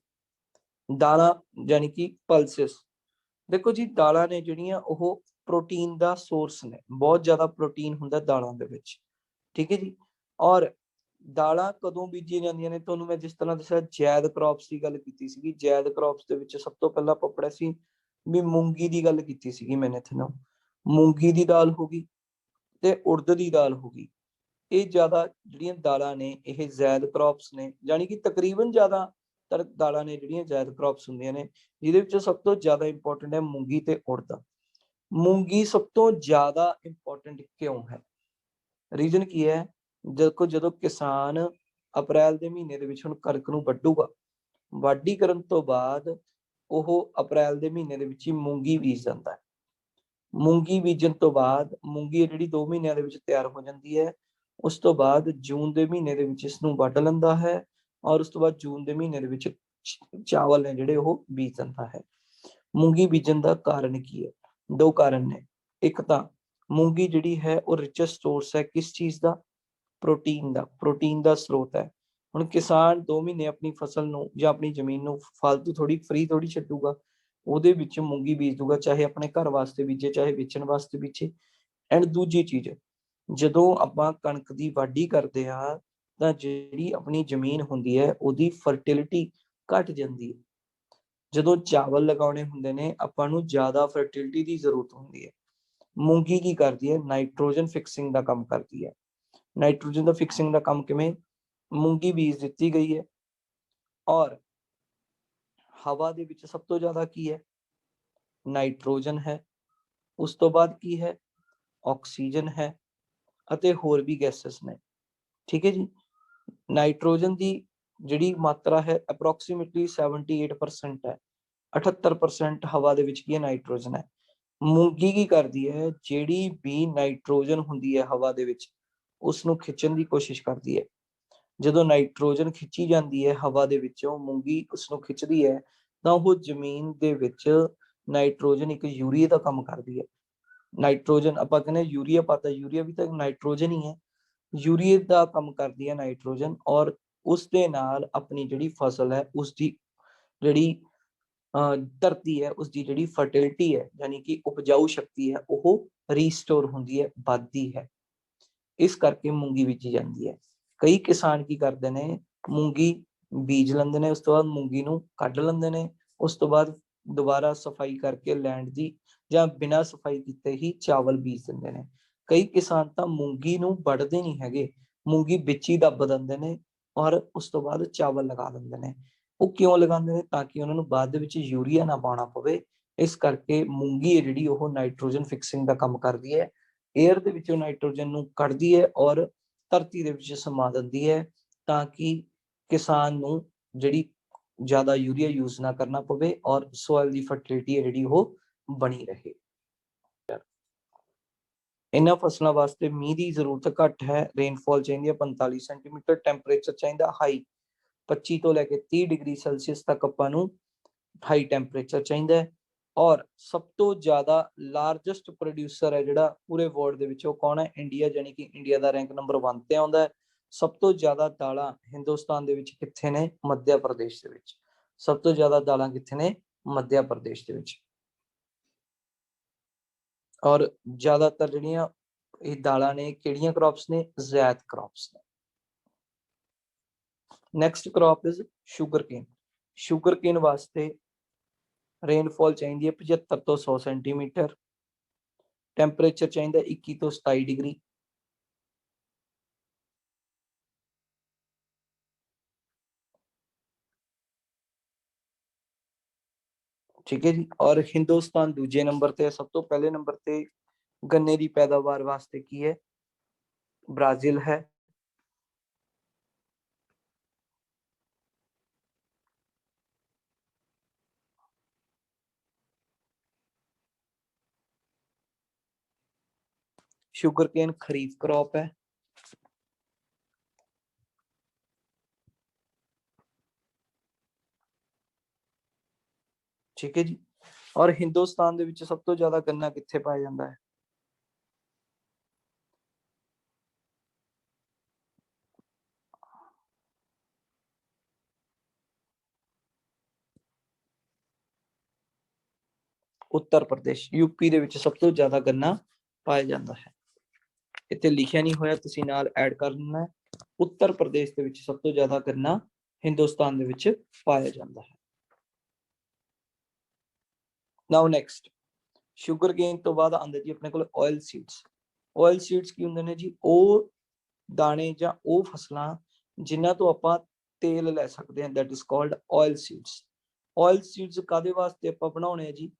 ਦਾਲਾਂ ਯਾਨੀ ਕਿ ਪਲਸਿਸ। ਦੇਖੋ ਜੀ, ਦਾਲਾਂ ਨੇ ਜਿਹੜੀਆਂ ਉਹ ਪ੍ਰੋਟੀਨ ਦਾ ਸੋਰਸ ਨੇ, ਬਹੁਤ ਜ਼ਿਆਦਾ ਪ੍ਰੋਟੀਨ ਹੁੰਦਾ ਦਾਲਾਂ ਦੇ ਵਿੱਚ, ਠੀਕ ਹੈ ਜੀ। ਔਰ ਦਾਲਾਂ ਕਦੋਂ ਬੀਜੀਆਂ ਜਾਂਦੀਆਂ ਨੇ? ਤੁਹਾਨੂੰ ਮੈਂ ਜਿਸ ਤਰ੍ਹਾਂ ਦੱਸਿਆ ਜ਼ੈਦ ਕ੍ਰੌਪਸ ਦੀ ਗੱਲ ਕੀਤੀ ਸੀਗੀ। ਜ਼ੈਦ ਕ੍ਰੌਪਸ ਦੇ ਵਿੱਚ ਸਭ ਤੋਂ ਪਹਿਲਾਂ ਆਪਾਂ ਪੜ੍ਹਿਆ ਸੀ ਵੀ ਮੂੰਗੀ ਦੀ ਗੱਲ ਕੀਤੀ ਸੀਗੀ ਮੈਨੇ ਤੁਹਾਨੂੰ। ਮੂੰਗੀ ਦੀ ਦਾਲ ਹੋ ਗਈ ਤੇ ਉੜਦ ਦੀ ਦਾਲ ਹੋ ਗਈ। ਇਹ ਜ਼ਿਆਦਾ ਜਿਹੜੀਆਂ ਦਾਲਾਂ ਨੇ ਇਹ ਜ਼ੈਦ ਕ੍ਰੌਪਸ ਨੇ, ਯਾਨੀ ਕਿ ਤਕਰੀਬਨ ਜ਼ਿਆਦਾਤਰ ਦਾਲਾਂ ਨੇ ਜਿਹੜੀਆਂ ਜ਼ੈਦ ਕ੍ਰੌਪਸ ਹੁੰਦੀਆਂ ਨੇ, ਜਿਹਦੇ ਵਿੱਚੋਂ ਸਭ ਤੋਂ ਜ਼ਿਆਦਾ ਇੰਪੋਰਟੈਂਟ ਹੈ ਮੂੰਗੀ ਤੇ ਉੜਦ। ਮੂੰਗੀ ਸਭ ਤੋਂ ਜ਼ਿਆਦਾ ਇੰਪੋਰਟੈਂਟ ਕਿਉਂ ਹੈ? ਰੀਜ਼ਨ ਕੀ ਹੈ? ਦੇਖੋ, ਜਦੋਂ ਕਿਸਾਨ ਅਪ੍ਰੈਲ ਦੇ ਮਹੀਨੇ ਦੇ ਵਿੱਚ ਹੁਣ ਕਣਕ ਨੂੰ ਵੱਢੂਗਾ, ਵਾਢੀ ਕਰਨ ਤੋਂ ਬਾਅਦ ਉਹ ਅਪ੍ਰੈਲ ਦੇ ਮਹੀਨੇ ਦੇ ਵਿੱਚ ਹੀ ਮੂੰਗੀ ਬੀਜ ਦਿੰਦਾ ਹੈ। ਮੂੰਗੀ ਬੀਜਣ ਤੋਂ ਬਾਅਦ ਮੂੰਗੀ ਜਿਹੜੀ 2 ਮਹੀਨਿਆਂ ਦੇ ਵਿੱਚ ਤਿਆਰ ਹੋ ਜਾਂਦੀ ਹੈ। ਉਸ ਤੋਂ ਬਾਅਦ ਜੂਨ ਦੇ ਮਹੀਨੇ ਦੇ ਵਿੱਚ ਇਸ ਨੂੰ ਵੱਢ ਲੈਂਦਾ ਹੈ, ਔਰ ਉਸ ਤੋਂ ਬਾਅਦ ਜੂਨ ਦੇ ਮਹੀਨੇ ਦੇ ਵਿੱਚ ਚਾਵਲ ਨੇ ਜਿਹੜੇ ਉਹ ਬੀਜ ਦਿੰਦਾ ਹੈ। ਮੂੰਗੀ ਬੀਜਣ ਦਾ ਕਾਰਨ ਕੀ ਹੈ? 2 ਕਾਰਨ ਨੇ। ਇੱਕ ਤਾਂ ਮੂੰਗੀ ਜਿਹੜੀ ਹੈ ਉਹ ਰਿਚੈਸਟ ਸੋਰਸ ਹੈ ਕਿਸ ਚੀਜ਼ ਦਾ? ਪ੍ਰੋਟੀਨ ਦਾ। ਪ੍ਰੋਟੀਨ ਦਾ ਸਰੋਤ ਹੈ। ਹੁਣ ਕਿਸਾਨ 2 ਮਹੀਨੇ ਆਪਣੀ ਫਸਲ ਨੂੰ ਜਾਂ ਆਪਣੀ ਜ਼ਮੀਨ ਨੂੰ ਫਾਲਤੂ ਥੋੜੀ ਫ੍ਰੀ ਥੋੜੀ ਛੱਡੂਗਾ, ਉਹਦੇ ਵਿੱਚ ਮੂੰਗੀ ਬੀਜ ਦੂਗਾ, ਚਾਹੇ ਆਪਣੇ ਘਰ ਵਾਸਤੇ ਬੀਜੇ ਚਾਹੇ ਵੇਚਣ ਵਾਸਤੇ ਬੀਜੇ। ਐਂਡ ਦੂਜੀ ਚੀਜ਼, ਜਦੋਂ ਆਪਾਂ ਕਣਕ ਦੀ ਵਾਢੀ ਕਰਦੇ ਆ ਤਾਂ ਜਿਹੜੀ ਆਪਣੀ ਜ਼ਮੀਨ ਹੁੰਦੀ ਹੈ ਉਹਦੀ ਫਰਟੀਲਿਟੀ ਘਟ ਜਾਂਦੀ ਹੈ। ਜਦੋਂ ਚਾਵਲ ਲਗਾਉਣੇ ਹੁੰਦੇ ਨੇ ਆਪਾਂ ਨੂੰ ਜ਼ਿਆਦਾ ਫਰਟੀਲਿਟੀ ਦੀ ਜ਼ਰੂਰਤ ਹੁੰਦੀ ਹੈ। ਮੂੰਗੀ ਕੀ ਕਰਦੀ ਹੈ? ਨਾਈਟ੍ਰੋਜਨ ਫਿਕਸਿੰਗ ਦਾ ਕੰਮ ਕਰਦੀ ਹੈ। ਨਾਈਟ੍ਰੋਜਨ ਦਾ ਫਿਕਸਿੰਗ ਦਾ ਕੰਮ ਕਿਵੇਂ? ਮੂੰਗੀ ਬੀਜ ਦਿੱਤੀ ਗਈ ਹੈ, ਔਰ ਹਵਾ ਦੇ ਵਿੱਚ ਸਭ ਤੋਂ ਜ਼ਿਆਦਾ ਕੀ ਹੈ? ਨਾਈਟ੍ਰੋਜਨ ਹੈ। ਉਸ ਤੋਂ ਬਾਅਦ ਕੀ ਹੈ? ਆਕਸੀਜਨ ਹੈ, ਅਤੇ ਹੋਰ ਵੀ ਗੈਸਸ ਨੇ, ਠੀਕ ਹੈ ਜੀ। ਨਾਈਟ੍ਰੋਜਨ ਦੀ ਜਿਹੜੀ ਮਾਤਰਾ ਹੈ ਅਪਰੋਕਸੀਮੇਟਲੀ 78% ਹੈ। 78% ਹਵਾ ਦੇ ਵਿੱਚ ਕੀ ਹੈ? ਨਾਈਟ੍ਰੋਜਨ ਹੈ। ਮੂੰਗੀ ਕੀ ਕਰਦੀ ਹੈ? ਜਿਹੜੀ ਵੀ ਨਾਈਟ੍ਰੋਜਨ ਹੁੰਦੀ ਹੈ ਹਵਾ ਦੇ ਵਿੱਚ ਉਸ ਨੂੰ ਖਿੱਚਣ ਦੀ ਕੋਸ਼ਿਸ਼ ਕਰਦੀ ਹੈ। ਜਦੋਂ ਨਾਈਟ੍ਰੋਜਨ ਖਿੱਚੀ ਜਾਂਦੀ ਹੈ ਹਵਾ ਦੇ ਵਿੱਚੋਂ, ਮੂੰਗੀ ਉਸ ਨੂੰ ਖਿੱਚਦੀ ਹੈ, ਤਾਂ ਉਹ ਜ਼ਮੀਨ ਦੇ ਵਿੱਚ ਨਾਈਟ੍ਰੋਜਨ ਇੱਕ ਯੂਰੀਆ ਦਾ ਕੰਮ ਕਰਦੀ ਹੈ। ਨਾਈਟ੍ਰੋਜਨ ਆਪਾਂ ਕਹਿੰਦੇ ਯੂਰੀਆ ਪਾਤਾ, ਯੂਰੀਆ ਵੀ ਤਾਂ ਨਾਈਟ੍ਰੋਜਨ ਹੀ ਹੈ। ਯੂਰੀਏ ਦਾ ਕੰਮ ਕਰਦੀ ਹੈ ਨਾਈਟ੍ਰੋਜਨ, ਔਰ ਉਸ ਦੇ ਨਾਲ ਆਪਣੀ ਜਿਹੜੀ ਫਸਲ ਹੈ ਉਸਦੀ ਜਿਹੜੀ ਧਰਤੀ ਹੈ ਉਸਦੀ ਜਿਹੜੀ ਫਰਟੀਲਿਟੀ ਹੈ ਯਾਨੀ ਕਿ ਉਪਜਾਊ ਸ਼ਕਤੀ ਹੈ ਉਹ ਰੀਸਟੋਰ ਹੁੰਦੀ ਹੈ, ਵੱਧਦੀ ਹੈ। ਇਸ ਕਰਕੇ ਮੂੰਗੀ ਬੀਜੀ ਜਾਂਦੀ ਹੈ। ਕਈ ਕਿਸਾਨ ਕੀ ਕਰਦੇ ਨੇ? ਮੂੰਗੀ ਬੀਜ ਲੈਂਦੇ ਨੇ, ਉਸ ਤੋਂ ਬਾਅਦ ਮੂੰਗੀ ਨੂੰ ਕੱਢ ਲੈਂਦੇ ਨੇ, ਉਸ ਤੋਂ ਬਾਅਦ ਦੁਬਾਰਾ ਸਫਾਈ ਕਰਕੇ ਲੈਂਡ ਦੀ ਜਾਂ ਬਿਨਾਂ ਸਫਾਈ ਕੀਤੇ ਹੀ ਚਾਵਲ ਬੀਜ ਦਿੰਦੇ ਨੇ। ਕਈ ਕਿਸਾਨ ਤਾਂ ਮੂੰਗੀ ਨੂੰ ਵੱਢਦੇ ਨਹੀਂ ਹੈਗੇ, ਮੂੰਗੀ ਵਿੱਚ ਹੀ ਦੱਬ ਦਿੰਦੇ ਨੇ, ਔਰ ਉਸ ਤੋਂ ਬਾਅਦ ਚਾਵਲ ਲਗਾ ਦਿੰਦੇ ਨੇ। ਉਹ ਕਿਉਂ ਲਗਾਉਂਦੇ ਨੇ? ਤਾਂ ਕਿ ਉਹਨਾਂ ਨੂੰ ਬਾਅਦ ਦੇ ਵਿੱਚ ਯੂਰੀਆ ਨਾ ਪਾਉਣਾ ਪਵੇ। ਇਸ ਕਰਕੇ ਮੂੰਗੀ ਹੈ ਜਿਹੜੀ ਉਹ ਨਾਈਟ੍ਰੋਜਨ ਫਿਕਸਿੰਗ ਦਾ ਕੰਮ ਕਰਦੀ ਹੈ। ਏਅਰ ਦੇ ਵਿੱਚੋਂ ਨਾਈਟ੍ਰੋਜਨ ਨੂੰ ਕੱਢਦੀ ਹੈ ਔਰ ਧਰਤੀ ਦੇ ਵਿੱਚ ਸਮਾ ਦਿੰਦੀ ਹੈ, ਤਾਂ ਕਿ ਕਿਸਾਨ ਨੂੰ ਜਿਹੜੀ ਜ਼ਿਆਦਾ ਯੂਰੀਆ ਯੂਜ਼ ਨਾ ਕਰਨਾ ਪਵੇ ਔਰ ਸੋਇਲ ਦੀ ਫਰਟੀਲਿਟੀ ਹੈ ਜਿਹੜੀ ਉਹ ਬਣੀ ਰਹੇ। ਇਹਨਾਂ ਫਸਲਾਂ ਵਾਸਤੇ ਮੀਂਹ ਦੀ ਜ਼ਰੂਰਤ ਘੱਟ ਹੈ। ਰੇਨਫਾਲ ਚਾਹੀਦੀ ਹੈ 45 ਸੈਂਟੀਮੀਟਰ। ਟੈਂਪਰੇਚਰ ਚਾਹੀਦਾ ਹਾਈ, 25 ਤੋਂ ਲੈ ਕੇ 30 ਡਿਗਰੀ ਸੈਲਸੀਅਸ ਤੱਕ ਆਪਾਂ ਨੂੰ ਹਾਈ ਟੈਂਪਰੇਚਰ ਚਾਹੀਦਾ ਹੈ। ਔਰ ਸਭ ਤੋਂ ਜ਼ਿਆਦਾ ਲਾਰਜੈਸਟ ਪ੍ਰੋਡਿਊਸਰ ਹੈ ਜਿਹੜਾ ਪੂਰੇ ਵਰਲਡ ਦੇ ਵਿੱਚ, ਉਹ ਕੌਣ ਹੈ? ਇੰਡੀਆ, ਯਾਨੀ ਕਿ ਇੰਡੀਆ ਦਾ ਰੈਂਕ ਨੰਬਰ 1 ਤੇ ਆਉਂਦਾ ਹੈ। ਸਭ ਤੋਂ ਜ਼ਿਆਦਾ ਦਾਲਾਂ ਹਿੰਦੁਸਤਾਨ ਦੇ ਵਿੱਚ ਕਿੱਥੇ ਨੇ? ਮੱਧ ਪ੍ਰਦੇਸ਼ ਦੇ ਵਿੱਚ। ਸਭ ਤੋਂ ਜ਼ਿਆਦਾ ਦਾਲਾਂ ਕਿੱਥੇ ਨੇ? ਮੱਧ ਪ੍ਰਦੇਸ਼ ਦੇ ਵਿੱਚ। ਔਰ ਜ਼ਿਆਦਾਤਰ ਜਿਹੜੀਆਂ ਇਹ ਦਾਲਾਂ ਨੇ ਕਿਹੜੀਆਂ ਕ੍ਰੌਪਸ ਨੇ? ਜ਼ੈਦ ਕ੍ਰੌਪਸ ਨੇ। Next crop is sugar cane. Sugar cane ਵਾਸਤੇ ਰੇਨਫਾਲ ਚਾਹੀਦੀ ਹੈ 75 ਤੋਂ 100 ਸੈਂਟੀਮੀਟਰ। ਟੈਂਪਰੇਚਰ ਚਾਹੀਦਾ 21 ਤੋਂ 27 ਡਿਗਰੀ। ਠੀਕ ਹੈ ਜੀ। ਔਰ ਹਿੰਦੁਸਤਾਨ ਦੂਜੇ ਨੰਬਰ ਤੇ ਹੈ। ਸਭ ਤੋਂ ਪਹਿਲੇ ਨੰਬਰ ਤੇ ਗੰਨੇ ਦੀ ਪੈਦਾਵਾਰ ਵਾਸਤੇ ਕੀ ਹੈ? ਬ੍ਰਾਜ਼ੀਲ ਹੈ। ਸ਼ੂਗਰ ਕੇਨ ਖਰੀਫ ਕ੍ਰੌਪ ਹੈ। ठीक है जी। और हिंदुस्तान ਦੇ ਵਿੱਚ ਸਭ ਤੋਂ ਜ਼ਿਆਦਾ ਗੰਨਾ ਕਿੱਥੇ ਪਾਇਆ ਜਾਂਦਾ ਹੈ? उत्तर प्रदेश यूपी ਦੇ ਵਿੱਚ ਸਭ ਤੋਂ ਜ਼ਿਆਦਾ ਗੰਨਾ ਪਾਇਆ ਜਾਂਦਾ ਹੈ। ਇੱਥੇ ਲਿਖਿਆ ਨਹੀਂ ਹੋਇਆ, ਤੁਸੀਂ ਨਾਲ ਐਡ ਕਰ ਲੈਣਾ ਹੈ। ਉੱਤਰ ਪ੍ਰਦੇਸ਼ ਦੇ ਵਿੱਚ ਸਭ ਤੋਂ ਜ਼ਿਆਦਾ ਗੰਨਾ ਹਿੰਦੁਸਤਾਨ ਦੇ ਵਿੱਚ ਪਾਇਆ ਜਾਂਦਾ ਹੈ। ਨਾਓ ਨੈਕਸਟ, ਸ਼ੂਗਰ ਕੇਨ ਤੋਂ ਬਾਅਦ ਆਉਂਦਾ ਜੀ ਆਪਣੇ ਕੋਲ ਆਇਲ ਸੀਡਸ। ਆਇਲ ਸੀਡਸ ਕੀ ਹੁੰਦੇ ਨੇ ਜੀ? ਉਹ ਦਾਣੇ ਜਾਂ ਉਹ ਫਸਲਾਂ ਜਿਨ੍ਹਾਂ ਤੋਂ ਆਪਾਂ ਤੇਲ ਲੈ ਸਕਦੇ ਹਾਂ, that is called oil seeds. Oil seeds ਕਾਦੇ ਵਾਸਤੇ ਆਪਾਂ ਬਣਾਉਣੇ ਆ ਜੀ?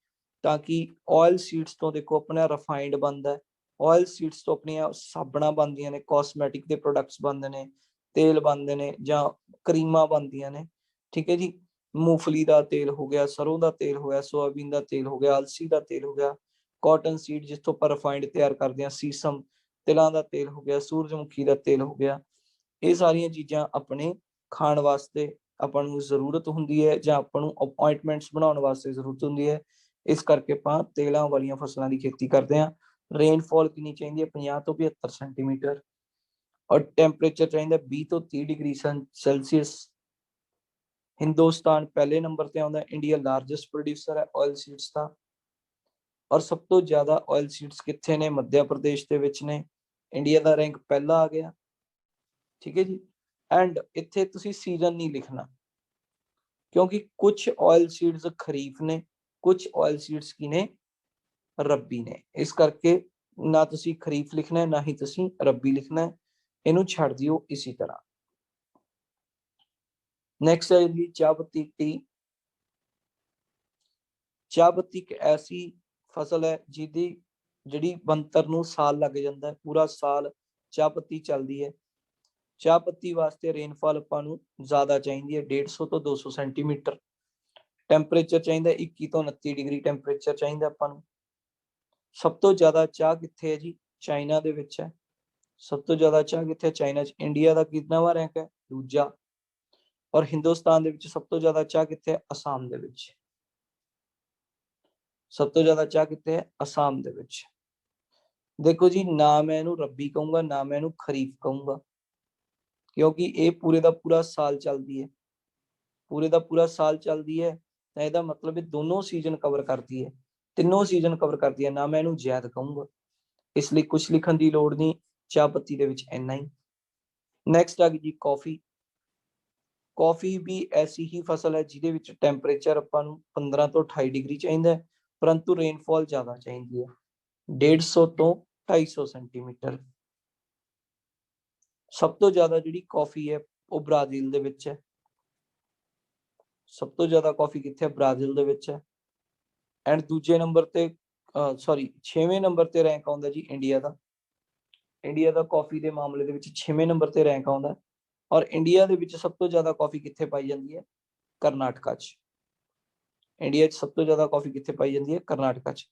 ਤਾਂ ਕਿ ਆਇਲ ਸੀਡਸ ਤੋਂ ਦੇਖੋ ਆਪਣਾ ਰਿਫਾਈਨਡ ਬਣਦਾ ਹੈ, ਆਇਲ ਸੀਡਸ ਤੋਂ ਆਪਣੀਆਂ ਸਾਬਣਾਂ ਬਣਦੀਆਂ ਨੇ, ਕਾਸਮੈਟਿਕ ਦੇ ਪ੍ਰੋਡਕਟਸ ਬਣਦੇ ਨੇ, ਤੇਲ ਬਣਦੇ ਨੇ ਜਾਂ ਕਰੀਮਾਂ ਬਣਦੀਆਂ ਨੇ। ਠੀਕ ਹੈ ਜੀ। ਮੂੰਗਫਲੀ ਦਾ ਤੇਲ ਹੋ ਗਿਆ, ਸਰੋਂ ਦਾ ਤੇਲ ਹੋ ਗਿਆ, ਸੋਇਆਬੀਨ ਦਾ ਤੇਲ ਹੋ ਗਿਆ, ਅਲਸੀ ਦਾ ਤੇਲ ਹੋ ਗਿਆ, ਕਾਟਨ ਸੀਡ ਜਿੱਥੋਂ ਆਪਾਂ ਰਿਫਾਈਨਡ ਤਿਆਰ ਕਰਦੇ ਹਾਂ, ਸੀਸਮ ਤਿਲਾਂ ਦਾ ਤੇਲ ਹੋ ਗਿਆ, ਸੂਰਜਮੁਖੀ ਦਾ ਤੇਲ ਹੋ ਗਿਆ। ਇਹ ਸਾਰੀਆਂ ਚੀਜ਼ਾਂ ਆਪਣੇ ਖਾਣ ਵਾਸਤੇ ਆਪਾਂ ਨੂੰ ਜ਼ਰੂਰਤ ਹੁੰਦੀ ਹੈ ਜਾਂ ਆਪਾਂ ਨੂੰ ਅਪਾਇੰਟਮੈਂਟਸ ਬਣਾਉਣ ਵਾਸਤੇ ਜ਼ਰੂਰਤ ਹੁੰਦੀ ਹੈ। ਇਸ ਕਰਕੇ ਆਪਾਂ ਤੇਲਾਂ ਵਾਲੀਆਂ ਫਸਲਾਂ ਦੀ ਖੇਤੀ ਕਰਦੇ ਹਾਂ। ਰੇਨਫਾਲ ਕਿੰਨੀ ਚਾਹੀਦੀ ਹੈ? 50 ਤੋਂ 72 ਸੈਂਟੀਮੀਟਰ। ਔਰ ਟੈਂਪਰੇਚਰ ਚਾਹੀਦਾ 20 ਤੋਂ 30 ਡਿਗਰੀ ਸੈਲਸੀਅਸ। ਹਿੰਦੁਸਤਾਨ ਪਹਿਲੇ ਨੰਬਰ ਤੇ ਆਉਂਦਾ। ਇੰਡੀਆ ਲਾਰਜੈਸਟ ਪ੍ਰੋਡਿਊਸਰ ਹੈ ਆਇਲ ਸੀਡਸ ਦਾ। ਔਰ ਸਭ ਤੋਂ ਜ਼ਿਆਦਾ ਆਇਲ ਸੀਡਸ ਕਿੱਥੇ ਨੇ? ਮੱਧ ਪ੍ਰਦੇਸ਼ ਦੇ ਵਿੱਚ ਨੇ। ਇੰਡੀਆ ਦਾ ਰੈਂਕ ਪਹਿਲਾ ਆ ਗਿਆ। ਠੀਕ ਹੈ ਜੀ। ਐਂਡ ਇੱਥੇ ਤੁਸੀਂ ਸੀਜ਼ਨ ਨਹੀਂ ਲਿਖਣਾ, ਕਿਉਂਕਿ ਕੁਝ ਆਇਲ ਸੀਡਸ ਖਰੀਫ ਨੇ, ਕੁਝ ਆਇਲ ਸੀਡਸ ਕੀ ਨੇ? ਰੱਬੀ ਨੇ। ਇਸ ਕਰਕੇ ਨਾ ਤੁਸੀਂ ਖਰੀਫ ਲਿਖਣਾ ਹੈ, ਨਾ ਹੀ ਤੁਸੀਂ ਰੱਬੀ ਲਿਖਣਾ ਹੈ। ਇਹਨੂੰ ਛੱਡ ਦਿਓ ਇਸੇ ਤਰ੍ਹਾਂ। ਨੈਕਸਟ ਹੈ ਜੀ ਚਾਹ ਪੱਤੀ, ਟੀ। ਚਾਹ ਪੱਤੀ ਇੱਕ ਐਸੀ ਫਸਲ ਹੈ ਜਿਹਦੀ ਜਿਹੜੀ ਬਣਤਰ ਨੂੰ ਸਾਲ ਲੱਗ ਜਾਂਦਾ ਹੈ, ਪੂਰਾ ਸਾਲ ਚਾਹ ਪੱਤੀ ਚੱਲਦੀ ਹੈ। ਚਾਹ ਪੱਤੀ ਵਾਸਤੇ ਰੇਨਫਾਲ ਆਪਾਂ ਨੂੰ ਜ਼ਿਆਦਾ ਚਾਹੀਦੀ ਹੈ, 150 ਤੋਂ 200 ਸੈਂਟੀਮੀਟਰ। ਟੈਂਪਰੇਚਰ ਚਾਹੀਦਾ 21 ਤੋਂ 29 ਡਿਗਰੀ ਟੈਂਪਰੇਚਰ ਚਾਹੀਦਾ ਆਪਾਂ ਨੂੰ। ਸਭ ਤੋਂ ਜ਼ਿਆਦਾ ਚਾਹ ਕਿੱਥੇ ਹੈ ਜੀ? ਚਾਈਨਾ ਦੇ ਵਿੱਚ ਹੈ। ਸਭ ਤੋਂ ਜ਼ਿਆਦਾ ਚਾਹ ਕਿੱਥੇ? ਚਾਈਨਾ 'ਚ। ਇੰਡੀਆ ਦਾ ਕਿੰਨਾਵਾਂ ਰੈਂਕ ਹੈ? ਦੂਜਾ। ਔਰ ਹਿੰਦੁਸਤਾਨ ਦੇ ਵਿੱਚ ਸਭ ਤੋਂ ਜ਼ਿਆਦਾ ਚਾਹ ਕਿੱਥੇ ਹੈ? ਅਸਾਮ ਦੇ ਵਿੱਚ। ਸਭ ਤੋਂ ਜ਼ਿਆਦਾ ਚਾਹ ਕਿੱਥੇ ਹੈ? ਅਸਾਮ ਦੇ ਵਿੱਚ। ਦੇਖੋ ਜੀ, ਨਾ ਮੈਂ ਇਹਨੂੰ ਰੱਬੀ ਕਹੂੰਗਾ, ਨਾ ਮੈਂ ਇਹਨੂੰ ਖਰੀਫ ਕਹੂੰਗਾ, ਕਿਉਂਕਿ ਇਹ ਪੂਰੇ ਦਾ ਪੂਰਾ ਸਾਲ ਚੱਲਦੀ ਹੈ। ਪੂਰੇ ਦਾ ਪੂਰਾ ਸਾਲ ਚੱਲਦੀ ਹੈ ਤਾਂ ਇਹਦਾ ਮਤਲਬ ਇਹ ਦੋਨੋਂ ਸੀਜ਼ਨ ਕਵਰ ਕਰਦੀ ਹੈ, ਤਿੰਨੋਂ ਸੀਜ਼ਨ ਕਵਰ ਕਰਦੀ ਹੈ। ਨਾ ਮੈਂ ਇਹਨੂੰ ਜ਼ਾਇਦ ਕਹੂੰਗਾ, ਇਸ ਲਈ ਕੁਝ ਲਿਖਣ ਦੀ ਲੋੜ ਨਹੀਂ। ਚਾਹ ਪੱਤੀ ਦੇ ਵਿੱਚ ਇੰਨਾ ਹੀ। ਨੈਕਸਟ ਆ ਗਈ ਜੀ ਕੌਫੀ। ਕੌਫੀ ਵੀ ਐਸੀ ਹੀ ਫਸਲ ਹੈ ਜਿਹਦੇ ਵਿੱਚ ਟੈਂਪਰੇਚਰ ਆਪਾਂ ਨੂੰ 15 ਤੋਂ 28 ਡਿਗਰੀ ਚਾਹੀਦਾ ਹੈ, ਪਰੰਤੂ ਰੇਨਫਾਲ ਜ਼ਿਆਦਾ ਚਾਹੀਦੀ ਹੈ, 150 ਤੋਂ 250 ਸੈਂਟੀਮੀਟਰ। ਸਭ ਤੋਂ ਜ਼ਿਆਦਾ ਜਿਹੜੀ ਕੌਫੀ ਹੈ ਉਹ ਬ੍ਰਾਜ਼ੀਲ ਦੇ ਵਿੱਚ ਹੈ। ਸਭ ਤੋਂ ਜ਼ਿਆਦਾ ਕੌਫੀ ਕਿੱਥੇ ਹੈ? ਬ੍ਰਾਜ਼ੀਲ ਦੇ ਵਿੱਚ ਹੈ। ਐਂਡ ਦੂਜੇ ਨੰਬਰ ਤੇ ਸੌਰੀ 6ਵੇਂ ਨੰਬਰ ਤੇ ਰੈਂਕ ਆਉਂਦਾ ਜੀ ਇੰਡੀਆ ਦਾ। ਇੰਡੀਆ ਦਾ ਕੌਫੀ ਦੇ ਮਾਮਲੇ ਦੇ ਵਿੱਚ 6ਵੇਂ ਨੰਬਰ ਤੇ ਰੈਂਕ ਆਉਂਦਾ। ਔਰ ਇੰਡੀਆ ਦੇ ਵਿੱਚ ਸਭ ਤੋਂ ਜ਼ਿਆਦਾ ਕੌਫੀ ਕਿੱਥੇ ਪਾਈ ਜਾਂਦੀ ਹੈ? ਕਰਨਾਟਕਾ 'ਚ। ਇੰਡੀਆ 'ਚ ਸਭ ਤੋਂ ਜ਼ਿਆਦਾ ਕੌਫੀ ਕਿੱਥੇ ਪਾਈ ਜਾਂਦੀ ਹੈ? ਕਰਨਾਟਕਾ 'ਚ।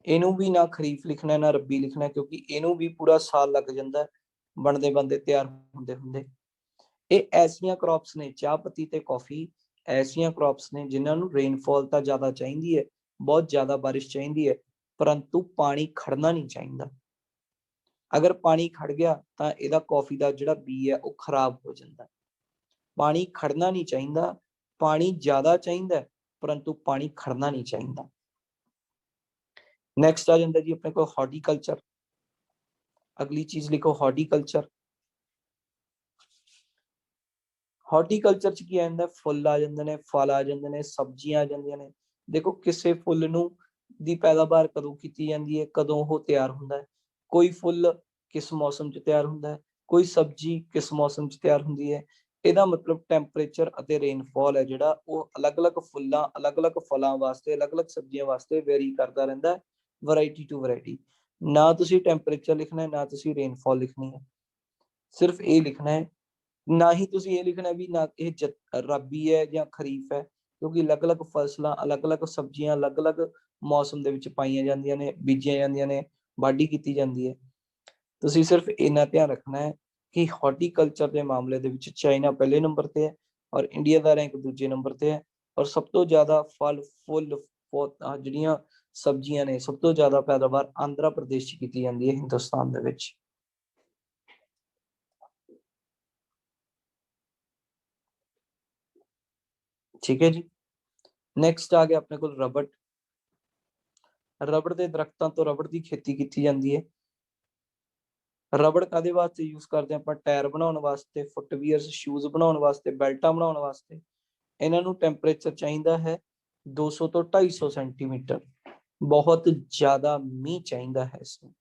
ਇਹਨੂੰ ਵੀ ਨਾ ਖਰੀਫ ਲਿਖਣਾ ਨਾ ਰੱਬੀ ਲਿਖਣਾ, ਕਿਉਂਕਿ ਇਹਨੂੰ ਵੀ ਪੂਰਾ ਸਾਲ ਲੱਗ ਜਾਂਦਾ ਬਣਦੇ ਬਣਦੇ, ਤਿਆਰ ਹੁੰਦੇ ਹੁੰਦੇ। ਇਹ ਐਸੀਆਂ ਕ੍ਰੌਪਸ ਨੇ, ਚਾਹ ਪੱਤੀ ਤੇ ਕੌਫੀ ਐਸੀਆਂ ਕ੍ਰੌਪਸ ਨੇ ਜਿਨ੍ਹਾਂ ਨੂੰ ਰੇਨਫਾਲ ਤਾਂ ਜ਼ਿਆਦਾ ਚਾਹੀਦੀ ਹੈ, ਬਹੁਤ ਜ਼ਿਆਦਾ ਬਾਰਿਸ਼ ਚਾਹੀਦੀ ਹੈ, ਪਰੰਤੂ ਪਾਣੀ ਖੜਨਾ ਨਹੀਂ ਚਾਹੀਦਾ। ਅਗਰ ਪਾਣੀ ਖੜ ਗਿਆ ਤਾਂ ਇਹਦਾ ਕੌਫੀ ਦਾ ਜਿਹੜਾ ਬੀ ਹੈ ਉਹ ਖਰਾਬ ਹੋ ਜਾਂਦਾ। ਪਾਣੀ ਖੜਨਾ ਨਹੀਂ ਚਾਹੀਦਾ, ਪਾਣੀ ਜ਼ਿਆਦਾ ਚਾਹੀਦਾ, ਪਰੰਤੂ ਪਾਣੀ ਖੜਨਾ ਨਹੀਂ ਚਾਹੀਦਾ। ਨੈਕਸਟ ਆ ਜਾਂਦਾ ਜੀ ਆਪਣੇ ਕੋਲ ਹਾਰਟੀਕਲਚਰ। ਅਗਲੀ ਚੀਜ਼ ਲਿਖੋ ਹਾਰਟੀਕਲਚਰ। ਹਾਰਟੀਕਲਚਰ 'ਚ ਕੀ ਆ ਜਾਂਦਾ? ਫੁੱਲ ਆ ਜਾਂਦੇ ਨੇ, ਫਲ ਆ ਜਾਂਦੇ ਨੇ, ਸਬਜ਼ੀਆਂ ਆ ਜਾਂਦੀਆਂ ਨੇ। ਦੇਖੋ ਕਿਸੇ ਫੁੱਲ ਨੂੰ ਦੀ ਪੈਦਾਵਾਰ ਕਦੋਂ ਕੀਤੀ ਜਾਂਦੀ ਹੈ, ਕਦੋਂ ਉਹ ਤਿਆਰ ਹੁੰਦਾ ਹੈ। ਕੋਈ ਫੁੱਲ ਕਿਸ ਮੌਸਮ 'ਚ ਤਿਆਰ ਹੁੰਦਾ ਹੈ, ਕੋਈ ਸਬਜ਼ੀ ਕਿਸ ਮੌਸਮ 'ਚ ਤਿਆਰ ਹੁੰਦੀ ਹੈ। ਇਹਦਾ ਮਤਲਬ ਟੈਂਪਰੇਚਰ ਅਤੇ ਰੇਨਫਾਲ ਹੈ ਜਿਹੜਾ ਉਹ ਅਲੱਗ-ਅਲੱਗ ਫੁੱਲਾਂ, ਅਲੱਗ-ਅਲੱਗ ਫਲਾਂ ਵਾਸਤੇ, ਅਲੱਗ-ਅਲੱਗ ਸਬਜ਼ੀਆਂ ਵਾਸਤੇ ਵੇਰੀ ਕਰਦਾ ਰਹਿੰਦਾ, ਵੈਰਾਈਟੀ ਟੂ ਵੈਰਾਈਟੀ। ਨਾ ਤੁਸੀਂ ਟੈਂਪਰੇਚਰ ਲਿਖਣਾ ਹੈ, ਨਾ ਤੁਸੀਂ ਰੇਨਫਾਲ ਲਿਖਣੀ ਹੈ, ਸਿਰਫ ਇਹ ਲਿਖਣਾ ਹੈ। ਨਾ ਹੀ ਤੁਸੀਂ ਇਹ ਲਿਖਣਾ ਵੀ ਨਾ ਇਹ ਰੱਬੀ ਹੈ ਜਾਂ ਖਰੀਫ ਹੈ, ਕਿਉਂਕਿ ਅਲੱਗ-ਅਲੱਗ ਫਸਲਾਂ, ਅਲੱਗ-ਅਲੱਗ ਸਬਜ਼ੀਆਂ ਅਲੱਗ-ਅਲੱਗ ਮੌਸਮ ਦੇ ਵਿੱਚ ਪਾਈਆਂ ਜਾਂਦੀਆਂ ਨੇ, ਬੀਜੀਆਂ ਜਾਂਦੀਆਂ ਨੇ, ਵਾਢੀ ਕੀਤੀ ਜਾਂਦੀ ਹੈ। ਤੁਸੀਂ ਸਿਰਫ ਇੰਨਾ ਧਿਆਨ ਰੱਖਣਾ ਹੈ ਕਿ ਹਾਰਟੀਕਲਚਰ ਦੇ ਮਾਮਲੇ ਦੇ ਵਿੱਚ ਚਾਈਨਾ ਪਹਿਲੇ ਨੰਬਰ ਤੇ ਹੈ ਔਰ ਇੰਡੀਆ ਦਾ ਰੈਂਕ ਦੂਜੇ ਨੰਬਰ ਤੇ ਹੈ। ਔਰ ਸਭ ਤੋਂ ਜ਼ਿਆਦਾ ਫਲ, ਫੁੱਲ, ਜਿਹੜੀਆਂ ਸਬਜ਼ੀਆਂ ਨੇ ਸਭ ਤੋਂ ਜ਼ਿਆਦਾ ਪੈਦਾਵਾਰ ਆਂਧਰਾ ਪ੍ਰਦੇਸ਼ 'ਚ ਕੀਤੀ ਜਾਂਦੀ ਹੈ ਹਿੰਦੁਸਤਾਨ ਦੇ ਵਿੱਚ। ਠੀਕ ਹੈ ਜੀ। ਨੈਕਸਟ ਆ ਗਿਆ ਆਪਣੇ ਕੋਲ ਰਬੜ। ਰਬੜ ਦੇ ਦਰਖਤਾਂ ਤੋਂ ਰਬੜ ਦੀ ਖੇਤੀ ਕੀਤੀ ਜਾਂਦੀ ਹੈ। ਰਬੜ ਕਾਦੇ ਵਾਸਤੇ ਯੂਜ਼ ਕਰਦੇ ਆਪਾਂ? ਟਾਇਰ ਬਣਾਉਣ ਵਾਸਤੇ, ਫੁੱਟਵੀਅਰਸ, ਸ਼ੂਜ਼ ਬਣਾਉਣ ਵਾਸਤੇ, ਬੈਲਟਾਂ ਬਣਾਉਣ ਵਾਸਤੇ। ਇਹਨਾਂ ਨੂੰ ਟੈਂਪਰੇਚਰ ਚਾਹੀਦਾ ਹੈ 200 ਤੋਂ 250 ਸੈਂਟੀਮੀਟਰ। ਬਹੁਤ ਜ਼ਿਆਦਾ ਮੀਂਹ ਚਾਹੀਦਾ ਹੈ ਇਸਨੂੰ।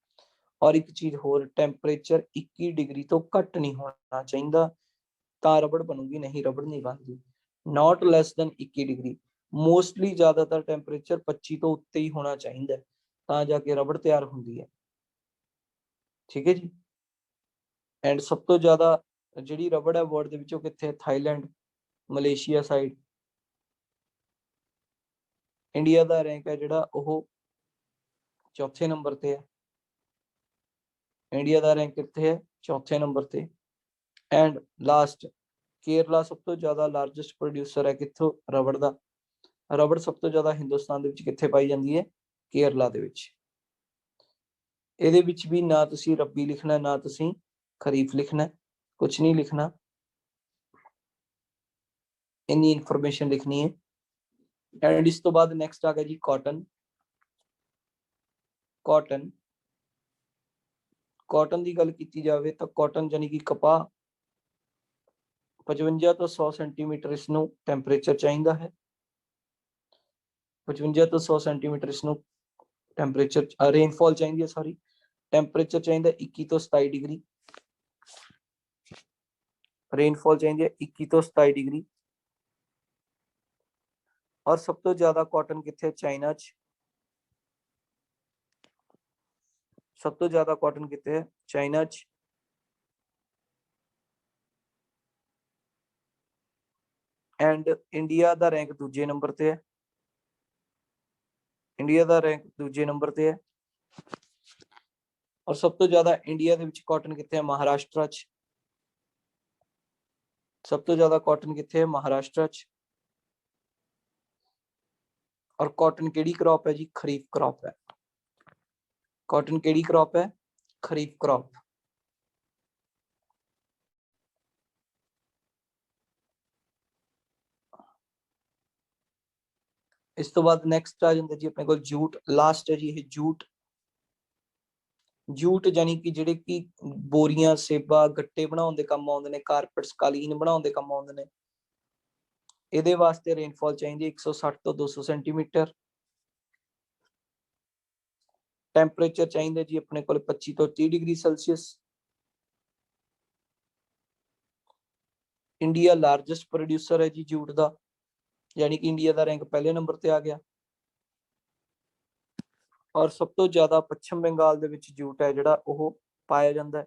ਔਰ ਇੱਕ ਚੀਜ਼ ਹੋਰ, ਟੈਂਪਰੇਚਰ 21 ਡਿਗਰੀ ਤੋਂ ਘੱਟ ਨਹੀਂ ਹੋਣਾ ਚਾਹੀਦਾ ਤਾਂ ਰਬੜ ਬਣੂਗੀ, ਨਹੀਂ ਰਬੜ ਨਹੀਂ ਬਣਦੀ। ਨਾਟ ਲੈਸ ਦੈਨ 21 ਡਿਗਰੀ। ਮੋਸਟਲੀ ਜ਼ਿਆਦਾਤਰ ਟੈਂਪਰੇਚਰ 25 ਤੋਂ ਉੱਤੇ ਹੀ ਹੋਣਾ ਚਾਹੀਦਾ ਤਾਂ ਜਾ ਕੇ ਰਬੜ ਤਿਆਰ ਹੁੰਦੀ ਹੈ। ਠੀਕ ਹੈ ਜੀ। ਐਂਡ ਸਭ ਤੋਂ ਜ਼ਿਆਦਾ ਜਿਹੜੀ ਰਬੜ ਹੈ ਵਰਲਡ ਦੇ ਵਿੱਚ ਉਹ ਕਿੱਥੇ ਹੈ? Thailand, Malaysia side. ਇੰਡੀਆ ਦਾ ਰੈਂਕ ਹੈ ਜਿਹੜਾ ਉਹ ਚੌਥੇ ਨੰਬਰ ਤੇ ਹੈ। ਇੰਡੀਆ ਦਾ ਰੈਂਕ ਕਿੱਥੇ ਹੈ? ਚੌਥੇ ਨੰਬਰ ਤੇ। ਐਂਡ ਲਾਸਟ, ਕੇਰਲਾ ਸਭ ਤੋਂ ਜ਼ਿਆਦਾ ਲਾਰਜੈਸਟ ਪ੍ਰੋਡਿਊਸਰ ਹੈ ਕਿੱਥੋਂ? ਰਬੜ ਦਾ। ਰਬੜ ਸਭ ਤੋਂ ਜ਼ਿਆਦਾ ਹਿੰਦੁਸਤਾਨ ਦੇ ਵਿੱਚ ਕਿੱਥੇ ਪਾਈ ਜਾਂਦੀ ਹੈ? ਕੇਰਲਾ ਦੇ ਵਿੱਚ। ਇਹਦੇ ਵਿੱਚ ਵੀ ਨਾ ਤੁਸੀਂ ਰੱਬੀ ਲਿਖਣਾ ਨਾ ਤੁਸੀਂ ਖਰੀਫ ਲਿਖਣਾ, ਕੁਛ ਨਹੀਂ ਲਿਖਣਾ, ਇੰਨੀ ਇਨਫੋਰਮੇਸ਼ਨ ਲਿਖਣੀ ਹੈ। ਐਂਡ ਇਸ ਤੋਂ ਬਾਅਦ ਨੈਕਸਟ ਆ ਗਿਆ ਜੀ ਕਾਟਨ। ਕਾਟਨ ਕਾਟਨ ਦੀ ਗੱਲ ਕੀਤੀ ਜਾਵੇ ਤਾਂ ਕਾਟਨ ਯਾਨੀ ਕਿ ਕਪਾਹ 55 ਤੋਂ 100 ਸੈਂਟੀਮੀਟਰ ਇਸਨੂੰ ਟੈਂਪਰੇਚਰ ਚਾਹੀਦਾ ਹੈ। 55 ਤੋਂ 100 ਸੈਂਟੀਮੀਟਰ ਇਸਨੂੰ ਟੈਂਪਰੇਚਰ ਰੇਨਫਾਲ ਚਾਹੀਦੀ ਹੈ, ਸੌਰੀ ਟੈਂਪਰੇਚਰ ਚਾਹੀਦਾ 21 ਤੋਂ 27 ਡਿਗਰੀ। ਰੇਨਫਾਲ ਚਾਹੀਦੀ ਹੈ 21 ਤੋਂ 27 ਡਿਗਰੀ। ਔਰ ਸਭ ਤੋਂ ਜ਼ਿਆਦਾ ਕਾਟਨ ਕਿੱਥੇ ਹੈ? ਚਾਈਨਾ 'ਚ। ਸਭ ਤੋਂ ਜ਼ਿਆਦਾ ਕਾਟਨ ਕਿੱਥੇ ਹੈ? ਚਾਈਨਾ 'ਚ। ਐਂਡ ਇੰਡੀਆ ਦਾ ਰੈਂਕ ਦੂਜੇ ਨੰਬਰ ਤੇ ਹੈ। ਇੰਡੀਆ ਦਾ ਰੈਂਕ ਦੂਜੇ ਨੰਬਰ ਤੇ ਹੈ। ਔਰ ਸਭ ਤੋਂ ਜ਼ਿਆਦਾ ਇੰਡੀਆ ਦੇ ਵਿੱਚ ਕਾਟਨ ਕਿੱਥੇ ਹੈ? ਮਹਾਰਾਸ਼ਟਰ 'ਚ। ਸਭ ਤੋਂ ਜ਼ਿਆਦਾ ਕਾਟਨ ਕਿੱਥੇ ਹੈ? ਮਹਾਰਾਸ਼ਟਰ 'ਚ। ਔਰ ਕਾਟਨ ਕਿਹੜੀ ਕ੍ਰੌਪ ਹੈ ਜੀ? ਖਰੀਫ ਕ੍ਰੌਪ ਹੈ। ਕਾਟਨ ਕਿਹੜੀ ਕ੍ਰੌਪ ਹੈ? ਖਰੀਫ ਕ੍ਰੌਪ। ਇਸ ਤੋਂ ਬਾਅਦ ਨੈਕਸਟ ਆ ਜਾਂਦਾ ਜੀ ਆਪਣੇ ਕੋਲ ਜੂਟ। ਲਾਸਟ ਹੈ ਜੀ ਇਹ ਜੂਟ। ਜੂਟ ਯਾਨੀ ਕਿ ਜਿਹੜੇ ਕਿ ਬੋਰੀਆਂ, ਸੇਬਾ, ਗੱਟੇ ਬਣਾਉਣ ਦੇ ਕੰਮ ਆਉਂਦੇ ਨੇ, ਕਾਰਪੈਟਸ, ਕਾਲੀਨ ਬਣਾਉਣ ਦੇ ਕੰਮ ਆਉਂਦੇ ਨੇ। ਇਹਦੇ ਵਾਸਤੇ ਰੇਨਫਾਲ ਚਾਹੀਦੀ 160 ਤੋਂ 200 ਸੈਂਟੀਮੀਟਰ। ਟੈਂਪਰੇਚਰ ਚਾਹੀਦਾ ਜੀ ਆਪਣੇ ਕੋਲ 25 ਤੋਂ 30 degree Celsius. India largest producer ਹੈ ਜੀ ਜੂਟ ਦਾ, ਯਾਨੀ ਕਿ ਇੰਡੀਆ ਦਾ ਰੈਂਕ ਪਹਿਲੇ ਨੰਬਰ ਤੇ ਆ ਗਿਆ। ਔਰ ਸਭ ਤੋਂ ਜ਼ਿਆਦਾ ਪੱਛਮ ਬੰਗਾਲ ਦੇ ਵਿੱਚ ਜੂਟ ਹੈ ਜਿਹੜਾ ਉਹ ਪਾਇਆ ਜਾਂਦਾ ਹੈ।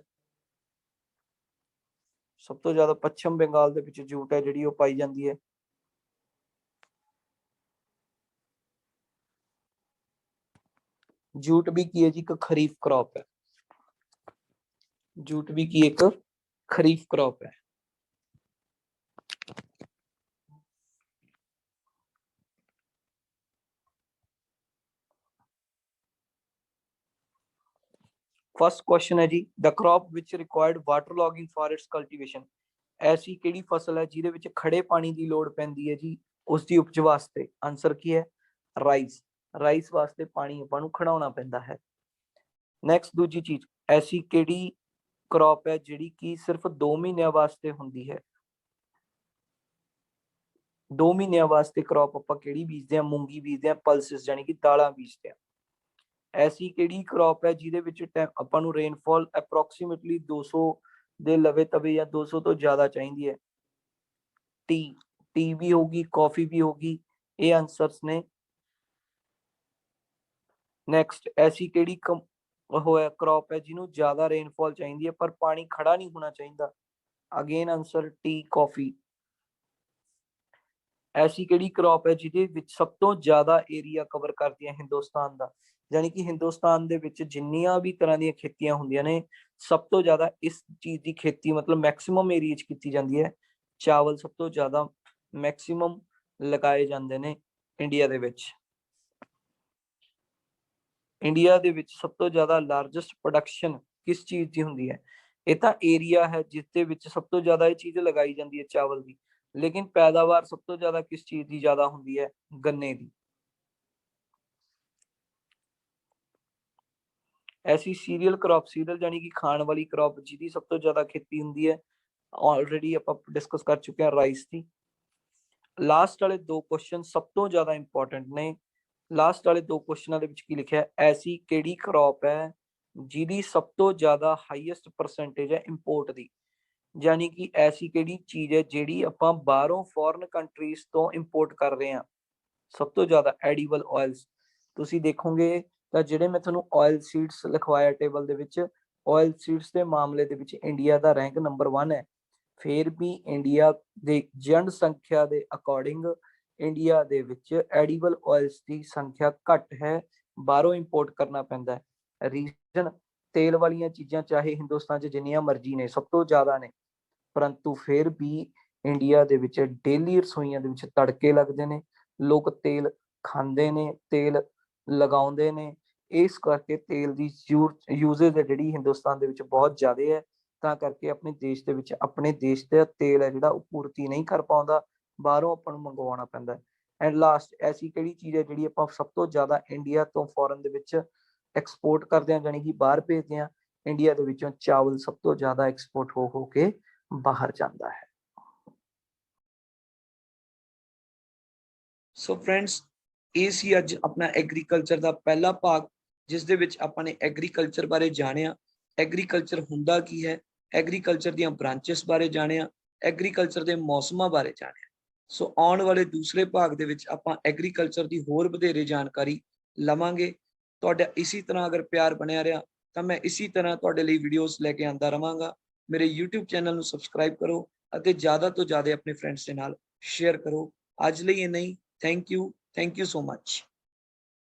ਸਭ ਤੋਂ ਜ਼ਿਆਦਾ ਪੱਛਮ ਬੰਗਾਲ ਦੇ ਵਿੱਚ ਜੂਟ ਹੈ ਜਿਹੜੀ ਉਹ ਪਾਈ ਜਾਂਦੀ ਹੈ। ਜੂਟ ਵੀ ਕੀ ਹੈ ਜੀ? ਇੱਕ ਖਰੀਫ ਕ੍ਰੌਪ ਹੈ। ਜੂਟ ਵੀ ਕੀ ਇੱਕ ਖਰੀਫ ਕ੍ਰੌਪ ਹੈ। फर्स्ट क्वेश्चन है जी, the crop which required water logging for its cultivation. ऐसी किहड़ी फसल है जिहदे विच खड़े पानी की लोड़ पैंदी है जी उसकी उपज वास्ते? आंसर की है? राइस। राइस वास्ते पानी आपां नूं खड़ाउणा पैंदा है। नैक्सट दूजी चीज, ऐसी किहड़ी क्रॉप है जिहड़ी कि सिर्फ 2 महीनों वास्ते हुंदी है? 2 महीनों वास्ते क्रॉप आपां किहड़ी बीजदे हां? मूंगी बीजदे हां, पल्सिस यानी कि दालां बीजदे हां। ऐसी किहड़ी क्रॉप है जिहदे विच आपां नूं रेनफॉल अप्रोक्सीमेटली 200 ਦੇ ਲਵੇ ਤਵੇ ਜਾਂ 200 ਤੋਂ ਜ਼ਿਆਦਾ ਚਾਹੀਦੀ ਹੈ? ਟੀ ਵੀ ਹੋਗੀ, ਕਾਫੀ ਵੀ ਹੋਗੀ, ਇਹ ਆਨਸਰਸ ਨੇ। ਨੈਕਸਟ, ਐਸੀ ਕਿਹੜੀ ਉਹ ਹੈ ਕ੍ਰੌਪ ਹੈ ਜਿਹਨੂੰ ਜ਼ਿਆਦਾ ਰੇਨਫਾਲ ਚਾਹੀਦੀ ਹੈ ਪਰ ਪਾਣੀ ਖੜਾ ਨਹੀਂ ਹੋਣਾ ਚਾਹੀਦਾ? ਅਗੇਨ ਆਨਸਰ ਟੀ, ਕਾਫੀ। ਐਸੀ ਕਿਹੜੀ ਕ੍ਰੌਪ ਹੈ ਜਿਹਦੇ ਵਿੱਚ ਸਭ ਤੋਂ ਜ਼ਿਆਦਾ ਏਰੀਆ ਕਵਰ ਕਰਦੀ ਹੈ ਹਿੰਦੁਸਤਾਨ ਦਾ? ਯਾਨੀ ਕਿ ਹਿੰਦੁਸਤਾਨ ਦੇ ਵਿੱਚ ਜਿੰਨੀਆਂ ਵੀ ਤਰ੍ਹਾਂ ਦੀਆਂ ਖੇਤੀਆਂ ਹੁੰਦੀਆਂ ਨੇ ਸਭ ਤੋਂ ਜ਼ਿਆਦਾ ਇਸ ਚੀਜ਼ ਦੀ ਖੇਤੀ ਮਤਲਬ ਮੈਕਸਿਮਮ ਏਰੀਆ 'ਚ ਕੀਤੀ ਜਾਂਦੀ ਹੈ। ਚਾਵਲ ਸਭ ਤੋਂ ਜ਼ਿਆਦਾ ਮੈਕਸਿਮਮ ਲਗਾਏ ਜਾਂਦੇ ਨੇ ਇੰਡੀਆ ਦੇ ਵਿੱਚ। ਇੰਡੀਆ ਦੇ ਵਿੱਚ ਸਭ ਤੋਂ ਜ਼ਿਆਦਾ ਲਾਰਜੈਸਟ ਪ੍ਰੋਡਕਸ਼ਨ ਕਿਸ ਚੀਜ਼ ਦੀ ਹੁੰਦੀ ਹੈ? ਇਹ ਤਾਂ ਏਰੀਆ ਹੈ ਜਿਸ ਦੇ ਵਿੱਚ ਸਭ ਤੋਂ ਜ਼ਿਆਦਾ ਇਹ ਚੀਜ਼ ਲਗਾਈ ਜਾਂਦੀ ਹੈ ਚਾਵਲ ਦੀ, ਲੇਕਿਨ ਪੈਦਾਵਾਰ ਸਭ ਤੋਂ ਜ਼ਿਆਦਾ ਕਿਸ ਚੀਜ਼ ਦੀ ਜ਼ਿਆਦਾ ਹੁੰਦੀ ਹੈ? ਗੰਨੇ ਦੀ। ਐਸੀ ਸੀਰੀਅਲ ਕ੍ਰੌਪ, ਸੀਰੀਅਲ ਯਾਨੀ ਕਿ ਖਾਣ ਵਾਲੀ ਕ੍ਰੌਪ ਜਿਹਦੀ ਸਭ ਤੋਂ ਜ਼ਿਆਦਾ ਖੇਤੀ ਹੁੰਦੀ ਹੈ, ਆਲਰੇਡੀ ਆਪਾਂ ਡਿਸਕਸ ਕਰ ਚੁੱਕੇ ਹਾਂ, ਰਾਈਸ ਦੀ। ਲਾਸਟ ਵਾਲੇ ਦੋ ਕੁਐਸਚਨ ਸਭ ਤੋਂ ਜ਼ਿਆਦਾ ਇੰਪੋਰਟੈਂਟ ਨੇ। ਲਾਸਟ ਵਾਲੇ ਦੋ ਕੁਐਸਚਨਾਂ ਦੇ ਵਿੱਚ ਕੀ ਲਿਖਿਆ? ਐਸੀ ਕਿਹੜੀ ਕ੍ਰੌਪ ਹੈ ਜਿਹਦੀ ਸਭ ਤੋਂ ਜ਼ਿਆਦਾ ਹਾਈਐਸਟ ਪਰਸੈਂਟੇਜ ਹੈ ਇੰਪੋਰਟ ਦੀ, ਯਾਨੀ ਕਿ ਐਸੀ ਕਿਹੜੀ ਚੀਜ਼ ਹੈ ਜਿਹੜੀ ਆਪਾਂ ਬਾਹਰੋਂ ਫੋਰਨ ਕੰਟਰੀਜ਼ ਤੋਂ ਇੰਪੋਰਟ ਕਰ ਰਹੇ ਹਾਂ ਸਭ ਤੋਂ ਜ਼ਿਆਦਾ? Edible IELTS. ਤੁਸੀਂ ਦੇਖੋਗੇ ਤਾਂ ਜਿਹੜੇ ਮੈਂ ਤੁਹਾਨੂੰ ਆਇਲ ਸੀਡਸ ਲਿਖਵਾਇਆ ਟੇਬਲ ਦੇ ਵਿੱਚ, ਆਇਲ ਸੀਡਸ ਦੇ ਮਾਮਲੇ ਦੇ ਵਿੱਚ ਇੰਡੀਆ ਦਾ ਰੈਂਕ ਨੰਬਰ 1 ਹੈ। ਫਿਰ ਵੀ ਇੰਡੀਆ ਦੇ ਜਨਸੰਖਿਆ ਦੇ ਅਕੋਰਡਿੰਗ ਇੰਡੀਆ ਦੇ ਵਿੱਚ ਐਡੀਬਲ ਆਇਲਸ ਦੀ ਸੰਖਿਆ ਘੱਟ ਹੈ, ਬਾਹਰੋਂ ਇੰਪੋਰਟ ਕਰਨਾ ਪੈਂਦਾ ਹੈ। ਰੀਜ਼ਨ, ਤੇਲ ਵਾਲੀਆਂ ਚੀਜ਼ਾਂ ਚਾਹੇ ਹਿੰਦੁਸਤਾਨ 'ਚ ਜਿੰਨੀਆਂ ਮਰਜ਼ੀ ਨੇ, ਸਭ ਤੋਂ ਜ਼ਿਆਦਾ ਨੇ, ਪਰੰਤੂ ਫਿਰ ਵੀ ਇੰਡੀਆ ਦੇ ਵਿੱਚ ਡੇਲੀ ਰਸੋਈਆਂ ਦੇ ਵਿੱਚ ਤੜਕੇ ਲੱਗਦੇ ਨੇ, ਲੋਕ ਤੇਲ ਖਾਂਦੇ ਨੇ, ਤੇਲ ਲਗਾਉਂਦੇ ਨੇ, ਇਸ ਕਰਕੇ ਤੇਲ ਦੀ ਯੂਜ਼ੇਜ ਹੈ ਜਿਹੜੀ ਹਿੰਦੁਸਤਾਨ ਦੇ ਵਿੱਚ ਬਹੁਤ ਜ਼ਿਆਦਾ ਹੈ। ਤਾਂ ਕਰਕੇ ਆਪਣੇ ਦੇਸ਼ ਦੇ ਵਿੱਚ ਆਪਣੇ ਦੇਸ਼ ਦਾ ਤੇਲ ਹੈ ਜਿਹੜਾ ਉਹ ਪੂਰਤੀ ਨਹੀਂ ਕਰ ਪਾਉਂਦਾ, ਬਾਹਰੋਂ ਆਪਾਂ ਨੂੰ ਮੰਗਵਾਉਣਾ ਪੈਂਦਾ। ਐਂਡ ਲਾਸਟ, ਐਸੀ ਕਿਹੜੀ ਚੀਜ਼ ਹੈ ਜਿਹੜੀ ਆਪਾਂ ਸਭ ਤੋਂ ਜ਼ਿਆਦਾ ਇੰਡੀਆ ਤੋਂ ਫੋਰਨ ਦੇ ਵਿੱਚ ਐਕਸਪੋਰਟ ਕਰਦੇ ਹਾਂ, ਜਾਣੀ ਕਿ ਬਾਹਰ ਭੇਜਦੇ ਹਾਂ? ਇੰਡੀਆ ਦੇ ਵਿੱਚੋਂ ਚਾਵਲ ਸਭ ਤੋਂ ਜ਼ਿਆਦਾ ਐਕਸਪੋਰਟ ਹੋ ਕੇ ਬਾਹਰ ਜਾਂਦਾ ਹੈ। ਸੋ ਫਰੈਂਡਸ, ਇਹ ਸੀ ਅੱਜ ਆਪਣਾ ਐਗਰੀਕਲਚਰ ਦਾ ਪਹਿਲਾ ਭਾਗ, ਜਿਸ ਦੇ ਵਿੱਚ ਆਪਾਂ ਨੇ ਐਗਰੀਕਲਚਰ ਬਾਰੇ ਜਾਣਿਆ, ਐਗਰੀਕਲਚਰ ਹੁੰਦਾ ਕੀ ਹੈ, ਐਗਰੀਕਲਚਰ ਦੀਆਂ ਬ੍ਰਾਂਚਸ ਬਾਰੇ ਜਾਣਿਆ, ਐਗਰੀਕਲਚਰ ਦੇ ਮੌਸਮਾਂ ਬਾਰੇ ਜਾਣਿਆ। ਸੋ ਆਉਣ ਵਾਲੇ ਦੂਸਰੇ ਭਾਗ ਦੇ ਵਿੱਚ ਆਪਾਂ ਐਗਰੀਕਲਚਰ ਦੀ ਹੋਰ ਵਧੇਰੇ ਜਾਣਕਾਰੀ ਲਵਾਂਗੇ। ਤੁਹਾਡਾ ਇਸੇ ਤਰ੍ਹਾਂ ਅਗਰ ਪਿਆਰ ਬਣਿਆ ਰਿਹਾ ਤਾਂ ਮੈਂ ਇਸੇ ਤਰ੍ਹਾਂ ਤੁਹਾਡੇ ਲਈ ਵੀਡੀਓਜ਼ ਲੈ ਕੇ ਆਉਂਦਾ ਰਵਾਂਗਾ। ਮੇਰੇ YouTube ਚੈਨਲ ਨੂੰ ਸਬਸਕ੍ਰਾਈਬ ਕਰੋ ਅਤੇ ਜ਼ਿਆਦਾ ਤੋਂ ਜ਼ਿਆਦਾ ਆਪਣੇ ਫਰੈਂਡਸ ਦੇ ਨਾਲ ਸ਼ੇਅਰ ਕਰੋ। ਅੱਜ ਲਈ ਇੰਨਾ ਹੀ। Thank you so much.